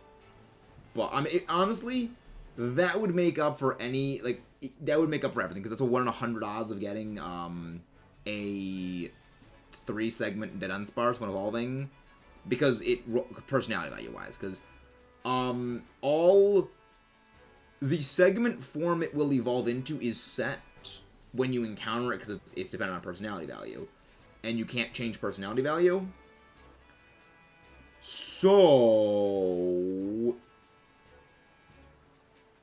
But I mean, honestly, that would make up for any that would make up for everything, because it's a 1 in 100 odds of getting a 3-segment Dunsparce when evolving, because it personality value wise, because all the segment form it will evolve into is set when you encounter it, because it's dependent on personality value, and you can't change personality value. So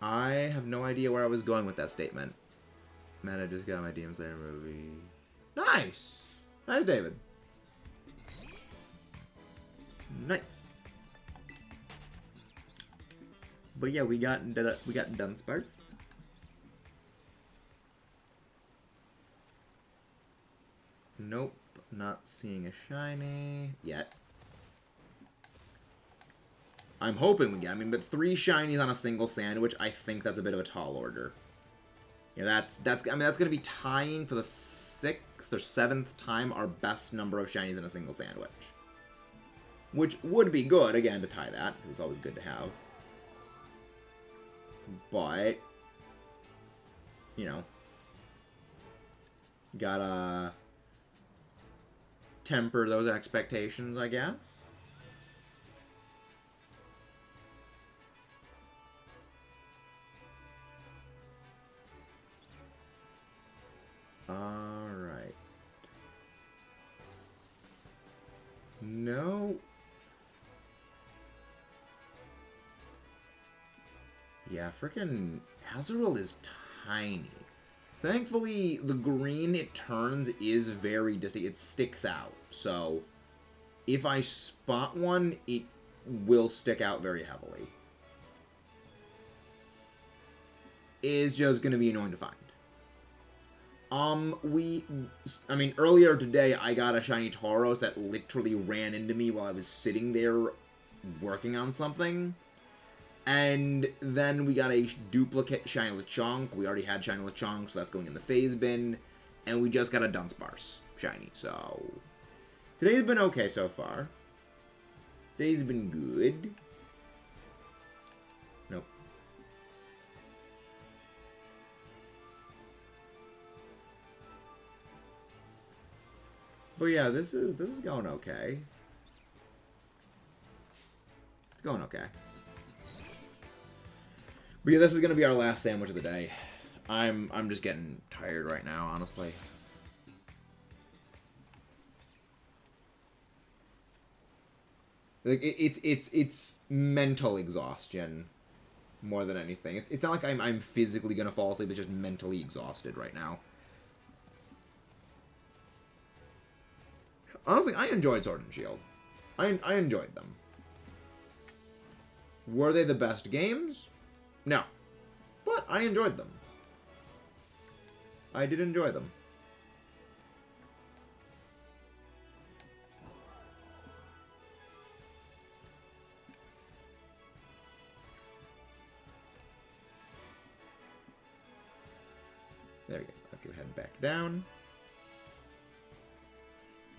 I have no idea where I was going with that statement. Man, I just got my Demon Slayer movie. Nice! Nice, David. Nice. But yeah, we got Dunsparce. Nope, not seeing a shiny yet. I'm hoping we get. I mean, but 3 shinies on a single sandwich, I think that's a bit of a tall order. Yeah, that's gonna be tying for the 6th or 7th time our best number of shinies in a single sandwich, which would be good again to tie that, because it's always good to have. But you know, gotta temper those expectations, I guess. Alright. No. Yeah, frickin' Azurill is tiny. Thankfully, the green it turns is very distinct. It sticks out. So, if I spot one, it will stick out very heavily. It's just going to be annoying to find. I mean, earlier today, I got a shiny Tauros that literally ran into me while I was sitting there working on something. And then we got a duplicate shiny Lechonk. We already had shiny Lechonk, so that's going in the phase bin. And we just got a Dunsparce shiny, so today's been okay so far. Today's been good. Nope. But yeah, this is going okay. It's going okay. But yeah, this is gonna be our last sandwich of the day. I'm just getting tired right now, honestly. Like it's mental exhaustion more than anything. It's not like I'm physically gonna fall asleep, it's just mentally exhausted right now. Honestly, I enjoyed Sword and Shield. I enjoyed them. Were they the best games? No. But I enjoyed them. I did enjoy them. There we go. Okay, head back down.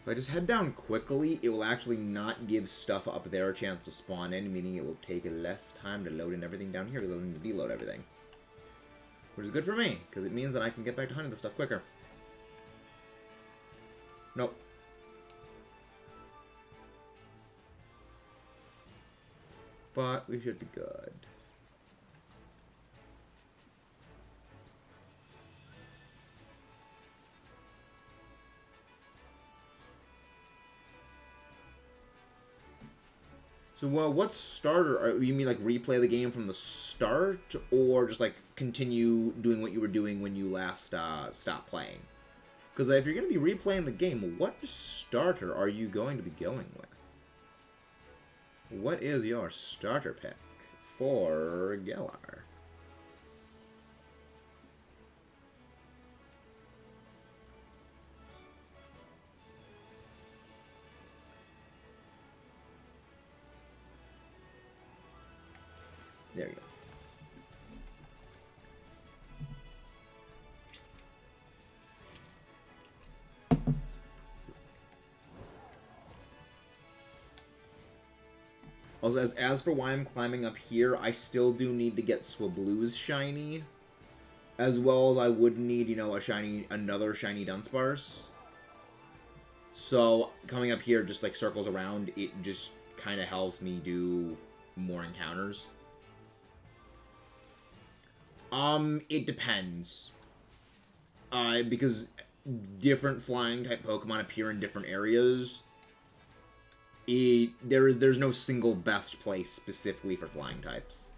If I just head down quickly, it will actually not give stuff up there a chance to spawn in, meaning it will take less time to load in everything down here because it doesn't need to deload everything. Which is good for me, because it means that I can get back to hunting the stuff quicker. Nope. But we should be good. So, what starter? You mean like replay the game from the start, or just like continue doing what you were doing when you last stopped playing? Because if you're going to be replaying the game, what starter are you going to be going with? What is your starter pick for Galar? There you go. Also, as for why I'm climbing up here, I still do need to get Swablu's shiny, as well as I would need, you know, another shiny Dunsparce. So coming up here just like circles around, it just kind of helps me do more encounters. It depends. Because different flying type Pokemon appear in different areas. There's no single best place specifically for flying types.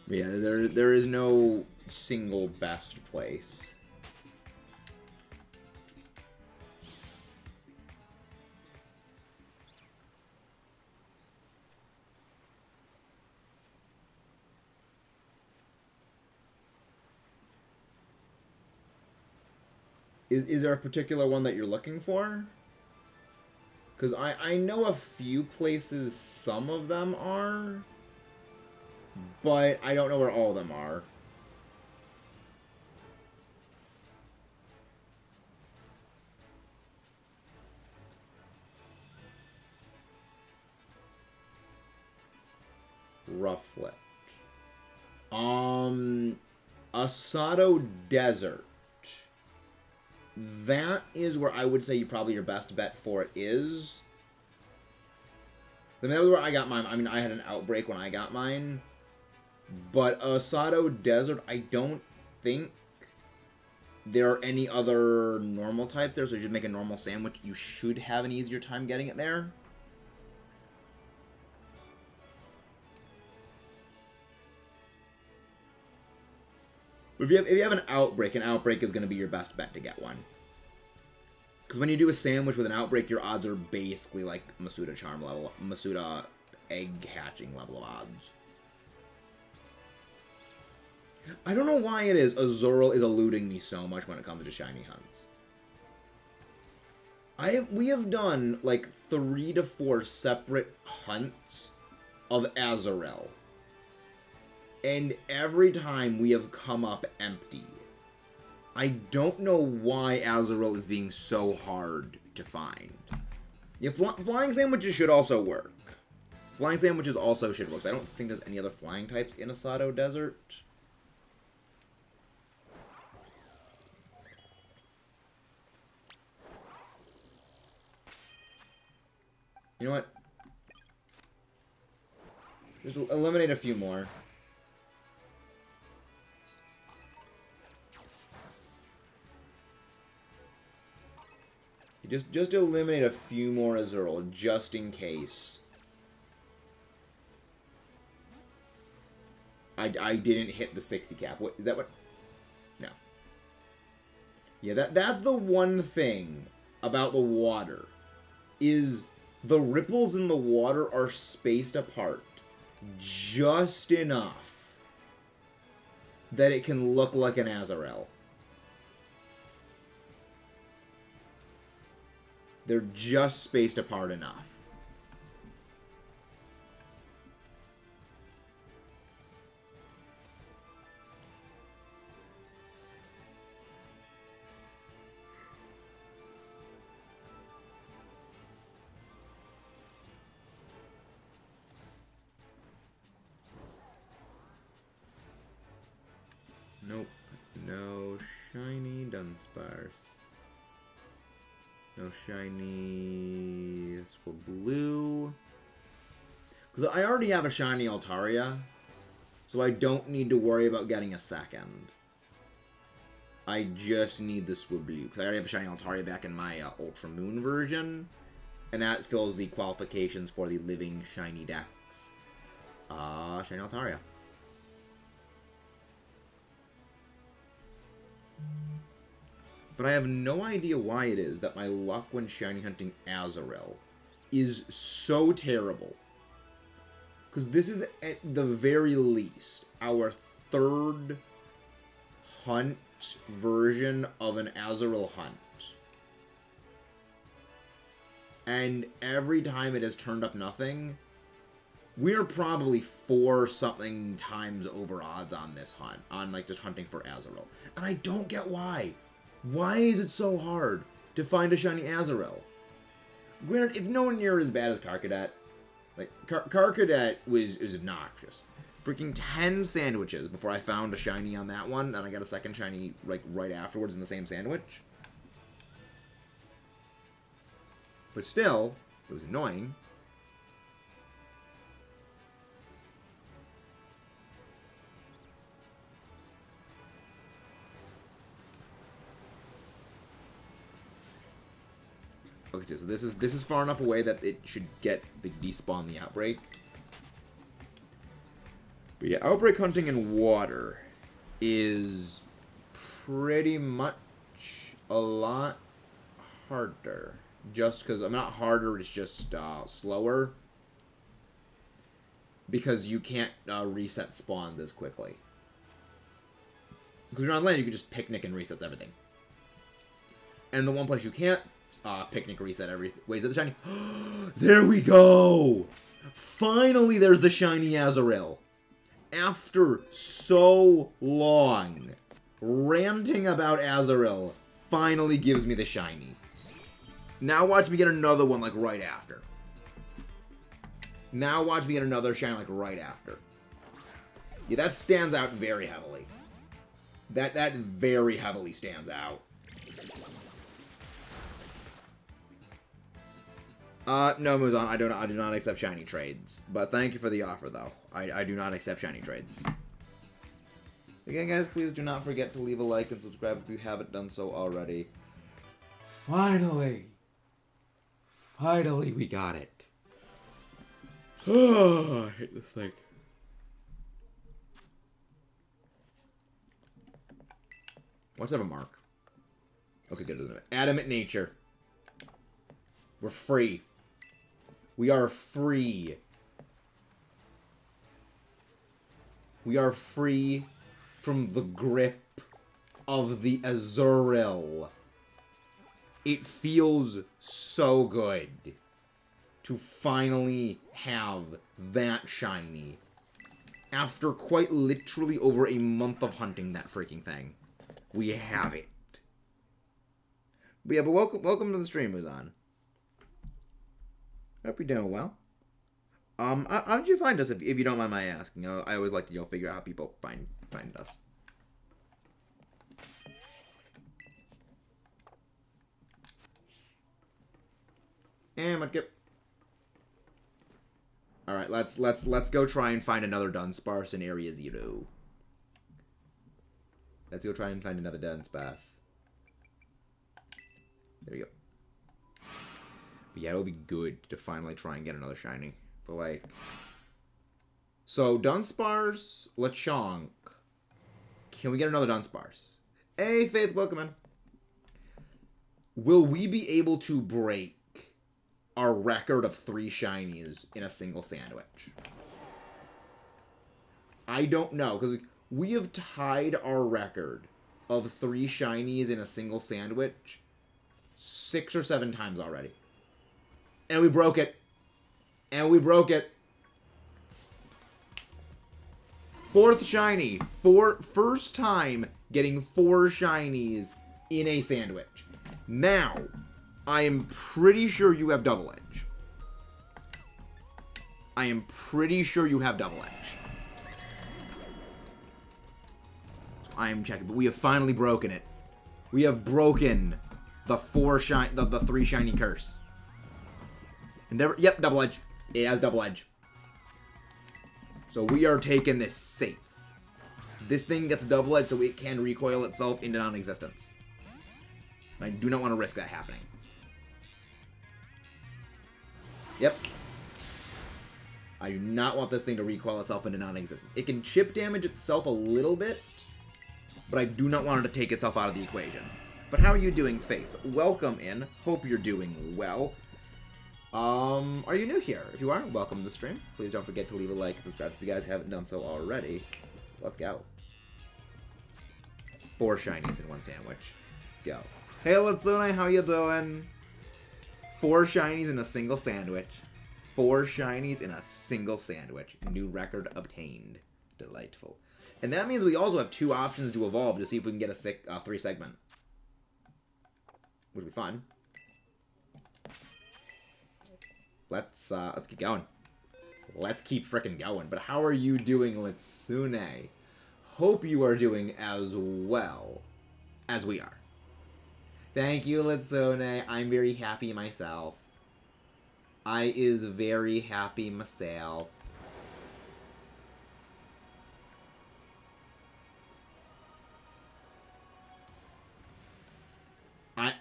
Yeah, there is no single best place. Is there a particular one that you're looking for? Because I know a few places some of them are, but I don't know where all of them are. Rufflet. Asado Desert. That is where I would say probably your best bet for it is. I mean, that was where I got mine. I mean, I had an outbreak when I got mine. But Asado Desert, I don't think there are any other normal types there, so you should make a normal sandwich. You should have an easier time getting it there. But if you have an outbreak is going to be your best bet to get one. Because when you do a sandwich with an outbreak, your odds are basically like Masuda Charm level, Masuda Egg Hatching level of odds. I don't know why it is Azurill is eluding me so much when it comes to shiny hunts. We have done like 3 to 4 separate hunts of Azurill. And every time we have come up empty. I don't know why Azurill is being so hard to find. Yeah, flying sandwiches should also work. Flying sandwiches also should work. I don't think there's any other flying types in Asado Desert. You know what? Just eliminate a few more. Just eliminate a few more Azurill, just in case. I didn't hit the 60 cap. What is that? What? No. Yeah, that's the one thing about the water is the ripples in the water are spaced apart just enough that it can look like an Azurill. They're just spaced apart enough. Nope. No shiny Dunsparce. No shiny Swablu. Because I already have a shiny Altaria, so I don't need to worry about getting a second. I just need the Swablu, because I already have a shiny Altaria back in my Ultra Moon version, and that fills the qualifications for the living shiny dex. Shiny Altaria. But I have no idea why it is that my luck when shiny hunting Azurill is so terrible. Because this is, at the very least, our third hunt version of an Azurill hunt. And every time it has turned up nothing, we're probably 4-something times over odds on this hunt. On, like, just hunting for Azurill. And I don't get why. Why is it so hard to find a shiny Azurill? Granted, it's nowhere near as bad as Karkadet. Like, Karkadet was obnoxious. Freaking 10 sandwiches before I found a shiny on that one, and I got a second shiny, like, right afterwards in the same sandwich. But still, it was annoying. Okay, so this is far enough away that it should get the despawn the outbreak. But yeah, outbreak hunting in water is pretty much a lot harder. Just because, I'm not harder, it's just slower. Because you can't reset spawns as quickly. Because you're on land, you can just picnic and reset everything. And the one place you can't picnic reset everything. Wait, is that the shiny? There we go! Finally, there's the shiny Azurill. After so long, ranting about Azurill finally gives me the shiny. Now watch me get another one, like, right after. Now watch me get another shiny, like, right after. Yeah, that stands out very heavily. That very heavily stands out. No, Muzan, I do not accept shiny trades. But thank you for the offer, though. I do not accept shiny trades. Again, guys, please do not forget to leave a like and subscribe if you haven't done so already. Finally! Finally, we got it. Oh, I hate this thing. What's have a mark? Okay, good. Adamant nature. We're free. We are free. We are free from the grip of the Azurill. It feels so good to finally have that shiny. After quite literally over a month of hunting that freaking thing. We have it. But yeah, but welcome to the stream, Muzan. Hope you're doing well. How did you find us, if you don't mind my asking? I always like to, figure out how people find us. And Mudkip. Alright, let's go try and find another Dunsparce in Area 0. Let's go try and find another Dunsparce. There we go. But yeah, it'll be good to finally try and get another shiny. But like... So, Dunsparce, Lechonk. Can we get another Dunsparce? Hey, Faith, welcome in. Will we be able to break our record of 3 shinies in a single sandwich? I don't know, because we have tied our record of 3 shinies in a single sandwich 6 or 7 times already. And we broke it. And we broke it. 4th shiny. First time getting 4 shinies in a sandwich. Now, I am pretty sure you have double edge. I am pretty sure you have double edge. So I'm checking, but we have finally broken it. We have broken the the 3 shiny curse. Endeavor, yep, double edge. It has double edge. So we are taking this safe. This thing gets double edge so it can recoil itself into non-existence. I do not want to risk that happening. Yep. I do not want this thing to recoil itself into non-existence. It can chip damage itself a little bit, but I do not want it to take itself out of the equation. But how are you doing, Faith? Welcome in. Hope you're doing well. Are you new here? If you are, welcome to the stream. Please don't forget to leave a like and subscribe if you guys haven't done so already. Let's go. 4 shinies in 1 sandwich. Let's go. Hey, Litsune, how you doing? 4 shinies in a single sandwich. 4 shinies in a single sandwich. New record obtained. Delightful. And that means we also have 2 options to evolve to see if we can get a 3 segment. Would be fun. Let's keep going. Let's keep frickin' going. But how are you doing, Litsune? Hope you are doing as well as we are. Thank you, Litsune. I'm very happy myself. I is very happy myself.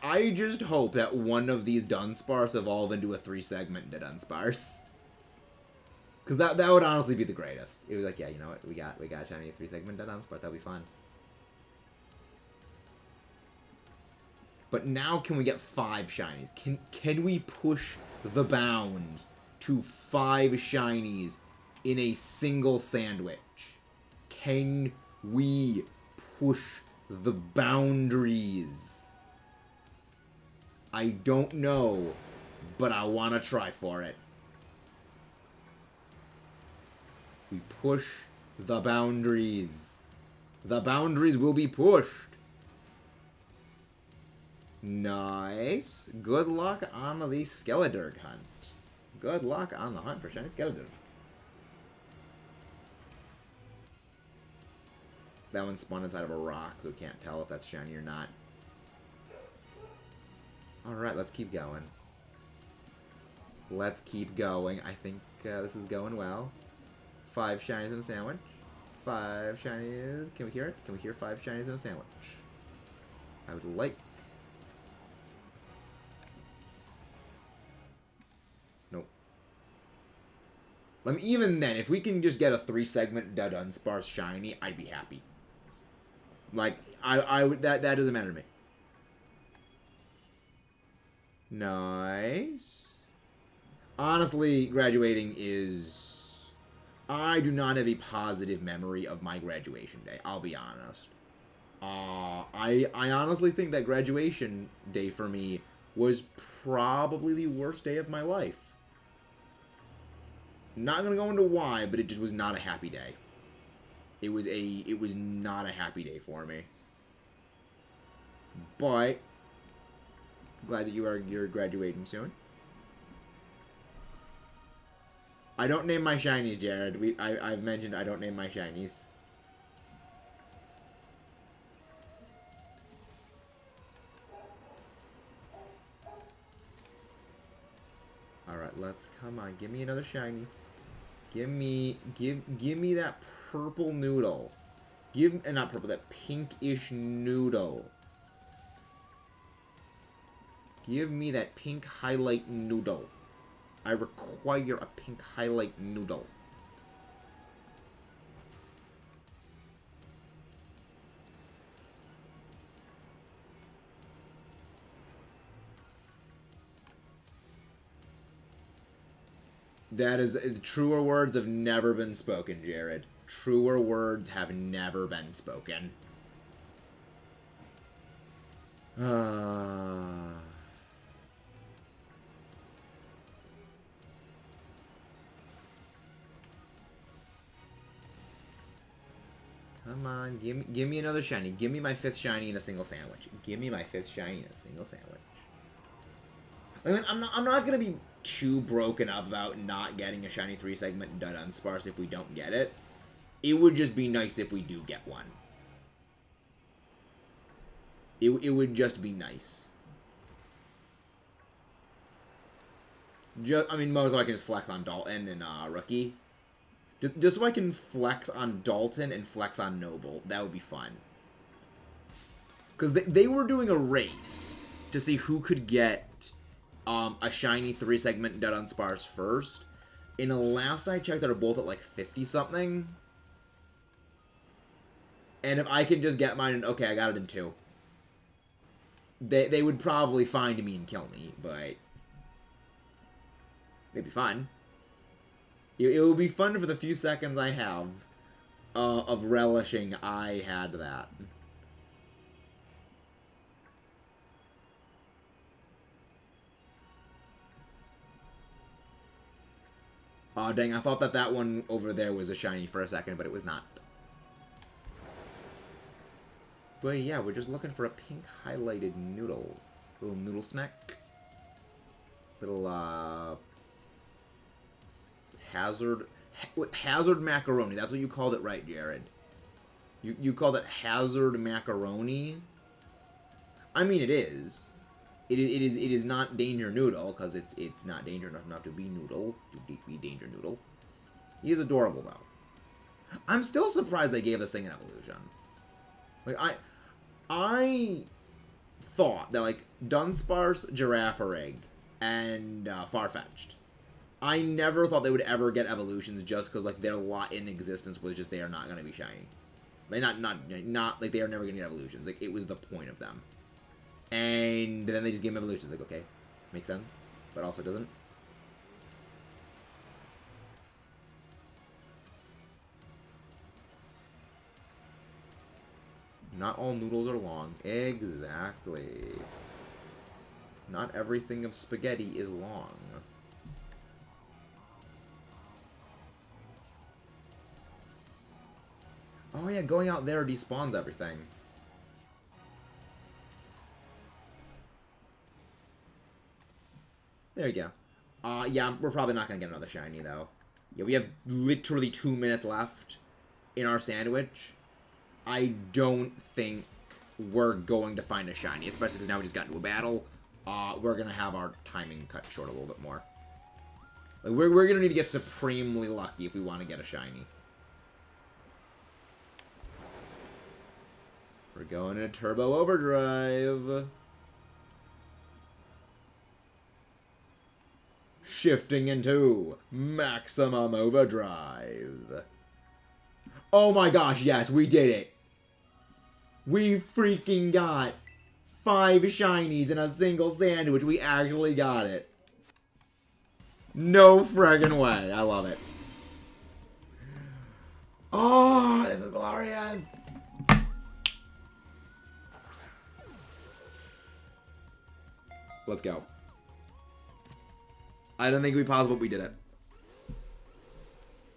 I just hope that one of these Dunsparce evolve into a 3-segment Dunsparce. Because that would honestly be the greatest. It was like, yeah, you know what? We got shiny 3-segment Dunsparce. That'd be fun. But now can we get 5 shinies? Can we push the bounds to 5 shinies in a single sandwich? Can we push the boundaries? I don't know, but I want to try for it. We push the boundaries. The boundaries will be pushed. Nice. Good luck on the Skeledirge hunt. Good luck on the hunt for shiny Skeledirge. That one spawned inside of a rock, so we can't tell if that's shiny or not. Alright, let's keep going. Let's keep going. I think this is going well. 5 shinies in a sandwich. 5 shinies. Can we hear it? Can we hear 5 shinies in a sandwich? I would like. Nope. I mean, even then, if we can just get a 3-segment Dunsparce shiny, I'd be happy. Like, I would. That doesn't matter to me. Nice. Honestly, graduating is... I do not have a positive memory of my graduation day. I'll be honest. I honestly think that graduation day for me was probably the worst day of my life. Not gonna go into why, but it just was not a happy day. It was not a happy day for me. But glad that you're graduating soon. I don't name my shinies, Jared. I've mentioned I don't name my shinies. Alright, let's come on, give me another shiny. Give me that purple noodle. Not purple, that pinkish noodle. Give me that pink highlight noodle. I require a pink highlight noodle. That is, truer words have never been spoken, Jared. Truer words have never been spoken. Come on, give me another shiny. Give me my 5th shiny in a single sandwich. Give me my 5th shiny in a single sandwich. I mean, I'm not gonna be too broken up about not getting a shiny 3-segment Dunsparce if we don't get it. It would just be nice if we do get one. It would just be nice. I mean, most I can just flex on Dalton and Rookie. Just so I can flex on Dalton and flex on Noble. That would be fun. Because they were doing a race to see who could get a shiny 3-segment Dunsparce first. And the last I checked, they were both at like 50-something. And if I can just get mine, okay, I got it in 2. They would probably find me and kill me, but it'd be fun. It would be fun for the few seconds I have of relishing I had that. Aw, dang, I thought that one over there was a shiny for a second, but it was not. But yeah, we're just looking for a pink highlighted noodle. Little noodle snack. Little, hazard macaroni. That's what you called it, right, Jared? You called it hazard macaroni? I mean, it is. It is not danger noodle, because it's not danger enough not to be noodle. To be danger noodle. He is adorable, though. I'm still surprised they gave this thing an evolution. Like, I thought that, like, Dunsparce, Girafarig, and Farfetch'd, I never thought they would ever get evolutions just because, like, their lot in existence was just they are not going to be shiny. Like, not like, they are never going to get evolutions. Like, it was the point of them. And then they just gave them evolutions. Like, okay, makes sense, but also doesn't. Not all noodles are long. Exactly. Not everything of spaghetti is long. Oh yeah, going out there despawns everything. There you go. Yeah, we're probably not gonna get another shiny, though. Yeah, we have literally 2 minutes left in our sandwich. I don't think we're going to find a shiny, especially because now we just got into a battle. We're gonna have our timing cut short a little bit more. Like, we're gonna need to get supremely lucky if we want to get a shiny. We're going into Turbo Overdrive. Shifting into Maximum Overdrive. Oh my gosh, yes, we did it. We freaking got 5 shinies in a single sandwich. We actually got it. No friggin' way. I love it. Oh, this is glorious. Let's go. I don't think it would be possible, but we did it.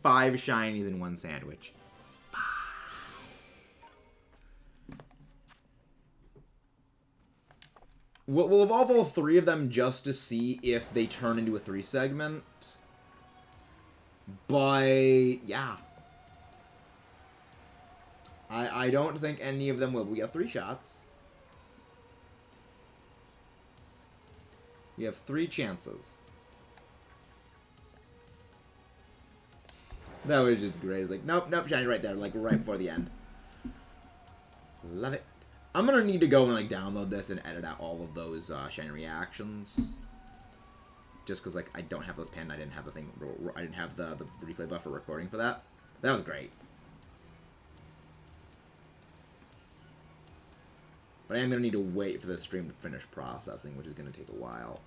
5 shinies in 1 sandwich. We'll evolve all 3 of them just to see if they turn into a 3-segment. But, yeah. I don't think any of them will. We have 3 shots. We have 3 chances. That was just great. It's like, nope, nope, shiny right there, like right before the end. Love it. I'm gonna need to go and like download this and edit out all of those shiny reactions. Just because like I don't have those pinned. I didn't have the thing. I didn't have the replay buffer recording for that. That was great. But I am gonna need to wait for the stream to finish processing, which is gonna take a while.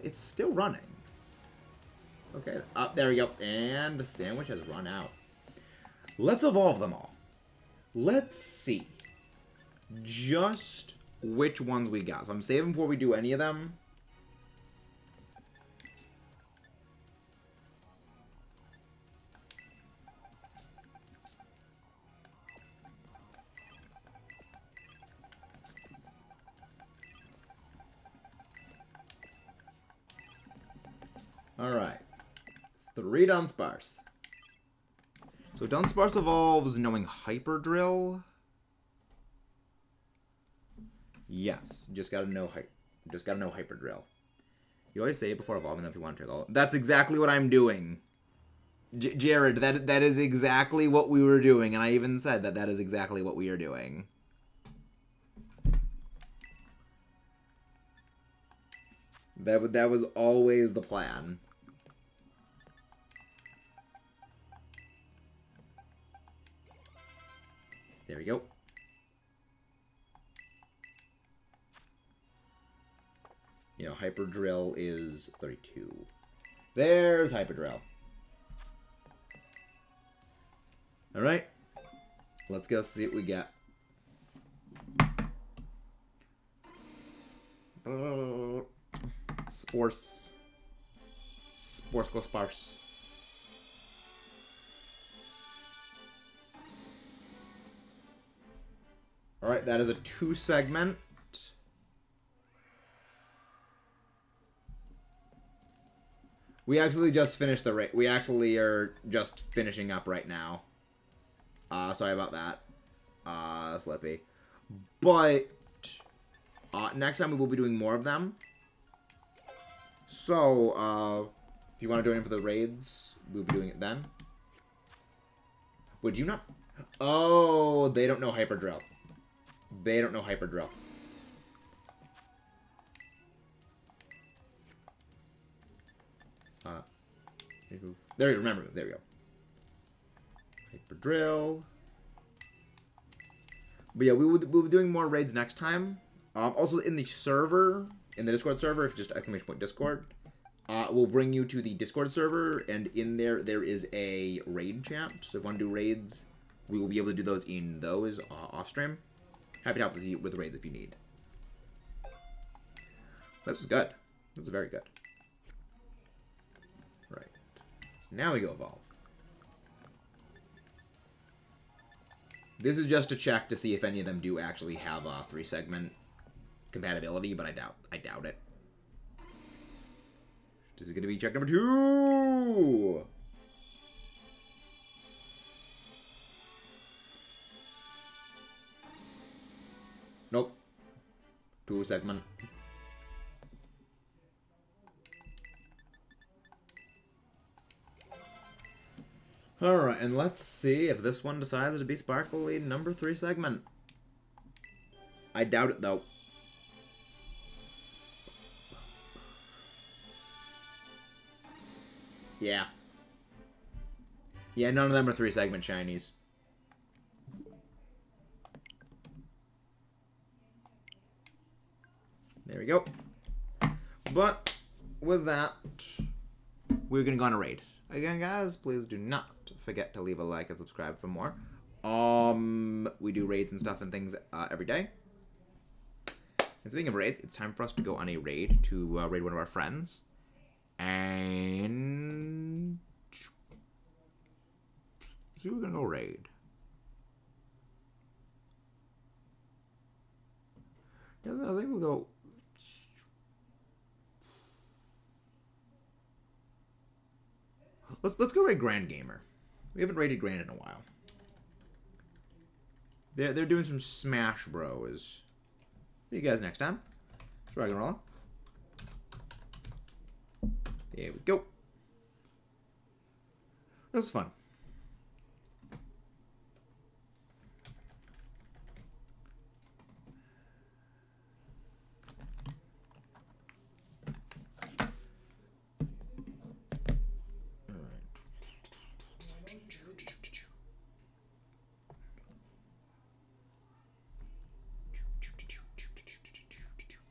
It's still running. Okay, there we go. And the sandwich has run out. Let's evolve them all. Let's see just which ones we got. So I'm saving before we do any of them. Alright. 3 Dunsparce. So Dunsparce evolves knowing Hyper Drill. Yes, just gotta know Hyper Drill. You always say it before evolving them if you want to trick all. That's exactly what I'm doing. Jared, that is exactly what we were doing, and I even said that is exactly what we are doing. That was always the plan. There we go. You know, Hyper Drill is 32. There's Hyper Drill. Alright. Let's go see what we get. Sporce. Sporce go sparse. Alright, that is a 2-segment. We actually just finished the raid. We actually are just finishing up right now. Sorry about that. Slippy. But next time we will be doing more of them. So, if you want to join in for the raids, we'll be doing it then. Would you not? Oh, they don't know Hyper Drill. They don't know Hyper Drill. There you go. Remember. There we go. Hyper Drill. But yeah, we'll be doing more raids next time. Also in the server, in the Discord server, if just !Discord, we'll bring you to the Discord server, and in there is a raid chat. So if you want to do raids, we will be able to do those in those off stream. Happy to help with raids if you need. This was good. This is very good. Right. Now we go evolve. This is just to check to see if any of them do actually have a 3-segment compatibility, but I doubt it. This is going to be check number 2. Nope. 2-segment. Alright, and let's see if this one decides to be Sparkly number 3 segment. I doubt it, though. Yeah. Yeah, none of them are 3-segment shinies. There we go. But, with that, we're gonna go on a raid. Again, guys, please do not forget to leave a like and subscribe for more. We do raids and stuff and things every day. And speaking of raids, it's time for us to go on a raid to raid one of our friends. And so we're gonna go raid. Yeah, I think we'll go. Let's go raid Grand Gamer. We haven't raided Grand in a while. They're doing some Smash Bros. See you guys next time. Drag and roll. There we go. This is fun.